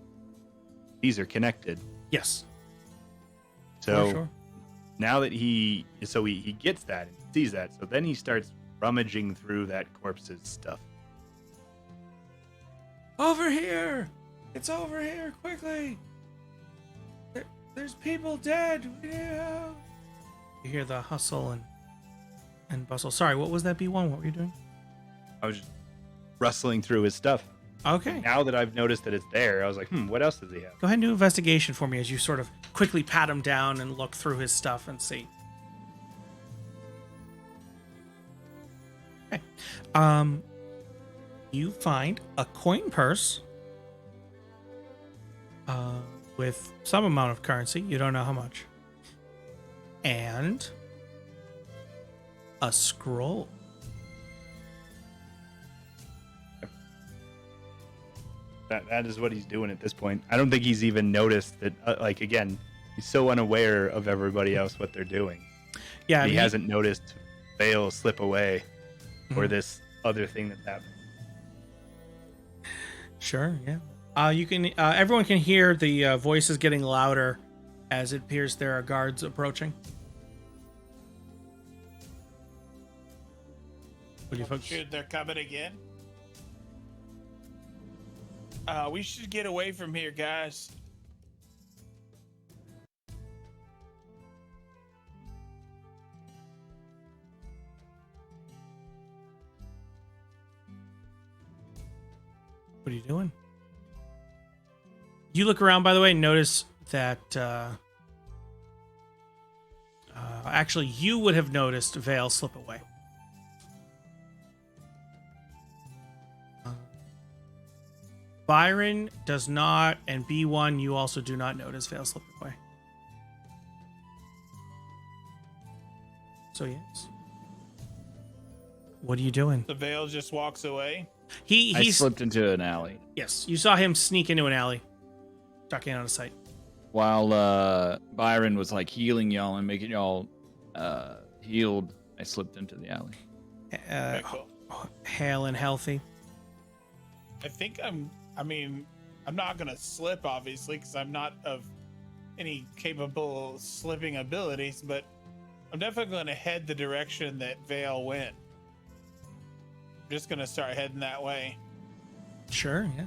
These are connected. Yes. So, For sure. now that he gets that and sees that, so then he starts rummaging through that corpse's stuff. Over here! It's over here! Quickly! There's people dead! Yeah. You hear the hustle and bustle. Sorry, what was that, B1? What were you doing? I was just rustling through his stuff. Okay. Now that I've noticed that it's there, I was like, what else does he have? Go ahead and do investigation for me as you sort of quickly pat him down and look through his stuff and see. Okay. You find a coin purse with some amount of currency. You don't know how much. And a scroll. That is what he's doing at this point. I don't think he's even noticed that, like, again, he's so unaware of everybody else, what they're doing. Yeah, He hasn't noticed Vale slip away or Mhm. this other thing that's happened. Sure, yeah. You can. Everyone can hear the voices getting louder as it appears there are guards approaching. do you folks? Shoot, they're coming again. We should get away from here, guys. What are you doing? You look around, by the way, and notice that actually you would have noticed Vale slip away. Byron does not, and B1, you also do not notice Vale slip away. So yes. What are you doing? The Veil just walks away. I He's slipped into an alley yes, you saw him sneak into an alley, ducking out of sight. while Byron was like healing y'all and making y'all healed. I slipped into the alley. Okay, cool. Hale and healthy. I think I'm not gonna slip, obviously, because I'm not of any capable slipping abilities, but I'm definitely gonna head the direction that Vale went. I'm just gonna start heading that way. Sure, yeah.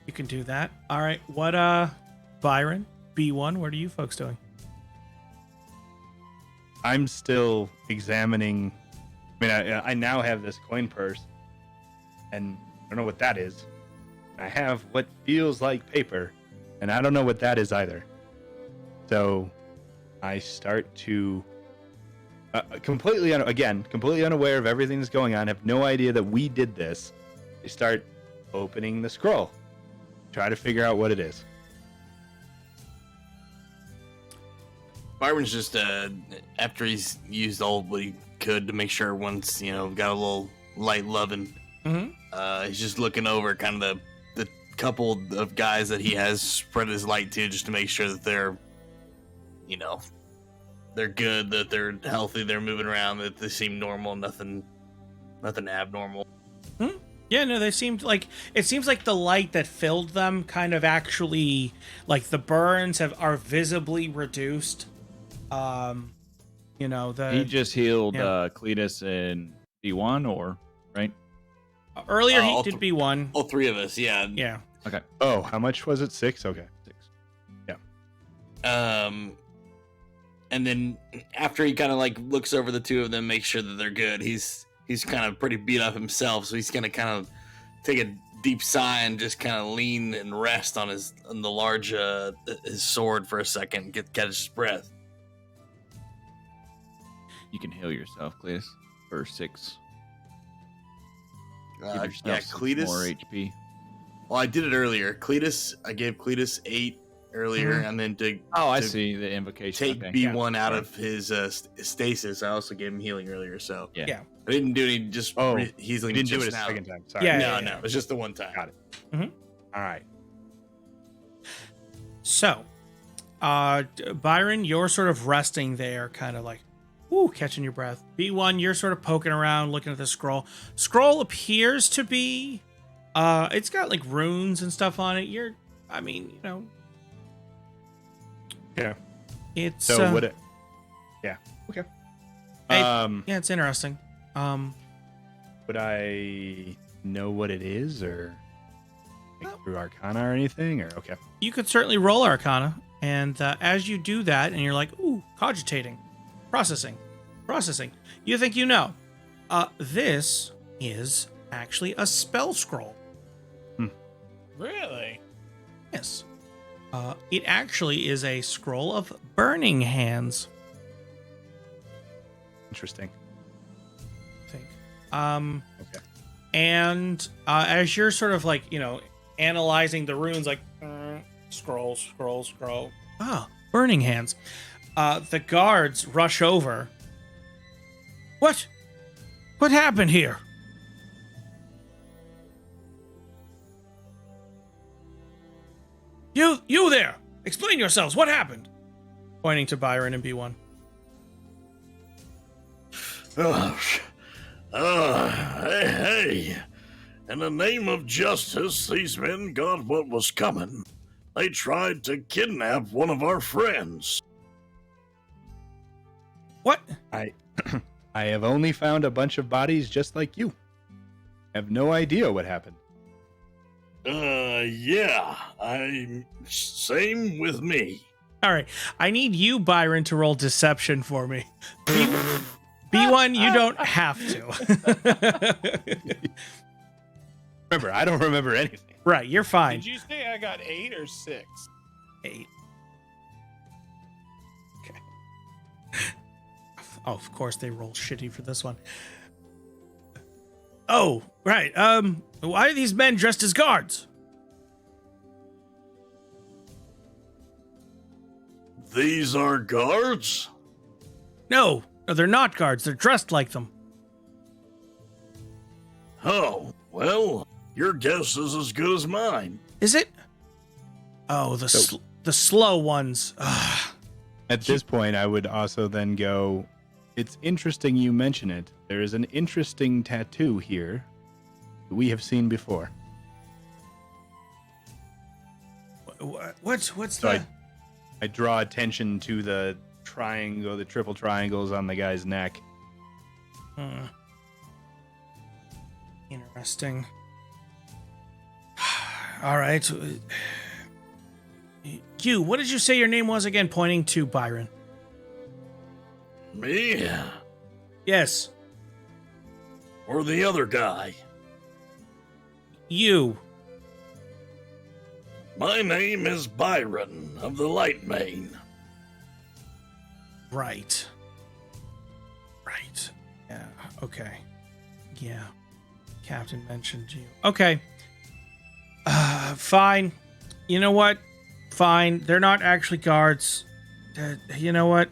You can do that. All right. What Byron, B1, what are you folks doing? I'm still examining. I mean, I now have this coin purse, and I don't know what that is. I have what feels like paper, and I don't know what that is either. So I start to completely unaware of everything that's going on. Have no idea that we did this. I start opening the scroll, try to figure out what it is. Byron's just after he's used all what he could to make sure everyone's got a little light loving. Mm-hmm. He's just looking over kind of the couple of guys that he has spread his light to, just to make sure that they're they're good, that they're healthy, they're moving around, that they seem normal, nothing abnormal. Yeah, no, they seemed like it seems like the light that filled them kind of actually like the burns are visibly reduced. He just healed yeah. Cletus and B1, or right? Earlier he all did B1. All three of us, yeah. Yeah. Okay. Oh, how much was it? 6? Okay. 6. Yeah. And then after he kind of like looks over the two of them, makes sure that they're good. He's kind of pretty beat up himself, so he's gonna kind of take a deep sigh and just kind of lean and rest on the large his sword for a second, catch his breath. You can heal yourself, Cletus, for 6. Give Yeah, yourself 6 Cletus. more HP. Well, I did it earlier. I gave Cletus 8 earlier, and then to I to see the invocation. take Okay. B1 out of his stasis, I also gave him healing earlier. So Yeah. I didn't do any healing. You didn't do it a now. second time. Sorry. Yeah. No, it was just the one time. Got it. Mhm. All right. So, Byron, you're sort of resting there, kind of like, catching your breath. B1, you're sort of poking around, looking at the scroll. Scroll appears to be, it's got like runes and stuff on it. Yeah. It's So what it? Yeah. Okay. yeah, it's interesting. Would I know what it is, or through Arcana or anything, or okay? You could certainly roll Arcana, and as you do that, and you're like, cogitating, processing, you think you know. This is actually a spell scroll. Really? Yes. It actually is a scroll of burning hands. Interesting. I think. Okay. And as you're sort of like, analyzing the runes, like scroll. Burning hands. The guards rush over. What happened here? You there! Explain yourselves. What happened? Pointing to Byron and B1. Hey. In the name of justice, these men got what was coming. They tried to kidnap one of our friends. What? I have only found a bunch of bodies just like you. I have no idea what happened. Yeah. Same with me. All right. I need you, Byron, to roll deception for me. B1, you don't have to. Remember, I don't remember anything. Right, you're fine. Did you say I got 8 or 6? 8. Okay. Oh, of course they roll shitty for this one. Oh, right. Why are these men dressed as guards? These are guards? No, they're not guards. They're dressed like them. Oh, well, your guess is as good as mine. Is it? Oh, the slow ones. Ugh. At this point, I would also then go, it's interesting you mention it. There is an interesting tattoo here that we have seen before. What's So the... I draw attention to the triangle, the triple triangles on the guy's neck. Interesting. All right. Q, what did you say your name was again, pointing to Byron? Me? Yes. Or the other guy? You. My name is Byron of the Light Mane. Right. Right. Yeah. Okay. Yeah. Captain mentioned you. Okay. Fine. You know what? Fine. They're not actually guards. You know what?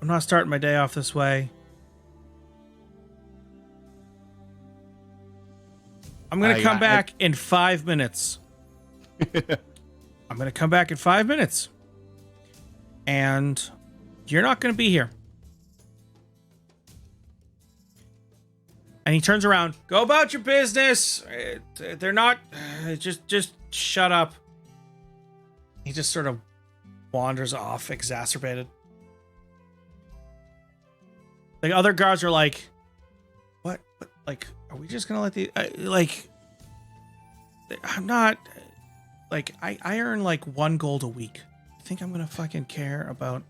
I'm not starting my day off this way. I'm going to come back in 5 minutes. I'm going to come back in 5 minutes. And you're not going to be here. And he turns around. Go about your business. They're not... Just shut up. He just sort of wanders off, exacerbated. The other guards are like, what? Like, are we just going to let the... I'm not... Like, I earn like 1 gold a week. You think I'm going to fucking care about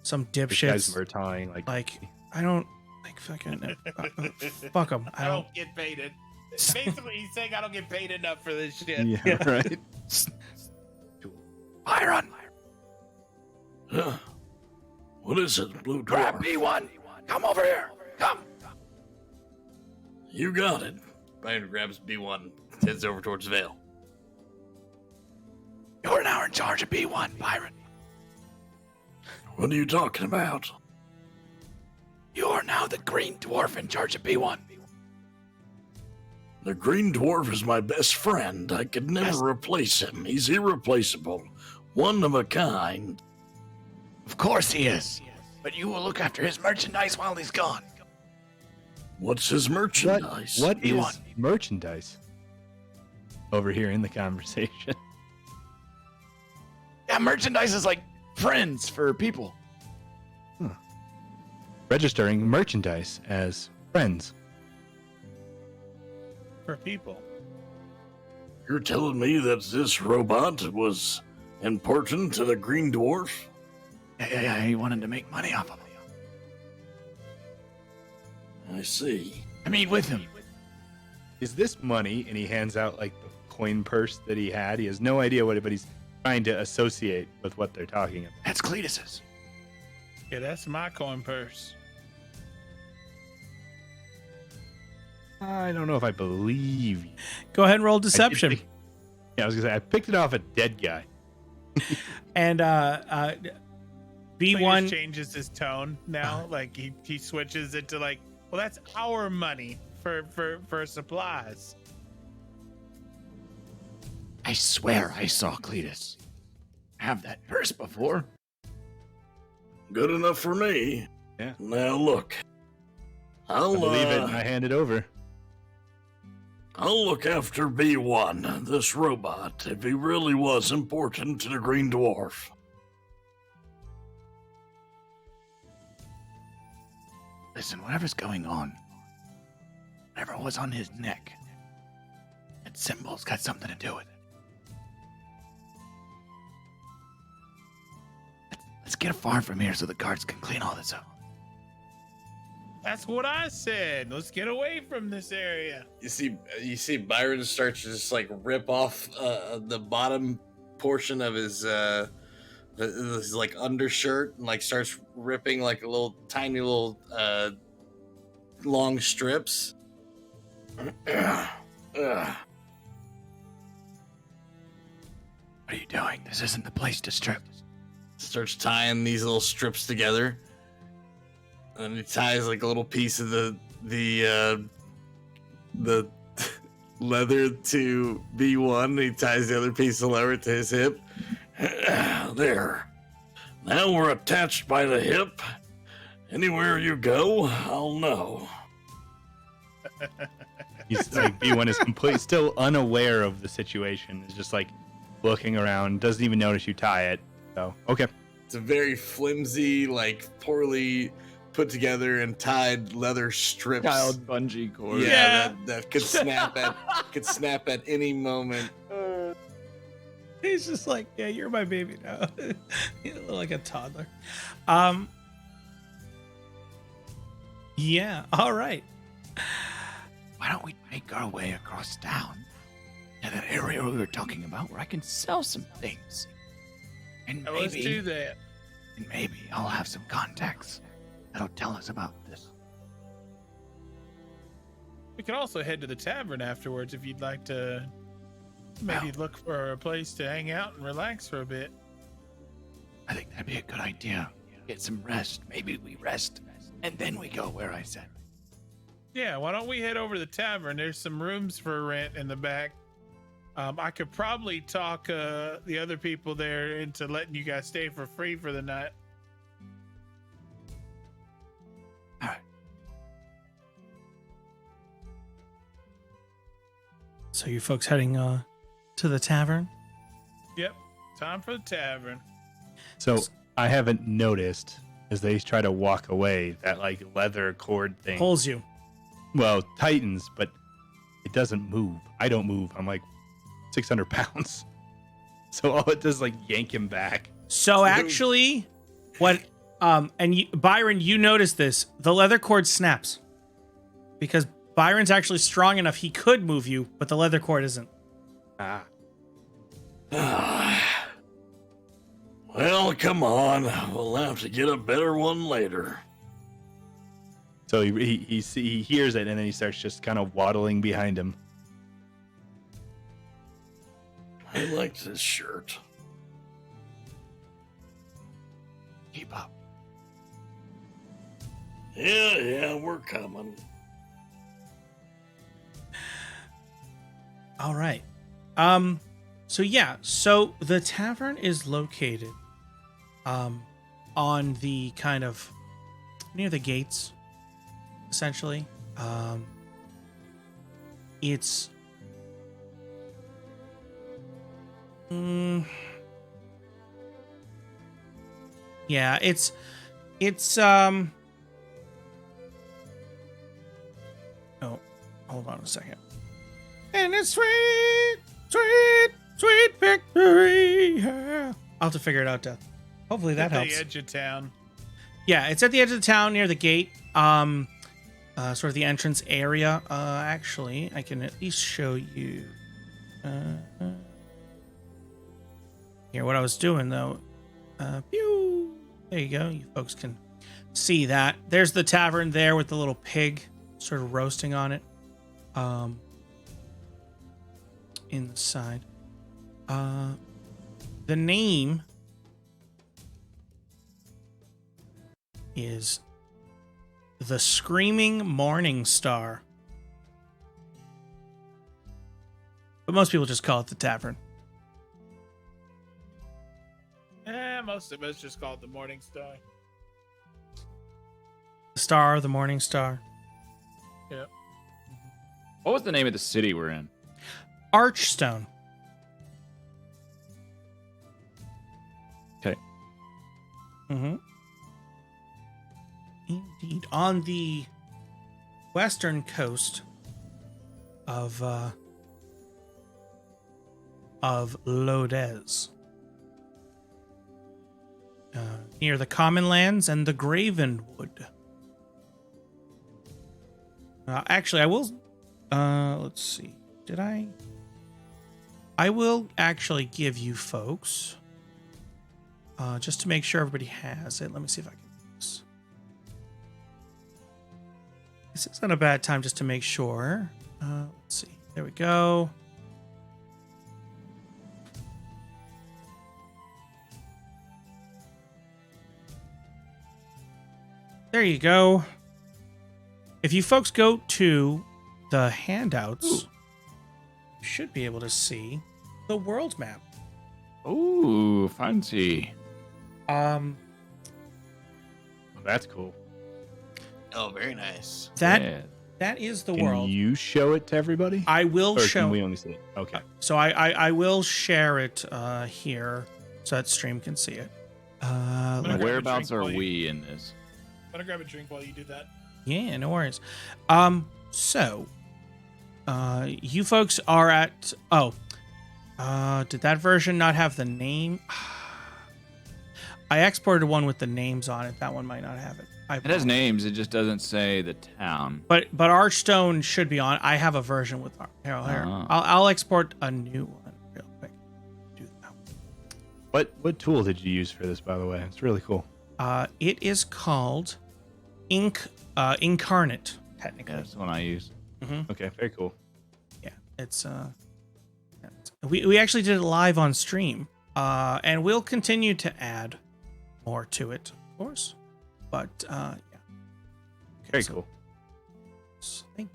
some dipshits? Murtauing, Like, I don't... Like, fucking... fuck them. I don't get paid it. Basically, he's saying I don't get paid enough for this shit. Yeah, right. Byron! Huh. What is it, Blue Dwarf? Grab B1! Come over here! Come! You got it. Byron grabs B1, heads over towards Vale. You're now in charge of B1, Byron. What are you talking about? You're now the green dwarf in charge of B1. The Green Dwarf is my best friend. I could never replace him. He's irreplaceable. One of a kind. Of course he is. But you will look after his merchandise while he's gone. What's his merchandise? What is B1. merchandise? Overhearing the conversation. Yeah, merchandise is like friends for people. Registering merchandise as friends. For people. You're telling me that this robot was important to the Green Dwarf? Yeah, he wanted to make money off of him. I see. I mean, with him. Is this money? And he hands out like the coin purse that he had. He has no idea what it, but he's trying to associate with what they're talking about. That's Cletus's. Yeah, that's my coin purse. I don't know if I believe you. Go ahead and roll deception. Yeah, I was gonna say I picked it off a dead guy. And Cletus B1 changes his tone now. Like he switches it to like, well, that's our money for supplies. I swear I saw Cletus have that purse before. Good enough for me. Yeah. Now look. I believe it, and I hand it over. I'll look after B1, this robot, if he really was important to the Green Dwarf. Listen, whatever's going on, whatever was on his neck, that symbol's got something to do with it. Let's get far from here so the guards can clean all this up. That's what I said. Let's get away from this area. You see Byron starts to just like rip off the bottom portion of his like undershirt and like starts ripping like a little tiny little long strips. What are you doing? This isn't the place to strip. Starts tying these little strips together. And he ties like a little piece of the leather to B1. He ties the other piece of leather to his hip. There. Now we're attached by the hip. Anywhere you go, I'll know. He's like B1 is still unaware of the situation. Is just like looking around, doesn't even notice you tie it. So okay. It's a very flimsy, like poorly put together and tied leather strips. Child bungee cord. Yeah, that could snap at any moment. He's just like, yeah, you're my baby now. You look like a toddler. Yeah, all right. Why don't we make our way across town to that area we were talking about where I can sell some things? And Let's do that. maybe I'll have some contacts that'll tell us about this. We can also head to the tavern afterwards if you'd like to maybe look for a place to hang out and relax for a bit. I think that'd be a good idea. Get some rest. Maybe we rest, and then we go where I said. Yeah, why don't we head over to the tavern? There's some rooms for rent in the back. I could probably talk the other people there into letting you guys stay for free for the night. All right. So you folks heading to the tavern? Yep, time for the tavern. So I haven't noticed as they try to walk away that like leather cord thing. Pulls you. Well, tightens, but it doesn't move. I don't move. I'm like 600 pounds. So all it does is like yank him back. So actually, what Byron, you notice this. The leather cord snaps. Because Byron's actually strong enough he could move you, but the leather cord isn't. Well, come on. We'll have to get a better one later. So he hears it and then he starts just kind of waddling behind him. I like this shirt. Keep up. Yeah, we're coming. All right. So the tavern is located on the kind of near the gates, essentially. It's yeah, it's oh, hold on a second. And it's sweet, sweet, sweet victory. Yeah. I'll have to figure it out, Death. Hopefully that At helps. the edge of town. Yeah, it's at the edge of the town near the gate. Sort of the entrance area. Actually, I can at least show you. Here, what I was doing though. Pew! There you go. You folks can see that. There's the tavern there with the little pig sort of roasting on it. In the side. The name is the Screaming Morning Star. But most people just call it the Tavern. Most of us just call it the Morning Star. The Star, the Morning Star. Yep. What was the name of the city we're in? Archstone. Okay. Mm-hmm. Indeed. On the western coast of Lodez. Near the Common Lands and the Gravenwood. Actually, I will... let's see. Did I... I will actually give you folks... just to make sure everybody has it. Let me see if I can do this. This isn't a bad time just to make sure. Let's see. There we go. There you go. If you folks go to the handouts, you should be able to see the world map. Ooh, fancy. Oh, that's cool. Oh, very nice. That is the world. Can you show it to everybody? I will Or show. can we only see it? Okay. So I will share it here so that stream can see it. gonna grab a Whereabouts drink are while you- we in this? I'm gonna grab a drink while you do that. Yeah, no worries. So you folks are at did that version not have the name? I exported one with the names on it. That one might not have it. It has names. It just doesn't say the town. But Archstone should be on. I have a version with here. I'll export a new one real quick. Do that. What tool did you use for this, by the way? It's really cool. It is called Incarnate, technically. Yeah, that's the one I use. Okay, very cool. Yeah, it's we actually did it live on stream, and we'll continue to add more to it, of course. But yeah, okay, Very cool. Thank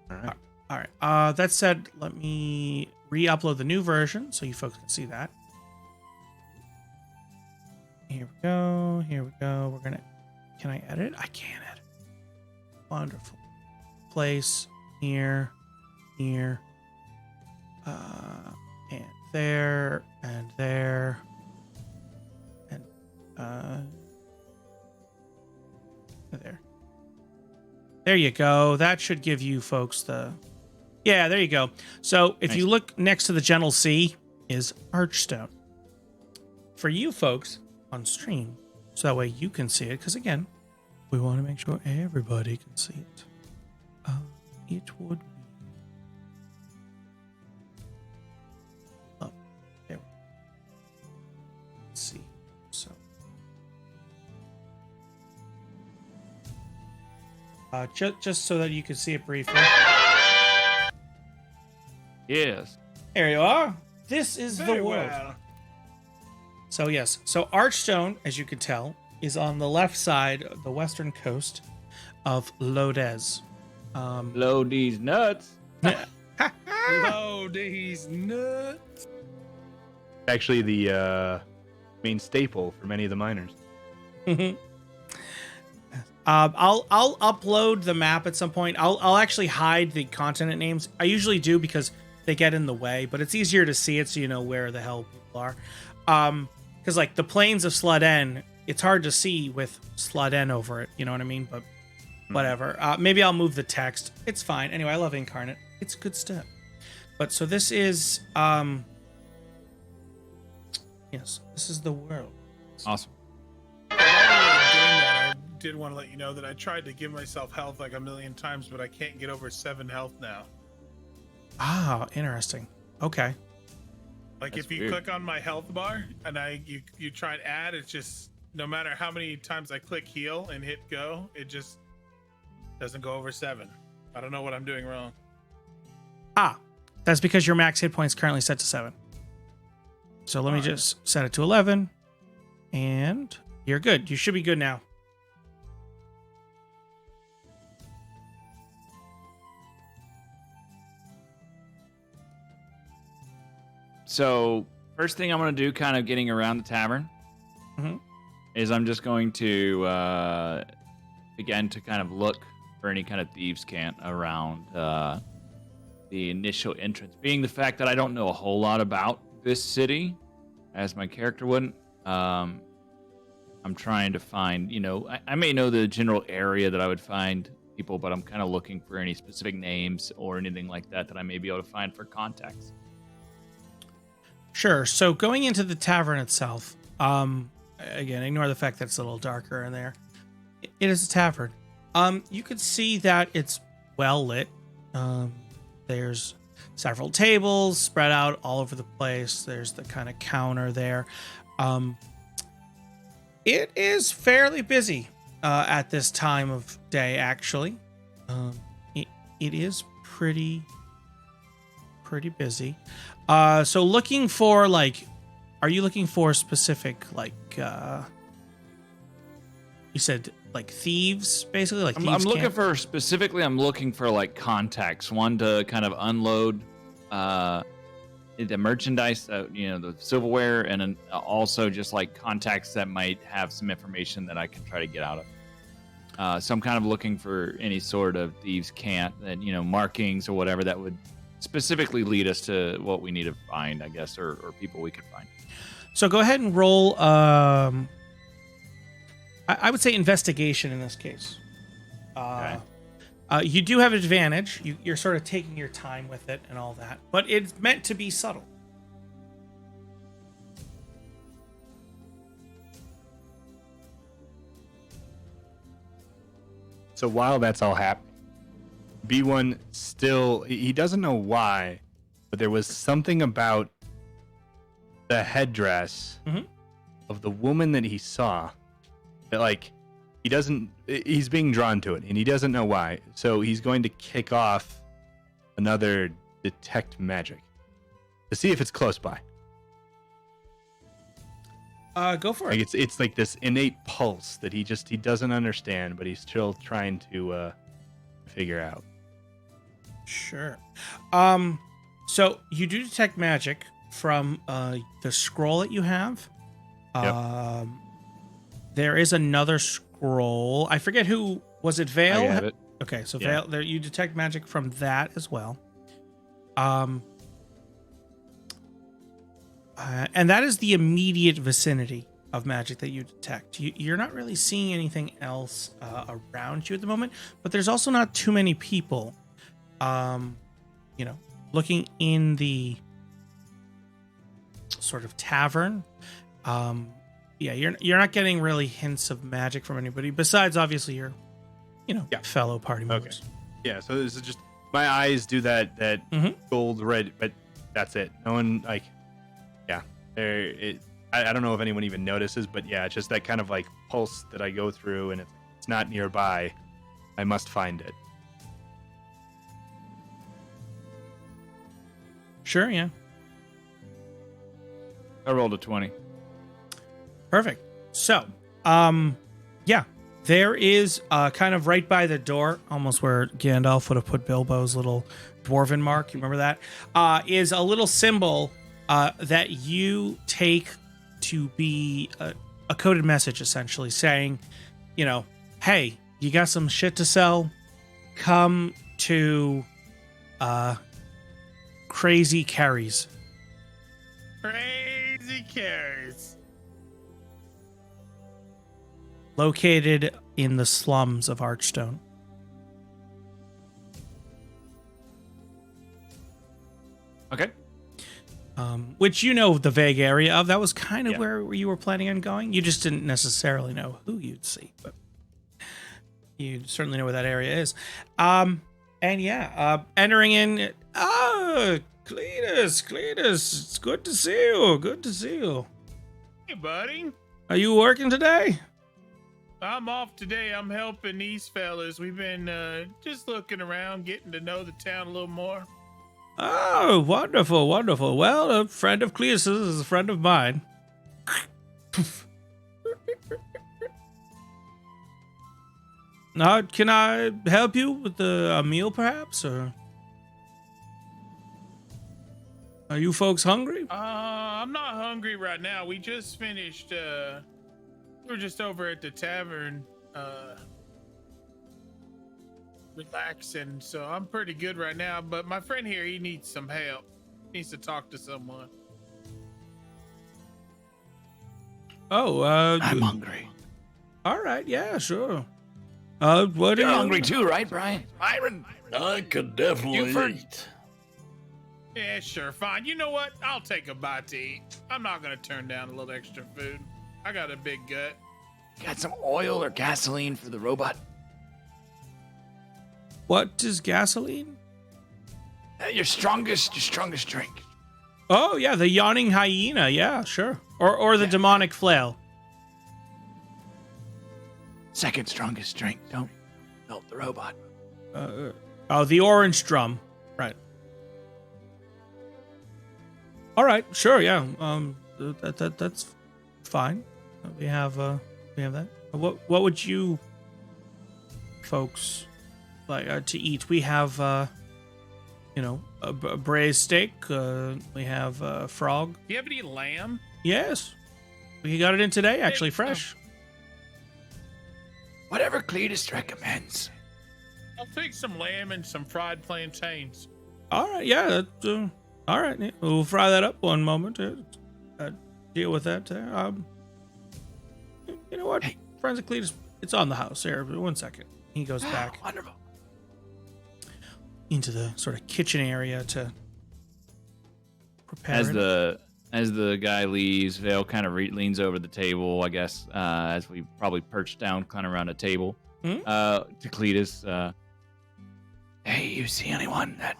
All right. All right. That said, let me re-upload the new version so you folks can see that. Here we go. Here we go. We're gonna. Can I edit? I can edit. Wonderful. Place here, here, and there, and there, and there. There you go. That should give you folks the. Yeah, there you go. So if you look next to the Gentle Sea is Archstone. For you folks on stream, so that way you can see it, because again, we want to make sure everybody can see it. It would be there. Let's see. So just so that you can see it briefly. Yes. There you are. This is Very the world. well. So yes, so Archstone, as you can tell, is on the left side of the western coast of Lodez. Load these nuts. Oh, these nuts. Actually, the main staple for many of the miners. I'll upload the map at some point. I'll actually hide the continent names. I usually do because they get in the way, but it's easier to see it so you know where the hell people are. Because like the plains of Sludden, it's hard to see with Sludden over it. You know what I mean? But whatever. Maybe I'll move the text. It's fine. Anyway, I love Incarnate. It's good stuff. But so this is yes, this is the world. Awesome. While we were doing that, I did want to let you know that I tried to give myself health like a million times, but I can't get over 7 health now. Ah, interesting. Okay. Like That's if you weird. click on my health bar and you try and add, it's just no matter how many times I click heal and hit go, it just doesn't go over 7. I don't know what I'm doing wrong. Ah, that's because your max hit points currently set to 7. So let me just set it to 11, and you're good. You should be good now. So first thing I'm going to do, kind of getting around the tavern, is I'm just going to begin to kind of look for any kind of thieves' cant around the initial entrance. Being the fact that I don't know a whole lot about this city, as my character wouldn't, I'm trying to find, I may know the general area that I would find people, but I'm kind of looking for any specific names or anything like that that I may be able to find for contacts. Sure. So going into the tavern itself, again, ignore the fact that it's a little darker in there. It is a tavern. You could see that it's well lit. There's several tables spread out all over the place. There's the kind of counter there. It is fairly busy at this time of day, actually. It is pretty busy. So looking for are you looking for specific you said thieves, basically? Like I'm thieves looking camp? for specifically. I'm looking for contacts. One to kind of unload the merchandise, the silverware, and then also just contacts that might have some information that I can try to get out of. So I'm kind of looking for any sort of thieves' camp that markings or whatever that would specifically lead us to what we need to find, I guess, or people we could find. So go ahead and roll. I would say investigation in this case. Okay. You do have an advantage. You're sort of taking your time with it and all that, but it's meant to be subtle. So while that's all happening, B1 still, he doesn't know why, but there was something about the headdress of the woman that he saw that he's being drawn to it and he doesn't know why. So he's going to kick off another detect magic to see if it's close by. Go for it. It's like this innate pulse that he doesn't understand, but he's still trying to figure out. Sure. So you do detect magic from the scroll that you have. Yep. There is another scroll. I forget who was it. Vale. I have it. Okay, so Yeah. Vale. There you detect magic from that as well. And that is the immediate vicinity of magic that you detect. You're not really seeing anything else around you at the moment, but there's also not too many people, looking in the sort of tavern. You're not getting really hints of magic from anybody besides obviously your, fellow party members. Okay. Yeah, so this is just my eyes do that gold red, but that's it. No one I don't know if anyone even notices, but yeah, it's just that kind of pulse that I go through, and it's not nearby. I must find it. Sure, yeah. I rolled a 20. Perfect. So, there is kind of right by the door, almost where Gandalf would have put Bilbo's little dwarven mark. You remember that? Is a little symbol that you take to be a coded message, essentially saying, hey, you got some shit to sell? Come to Crazy Carries. Crazy carrots. Located in the slums of Archstone. Okay. Which the vague area of. That was kind of where you were planning on going. You just didn't necessarily know who you'd see, but you certainly know where that area is. Entering in. Cletus, it's good to see you. Good to see you. Hey, buddy. Are you working today? I'm off today. I'm helping these fellas. We've been just looking around, getting to know the town a little more. Oh, wonderful, wonderful. Well, a friend of Cletus's is a friend of mine. Now, can I help you with a meal, perhaps, or are you folks hungry? I'm not hungry right now. We just finished. We were just over at the tavern, relaxing. So I'm pretty good right now. But my friend here, he needs some help. He needs to talk to someone. Oh, I'm hungry. all right, yeah, sure. What You're are you hungry too, right, Brian? Byron. I could definitely Buford? eat. Yeah, sure, fine. You know what? I'll take a bite to eat. I'm not gonna turn down a little extra food. I got a big gut. Got some oil or gasoline for the robot? What is gasoline? Your strongest drink. Oh yeah, the yawning hyena. Yeah, sure. Or the demonic flail. Second strongest drink. Don't melt the robot. Oh, the orange drum. Right. All right, sure, yeah. That's fine. We have that. What would you folks like to eat? We have a braised steak. We have frog. Do you have any lamb? Yes, we got it in today. Actually, fresh. Whatever Cletus recommends. I'll take some lamb and some fried plantains. All right, yeah. All right, yeah, we'll fry that up one moment. Deal with that. You know what, friends of Cletus, it's on the house. Here, 1 second. He goes back Wonderful. into the sort of kitchen area to prepare it. As the guy leaves, Vale kind of leans over the table, I guess, as we probably perch down kind of around a table to Cletus. Hey, you see anyone that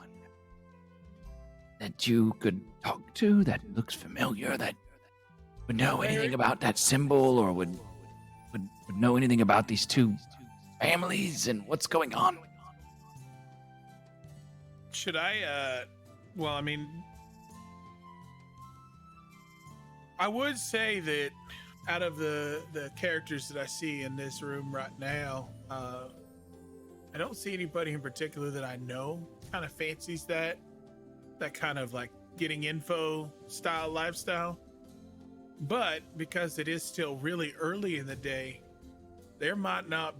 you could talk to that looks familiar, that would know anything about that symbol, or would know anything about these two families and what's going on? Should I, well, I mean, I would say that out of the characters that I see in this room right now, I don't see anybody in particular that I know kind of fancies that kind of like getting info style lifestyle. But because it is still really early in the day, you might not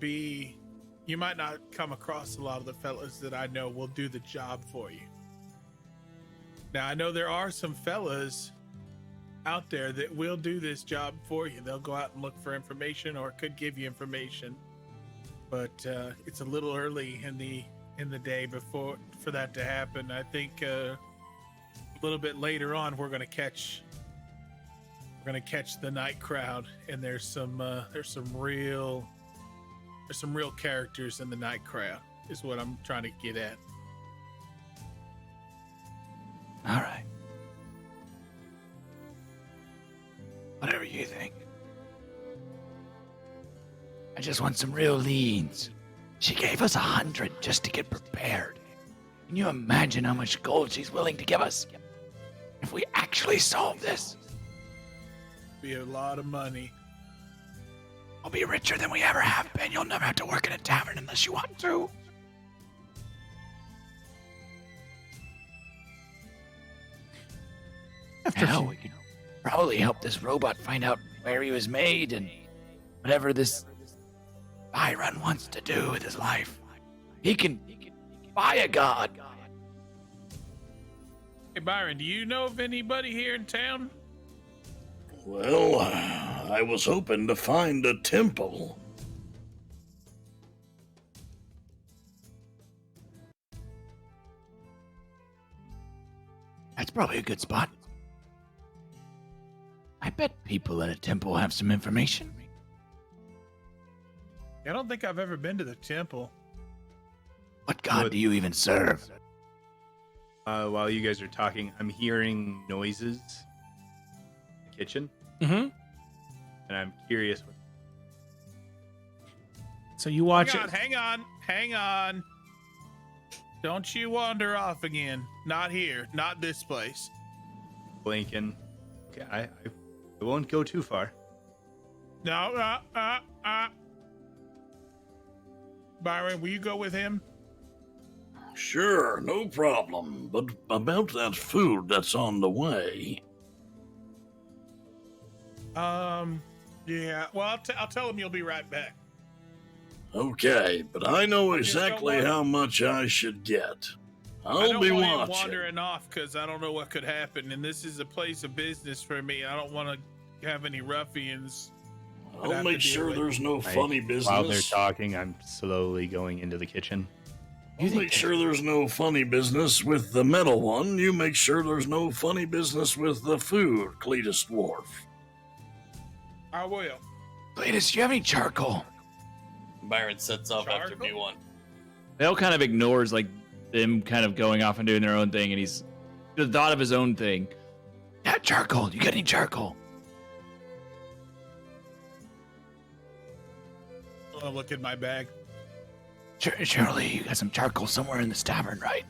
come across a lot of the fellas that I know will do the job for you. Now, I know there are some fellas out there that will do this job for you. They'll go out and look for information, or could give you information, but it's a little early in the day for that to happen. I think a little bit later on we're gonna catch the night crowd, and there's some real characters in the night crowd, is what I'm trying to get at. All right. Whatever you think. I just want some real leads. She gave us 100 just to get prepared. Can you imagine how much gold she's willing to give us if we actually solve this? Be a lot of money. We'll be richer than we ever have been. You'll never have to work in a tavern unless you want to. Hell, we could probably help this robot find out where he was made and whatever this Byron wants to do with his life. He can buy a god. Hey, Byron, do you know of anybody here in town? Well, I was hoping to find a temple. That's probably a good spot. I bet people at a temple have some information. I don't think I've ever been to the temple. What god do you even serve? While you guys are talking, I'm hearing noises in the kitchen, Mm-hmm. and I'm curious. So you watch Hang on. Don't you wander off again. Not here. Not this place. Blinking. Okay, I won't go too far. No, Byron, will you go with him? Sure, no problem. But about that food that's on the way. Yeah. Well, I'll tell him you'll be right back. Okay, but I know I just don't exactly want- how much I should get. I I'll don't be want him watching. wandering off because I don't know what could happen, and this is a place of business for me. I don't want to have any ruffians. I'll have make to deal sure with. there's no Right. funny business. While they're talking, I'm slowly going into the kitchen. I'll make sure there's no funny business with the metal one. You make sure there's no funny business with the food, CletusDwarf. I will. Cletus, do you have any charcoal? Byron sets off after Charcoal? B1. Vale kind of ignores like them kind of going off and doing their own thing, and he's the thought of his own thing. Yeah, charcoal. You got any charcoal? I'll look in my bag. Surely you got some charcoal somewhere in this tavern, right?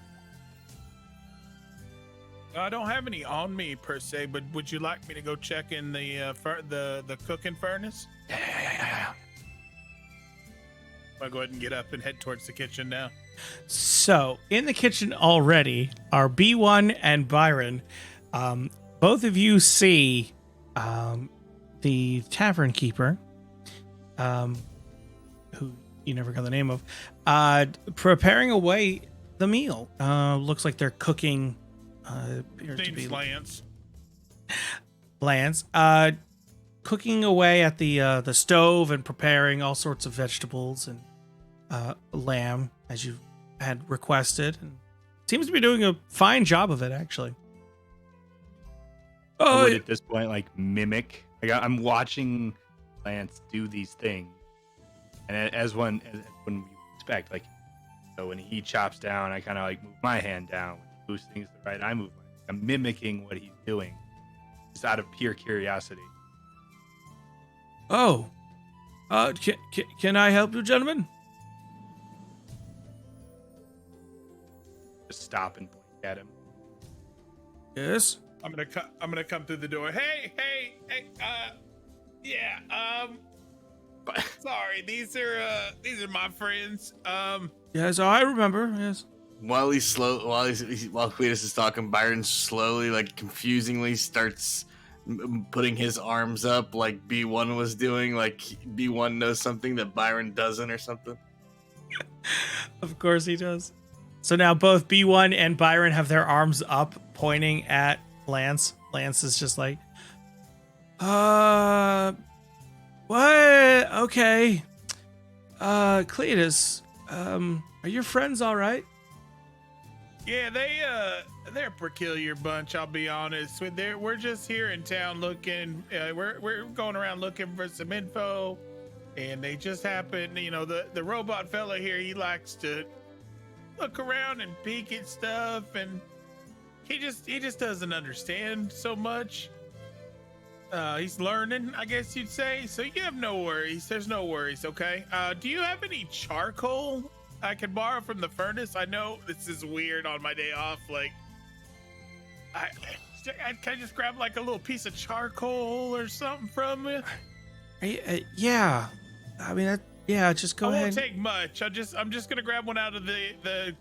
I don't have any on me per se, but would you like me to go check in the cooking furnace? Yeah. I'll go ahead and get up and head towards the kitchen now. So, in the kitchen already are B1 and Byron. Both of you see the tavern keeper, who you never got the name of, preparing away the meal. Looks like they're cooking. Appears to be Name's Lance. Lance. Cooking away at the stove and preparing all sorts of vegetables and lamb as you had requested, and seems to be doing a fine job of it actually. I would at this point like mimic. Like I'm watching Lance do these things, and as when we expect, like, so when he chops down, I kind of like move my hand down. When he moves things to the right, I move. I'm mimicking what he's doing, just out of pure curiosity. Oh, can I help you, gentlemen? Just stop and point at him. Yes. I'm gonna come through the door. Hey, yeah. Sorry, these are my friends. Yes, I remember. Yes. While Cletus is talking, Byron slowly, like confusingly, starts putting his arms up like B1 was doing. Like B1 knows something that Byron doesn't, or something. Of course he does. So now both B1 and Byron have their arms up, pointing at Lance. Lance is just like, what? Okay. Cletus, are your friends all right? Yeah, they're a peculiar bunch. I'll be honest. We're just here in town looking. We're going around looking for some info, and they just happen. You know, the robot fella here. He likes to look around and peek at stuff, and he just doesn't understand so much. He's learning, I guess you'd say. So you have no worries. There's no worries. Okay. Do you have any charcoal I can borrow from the furnace? I know this is weird on my day off. Like, can I just grab like a little piece of charcoal or something from you? Yeah. I mean, yeah. Just go I ahead. won't take much. I'm just gonna grab one out of the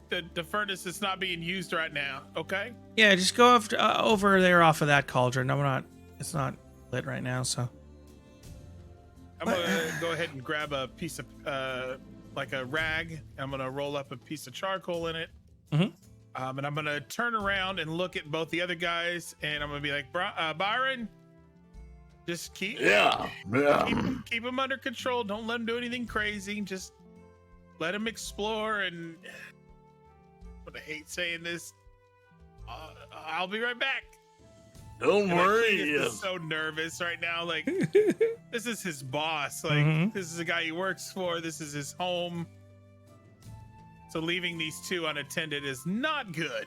furnace that's not being used right now. Okay. Yeah, just go over there off of that cauldron. It's not lit right now, so. I'm gonna go ahead and grab a piece of like a rag. I'm gonna roll up a piece of charcoal in it. Mhm. And I'm gonna turn around and look at both the other guys, and I'm gonna be like, Byron, just keep him under control. Don't let him do anything crazy. Just let him explore. And but I hate saying this. I'll be right back. Don't worry. He's so nervous right now. Like, this is his boss. Like, Mhm. this is the guy he works for. This is his home. So leaving these two unattended is not good.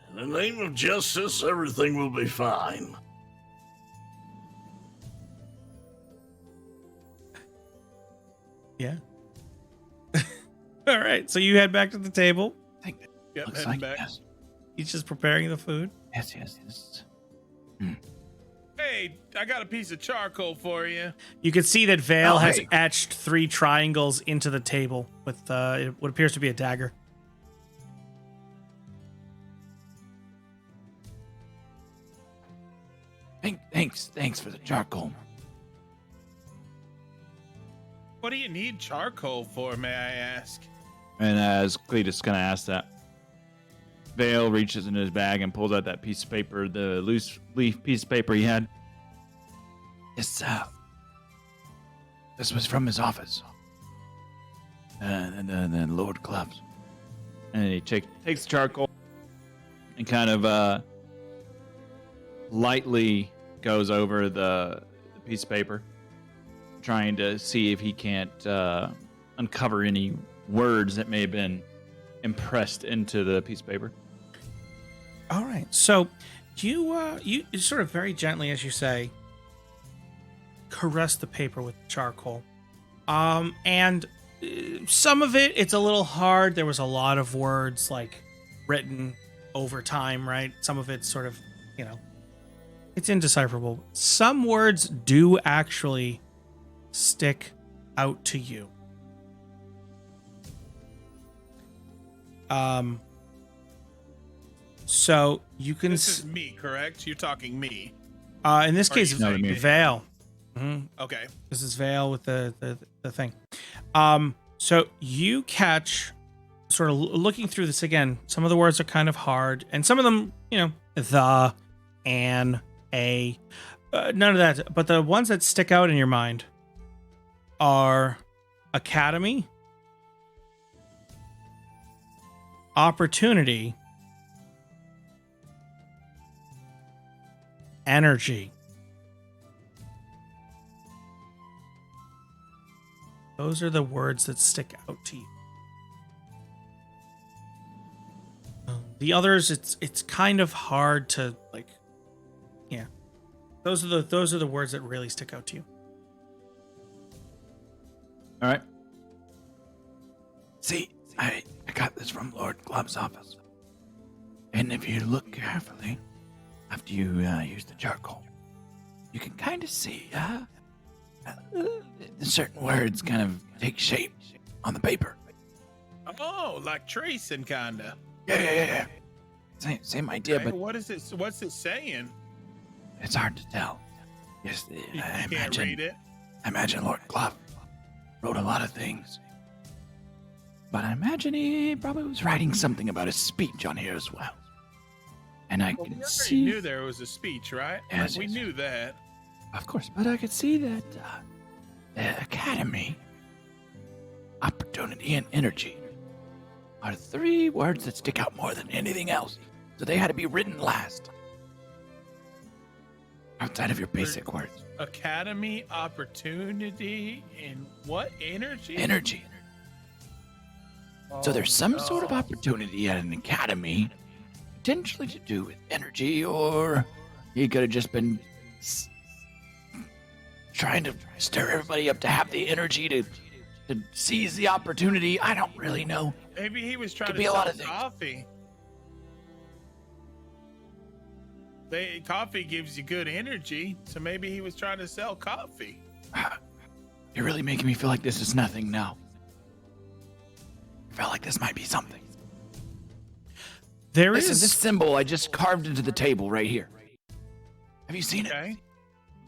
In the name of justice, everything will be fine. Yeah. All right. So you head back to the table. Yep, Looks heading like back. yes. He's just preparing the food. Yes. Hey, I got a piece of charcoal for you. You can see that Vale Oh, has hey. etched 3 triangles into the table with what appears to be a dagger. Thanks for the charcoal. What do you need charcoal for, may I ask? And as Cletus kind of asked that, Vale reaches into his bag and pulls out that piece of paper, the loose leaf piece of paper he had. This was from his office. And then Lord Clubs. And he takes charcoal and kind of lightly goes over the piece of paper, trying to see if he can't uncover any words that may have been impressed into the piece of paper. All right. So you sort of very gently, as you say, caress the paper with charcoal. And some of it's a little hard. There was a lot of words like written over time, right? Some of it's sort of, it's indecipherable. Some words do actually stick out to you. So you can. This is me, correct? You're talking me. In this Or case, you saying me? Vale. Mhm. Okay. This is Vale with the thing. So you catch, sort of looking through this again. Some of the words are kind of hard, and some of them, the, an, a, none of that. But the ones that stick out in your mind are academy, opportunity, energy. Those are the words that stick out to you. The others, it's kind of hard to yeah. Those are the words that really stick out to you. All right. See, I got this from Lord Club's office. And if you look carefully, after you use the charcoal, you can kind of see certain words kind of take shape on the paper. Oh, like tracing, kinda. Yeah. Same idea, Okay, but what's it saying? it's hard to tell. Yes, You can't read it. I imagine Lord Club wrote a lot of things. But I imagine he probably was writing something about a speech on here as well. And I Well, we can already see... knew there was a speech, right? Yes, We yes. knew that. Of course, but I could see that the academy, opportunity, and energy are 3 words that stick out more than anything else. So they had to be written last. Outside of your basic words. Academy, opportunity, and what? Energy? Energy. So there's some sort of opportunity at an academy, potentially to do with energy, or he could have just been trying to stir everybody up to have the energy to seize the opportunity. I don't really know. Maybe he was trying Could to be a sell lot of things. coffee. Coffee gives you good energy, so maybe he was trying to sell coffee. You're really making me feel like this is nothing now. I felt like this might be something. There Listen, is this symbol I just carved into the table right here. Have you seen it? Okay.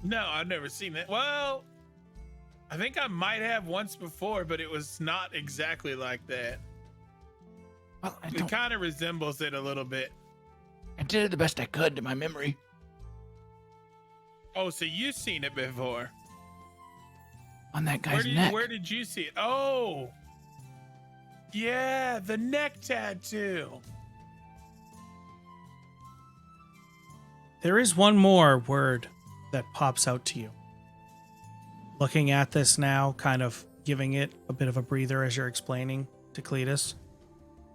No, I've never seen it. Well, I think I might have once before, but it was not exactly like that. Well, It kind of resembles it a little bit. I did it the best I could to my memory. Oh, so you've seen it before? On that guy's neck. Where did you see it? Oh, yeah, the neck tattoo. There is one more word that pops out to you. Looking at this now, kind of giving it a bit of a breather as you're explaining to Cletus.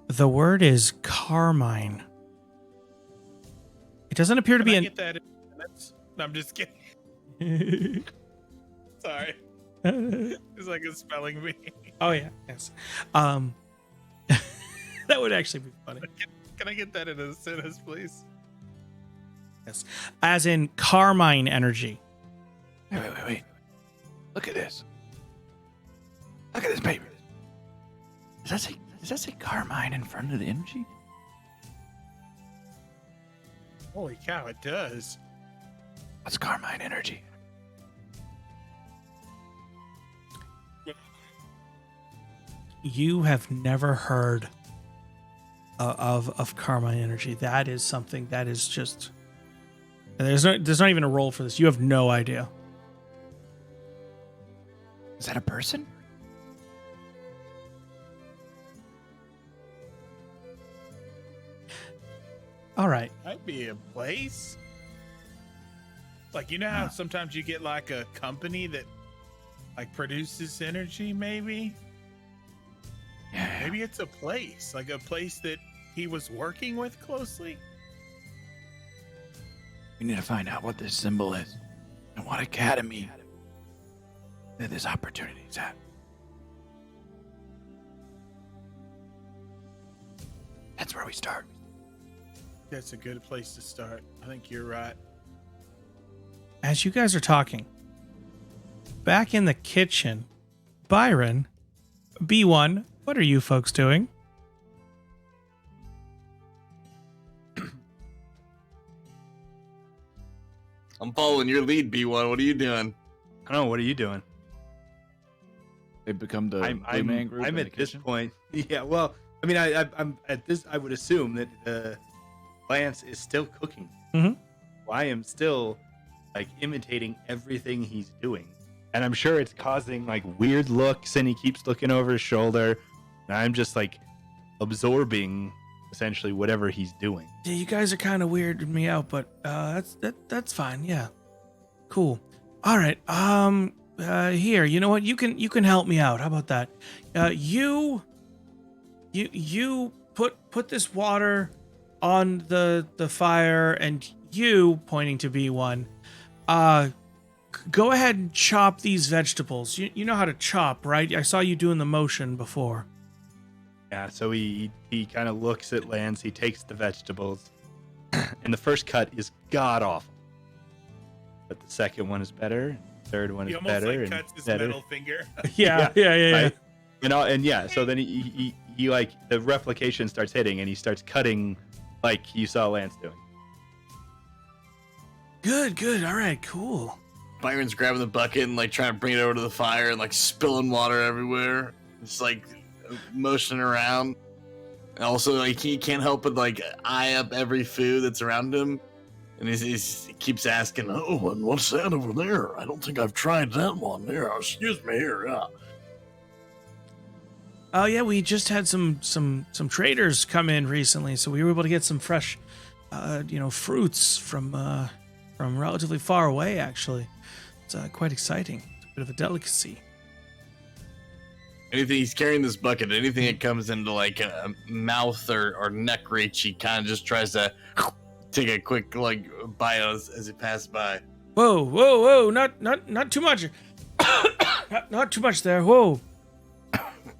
The word is carmine. It doesn't appear to Can be I an... get that in minutes? No, I'm just kidding. Sorry. It's like a spelling bee. Oh, yeah. Yes. That would actually be funny. Can I get that in a sentence, please? Yes. As in carmine energy. Wait. Look at this. Look at this paper. Does that say carmine in front of the energy? Holy cow, it does. What's carmine energy? You have never heard of carmine energy. That is something that is just... There's not even a roll for this. You have no idea. that a person? All right. Might be a place. Like, you know how sometimes you get like a company that like produces energy, maybe? Yeah. Maybe it's a place, like a place that he was working with closely. We need to find out what this symbol is and what academy that this opportunity is at. That's where we start. That's a good place to start. I think you're right. As you guys are talking, back in the kitchen, Byron, B1, what are you folks doing? I'm following your lead, B1. What are you doing? I don't know. What are you doing? They become the I'm Blue Man Group. I'm in at the this kitchen? point. Yeah. Well, I mean, I'm at this. I would assume that Lance is still cooking. Mhm. Well, I am still like imitating everything he's doing, and I'm sure it's causing like weird looks. And he keeps looking over his shoulder, and I'm just like absorbing essentially whatever he's doing. Yeah, you guys are kind of weirding me out, but that's fine. Yeah, cool. All right. Here, you know what? You can help me out. How about that? You put this water on the fire, and you, pointing to B1, go ahead and chop these vegetables. You know how to chop, right? I saw you doing the motion before. Yeah. So he kind of looks at Lance. He takes the vegetables, and the first cut is god awful, but the second one is better. The third one He is almost better like and cuts his better. middle finger. Yeah. Right? And yeah, so then he like the replication starts hitting, and he starts cutting like you saw Lance doing. Good. All right, cool. Byron's grabbing the bucket and like trying to bring it over to the fire and like spilling water everywhere. Just like motioning around. And also like he can't help but like eye up every food that's around him. And he keeps asking, Oh, and what's that over there? I don't think I've tried that one. Here, excuse me here. Yeah. Oh yeah, we just had some traders come in recently, so we were able to get some fresh, fruits from relatively far away. Actually, it's quite exciting. It's a bit of a delicacy. anything he's carrying this bucket, anything that comes into like a mouth or neck reach, he kind of just tries to take a quick like bite as he passes by. Whoa! Not too much. not too much there. Whoa!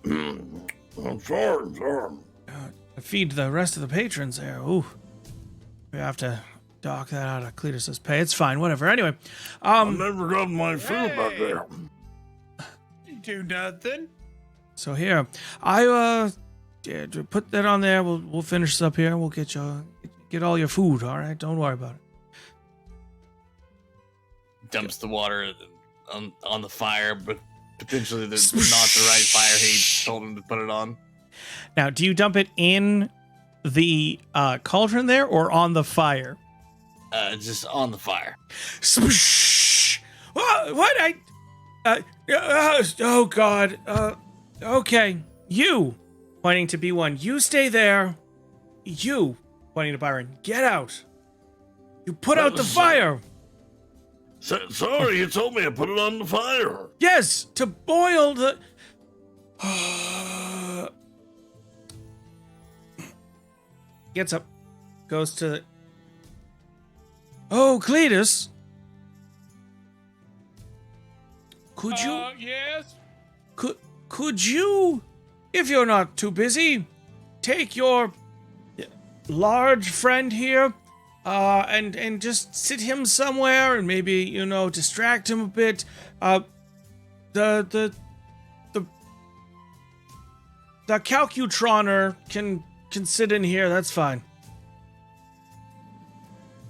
I'm sorry. Feed the rest of the patrons there. Ooh, we have to dock that out of Cletus's pay. It's fine. Whatever. Anyway, I've never gotten my food back there. You do nothing. So here, I put that on there. We'll finish this up here. We'll get all your food. All right, don't worry about it. Dumps the water on the fire, but potentially there's not the right fire he told him to put it on. Now, do you dump it in the cauldron there or on the fire? Just on the fire. Sploosh! What? Oh God. Okay. You, pointing to B1. You stay there. You, pointing to Byron. Get out. You put out the fire. Sorry, you told me to put it on the fire. Yes, to boil the. Gets up, goes to. Oh, Cletus. Could you? Yes. Could you, if you're not too busy, take your large friend here, and just sit him somewhere and maybe distract him a bit. The Calcutroner can sit in here. That's fine.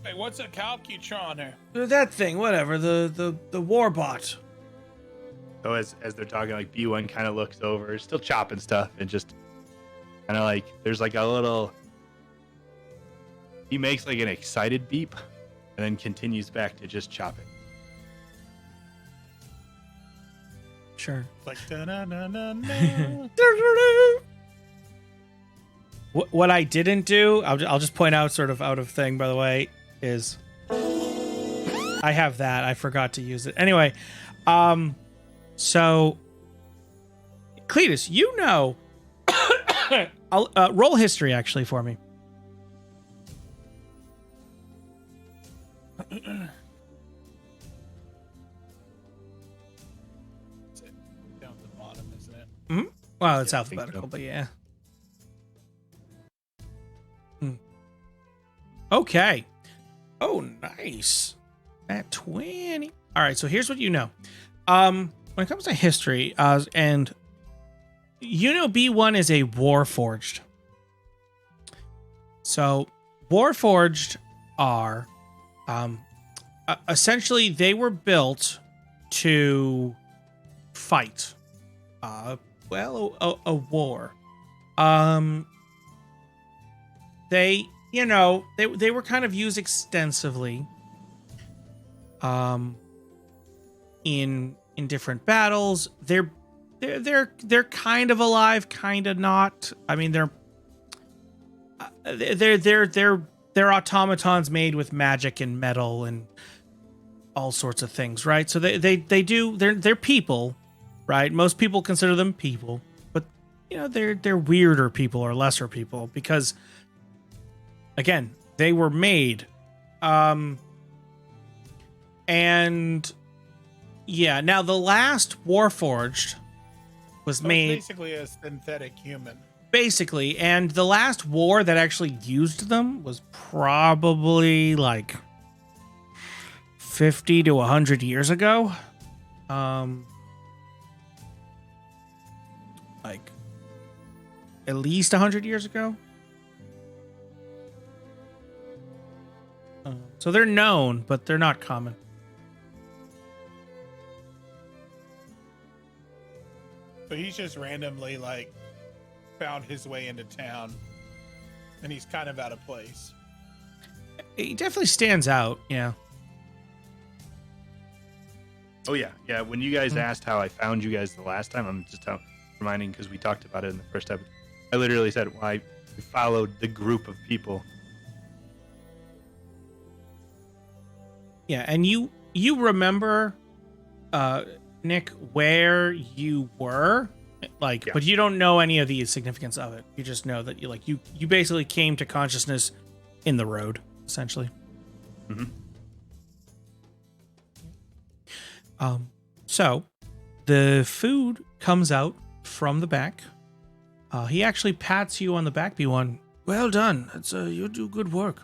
Hey, what's a Calcutroner? That thing, whatever. The Warbot. So as they're talking, like B1 kind of looks over, still chopping stuff, and just kind of like there's like a little. He makes like an excited beep, and then continues back to just chopping. Sure. It's like da-na-na-na-na. What I didn't do, I'll just point out, sort of out of thing, by the way, is I have that. I forgot to use it. Anyway, so Cletus, you know, I'll roll history actually for me. Down at the bottom, isn't it? Well, it's Yeah, I think alphabetical, so. but yeah. Okay. Oh, nice. At 20. All right, so here's what you know. When it comes to history, and you know B1 is a Warforged. So Warforged are essentially they were built to fight a war. They, you know, they were kind of used extensively in different battles. They're kind of alive, kind of not. I mean, they're automatons made with magic and metal and all sorts of things, right? So they're people, right? Most people consider them people, but you know, they're weirder people or lesser people because again, they were made. And yeah, now the last Warforged was So it's made basically a synthetic human. basically, and the last war that actually used them was probably like 50 to 100 years ago. Like at least 100 years ago. So they're known, but they're not common. So he's just randomly like found his way into town, and he's kind of out of place. He definitely stands out, yeah. Oh yeah, yeah. When you guys asked how I found you guys the last time, I'm just reminding because we talked about it in the first episode. I literally said, "Well, I followed the group of people." Yeah, and you remember, Nick, where you were, like, Yeah. but you don't know any of the significance of it. You just know that you basically came to consciousness in the road, essentially. Mm-hmm. So the food comes out from the back. He actually pats you on the back, B1. Well done. It's you do good work.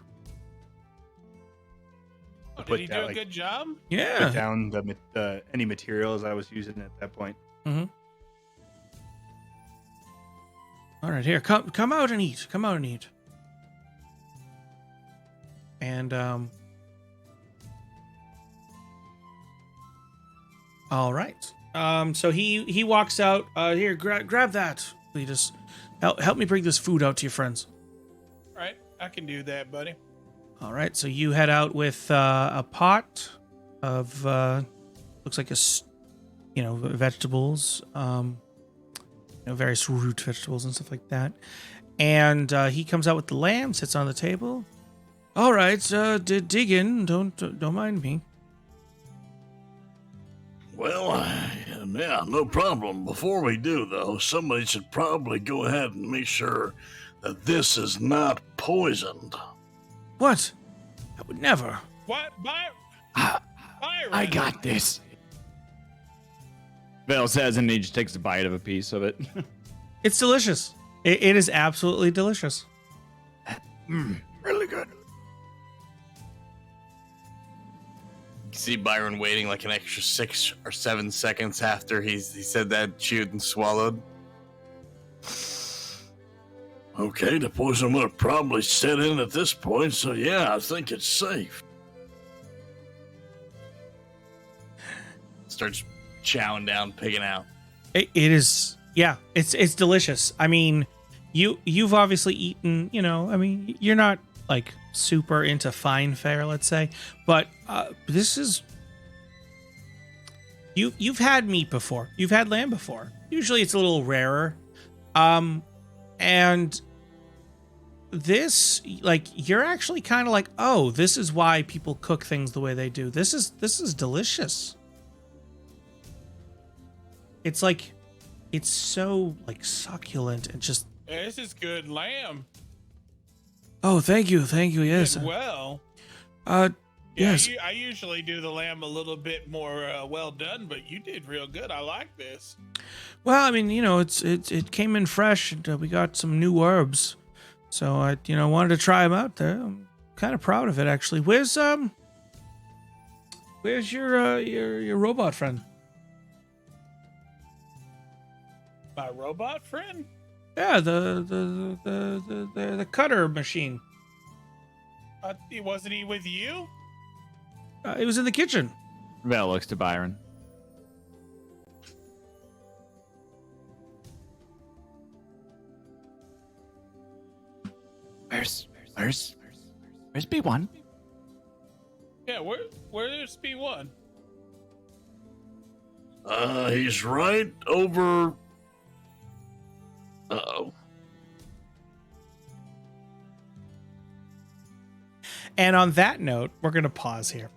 Oh, Put did he that, do a like- good job? Put Yeah. down the any materials I was using at that point. All right, here, come out and eat. Come out and eat. And all right. So he walks out. Here, grab that. Cletus. Help me bring this food out to your friends. All right, I can do that, buddy. All right. So you head out with a pot of looks like vegetables. Various root vegetables and stuff like that. And he comes out with the lamb, sits on the table. All right, dig in. Don't mind me. Well, yeah, no problem. Before we do, though, somebody should probably go ahead and make sure that this is not poisoned. What? I would never. What? Byron? I got this. Vale says, and he just takes a bite of a piece of it. It's delicious. It is absolutely delicious. Really good. You see Byron waiting like an extra 6 or 7 seconds after he said that, chewed and swallowed. Okay, the poison would have probably set in at this point, so yeah, I think it's safe. Starts chowing down, pigging out. It is. Yeah, it's delicious. I mean, you've obviously eaten. I mean, you're not like super into fine fare, let's say, but this is You've had meat before. You've had lamb before. Usually it's a little rarer. And this, like, you're actually kind of like, oh, this is why people cook things the way they do. This is delicious. It's like, it's so like succulent and just. Yeah, this is good lamb. Oh, thank you, yes. Did well. Yes. I usually do the lamb a little bit more well done, but you did real good. I like this. Well, I mean, it came in fresh, and we got some new herbs, so I wanted to try them out there. I'm kind of proud of it, actually. Where's your robot friend? My robot friend? Yeah, the cutter machine. Wasn't he with you? It was in the kitchen. Vel looks to Byron. Where's B1? Yeah, where's B1? He's right over. Uh-oh. And on that note, we're going to pause here.